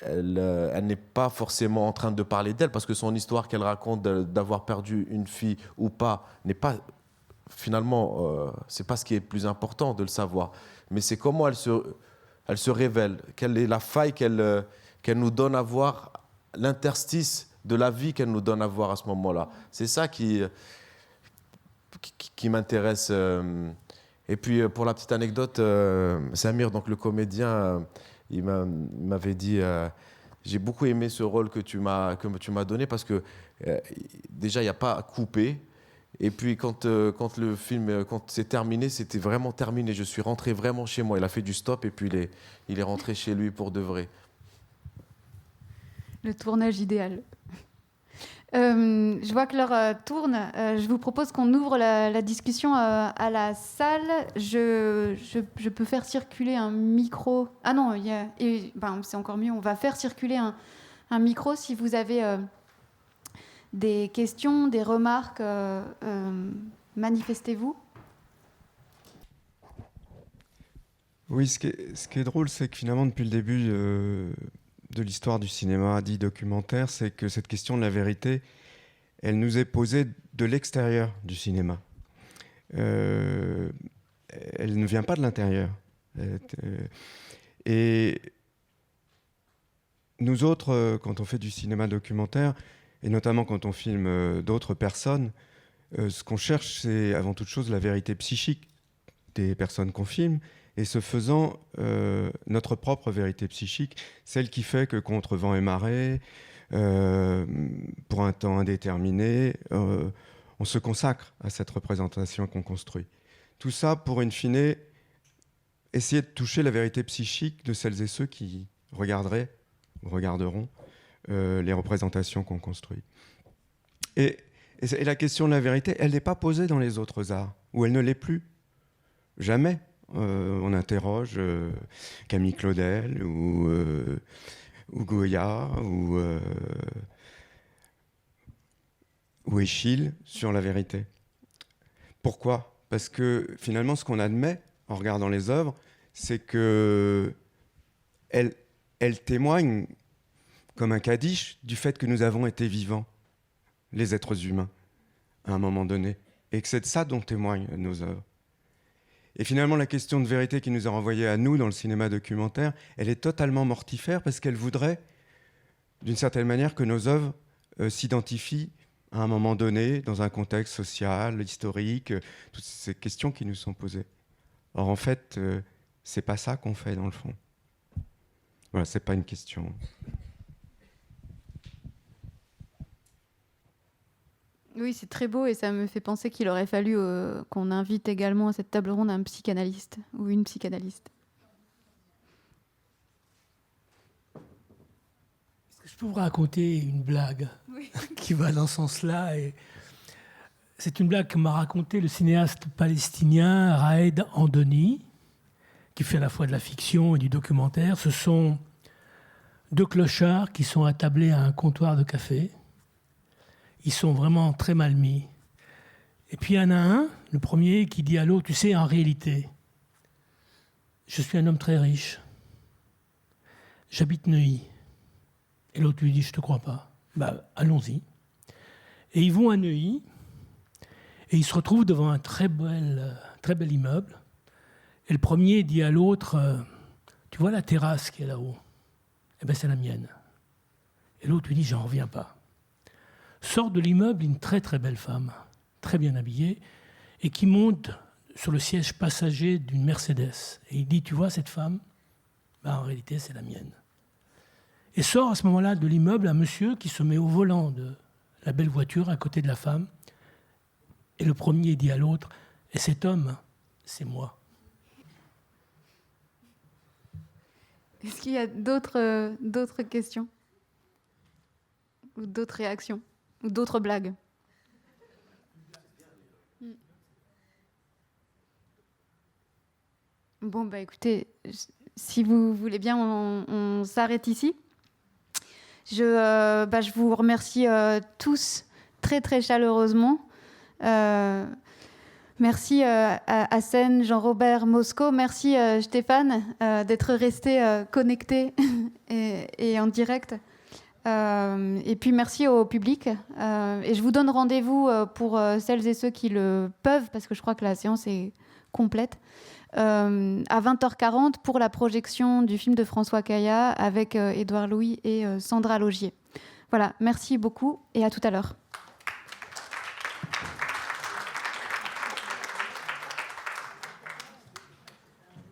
elle n'est pas forcément en train de parler d'elle, parce que son histoire qu'elle raconte d'avoir perdu une fille ou pas n'est pas finalement, c'est pas ce qui est le plus important de le savoir, mais c'est comment elle se révèle, quelle est la faille qu'elle nous donne à voir, l'interstice de la vie qu'elle nous donne à voir à ce moment-là. C'est ça qui m'intéresse. Et puis pour la petite anecdote, Samir, donc le comédien, il m'avait dit, j'ai beaucoup aimé ce rôle que tu m'as donné, parce que déjà il n'y a pas à couper. Et puis quand le film, quand c'est terminé, c'était vraiment terminé. Je suis rentré vraiment chez moi. Il a fait du stop et puis il est rentré chez lui pour de vrai.
Le tournage idéal. Je vois que l'heure tourne. Je vous propose qu'on ouvre la discussion à la salle. Je peux faire circuler un micro. Ah non, c'est encore mieux. On va faire circuler un micro si vous avez des questions, des remarques. Manifestez-vous.
Oui, ce qui est drôle, c'est que finalement, depuis le début de l'histoire du cinéma dit documentaire, c'est que cette question de la vérité, elle nous est posée de l'extérieur du cinéma. Elle ne vient pas de l'intérieur. Et nous autres, quand on fait du cinéma documentaire, et notamment quand on filme d'autres personnes, ce qu'on cherche, c'est avant toute chose la vérité psychique des personnes qu'on filme, et ce faisant, notre propre vérité psychique, celle qui fait que contre vent et marée, pour un temps indéterminé, on se consacre à cette représentation qu'on construit. Tout ça pour, in fine, essayer de toucher la vérité psychique de celles et ceux qui regarderaient ou regarderont les représentations qu'on construit. Et la question de la vérité, elle n'est pas posée dans les autres arts, ou elle ne l'est plus. Jamais. On interroge Camille Claudel ou Goya ou Échille sur la vérité. Pourquoi ? Parce que finalement, ce qu'on admet en regardant les œuvres, c'est qu'elles témoignent comme un kadish du fait que nous avons été vivants, les êtres humains, à un moment donné, et que c'est de ça dont témoignent nos œuvres. Et finalement, la question de vérité qui nous est renvoyée à nous dans le cinéma documentaire, elle est totalement mortifère parce qu'elle voudrait, d'une certaine manière, que nos œuvres s'identifient à un moment donné, dans un contexte social, historique, toutes ces questions qui nous sont posées. Or, en fait, c'est pas ça qu'on fait dans le fond. Voilà, c'est pas une question.
Oui, c'est très beau et ça me fait penser qu'il aurait fallu qu'on invite également à cette table ronde un psychanalyste ou une psychanalyste.
Est-ce que je peux vous raconter une blague qui va dans ce sens-là et c'est une blague que m'a racontée le cinéaste palestinien Raed Andoni, qui fait à la fois de la fiction et du documentaire. Ce sont deux clochards qui sont attablés à un comptoir de café. Ils sont vraiment très mal mis. Et puis il y en a un, le premier, qui dit à l'autre, tu sais, en réalité, je suis un homme très riche. J'habite Neuilly. Et l'autre lui dit, je te crois pas. Allons-y. Et ils vont à Neuilly, et ils se retrouvent devant un très bel immeuble. Et le premier dit à l'autre, tu vois la terrasse qui est là-haut ? Eh bien, c'est la mienne. Et l'autre lui dit, j'en reviens pas. Sort de l'immeuble une très très belle femme, très bien habillée, et qui monte sur le siège passager d'une Mercedes. Et il dit, tu vois cette femme ? En réalité, c'est la mienne. Et sort à ce moment-là de l'immeuble un monsieur qui se met au volant de la belle voiture à côté de la femme. Et le premier dit à l'autre, et cet homme, c'est moi.
Est-ce qu'il y a d'autres questions ? Ou d'autres réactions ? Ou d'autres blagues ? Bon, écoutez, si vous voulez bien, on s'arrête ici. Je vous remercie tous très, très chaleureusement. Merci Hassen, Jean-Robert, Mosco. Merci Stéphane d'être resté connecté et en direct. Et puis merci au public. Et je vous donne rendez-vous pour celles et ceux qui le peuvent, parce que je crois que la séance est complète, à 20h40 pour la projection du film de François Caillat avec Édouard Louis et Sandra Laugier. Voilà, merci beaucoup et à tout à l'heure.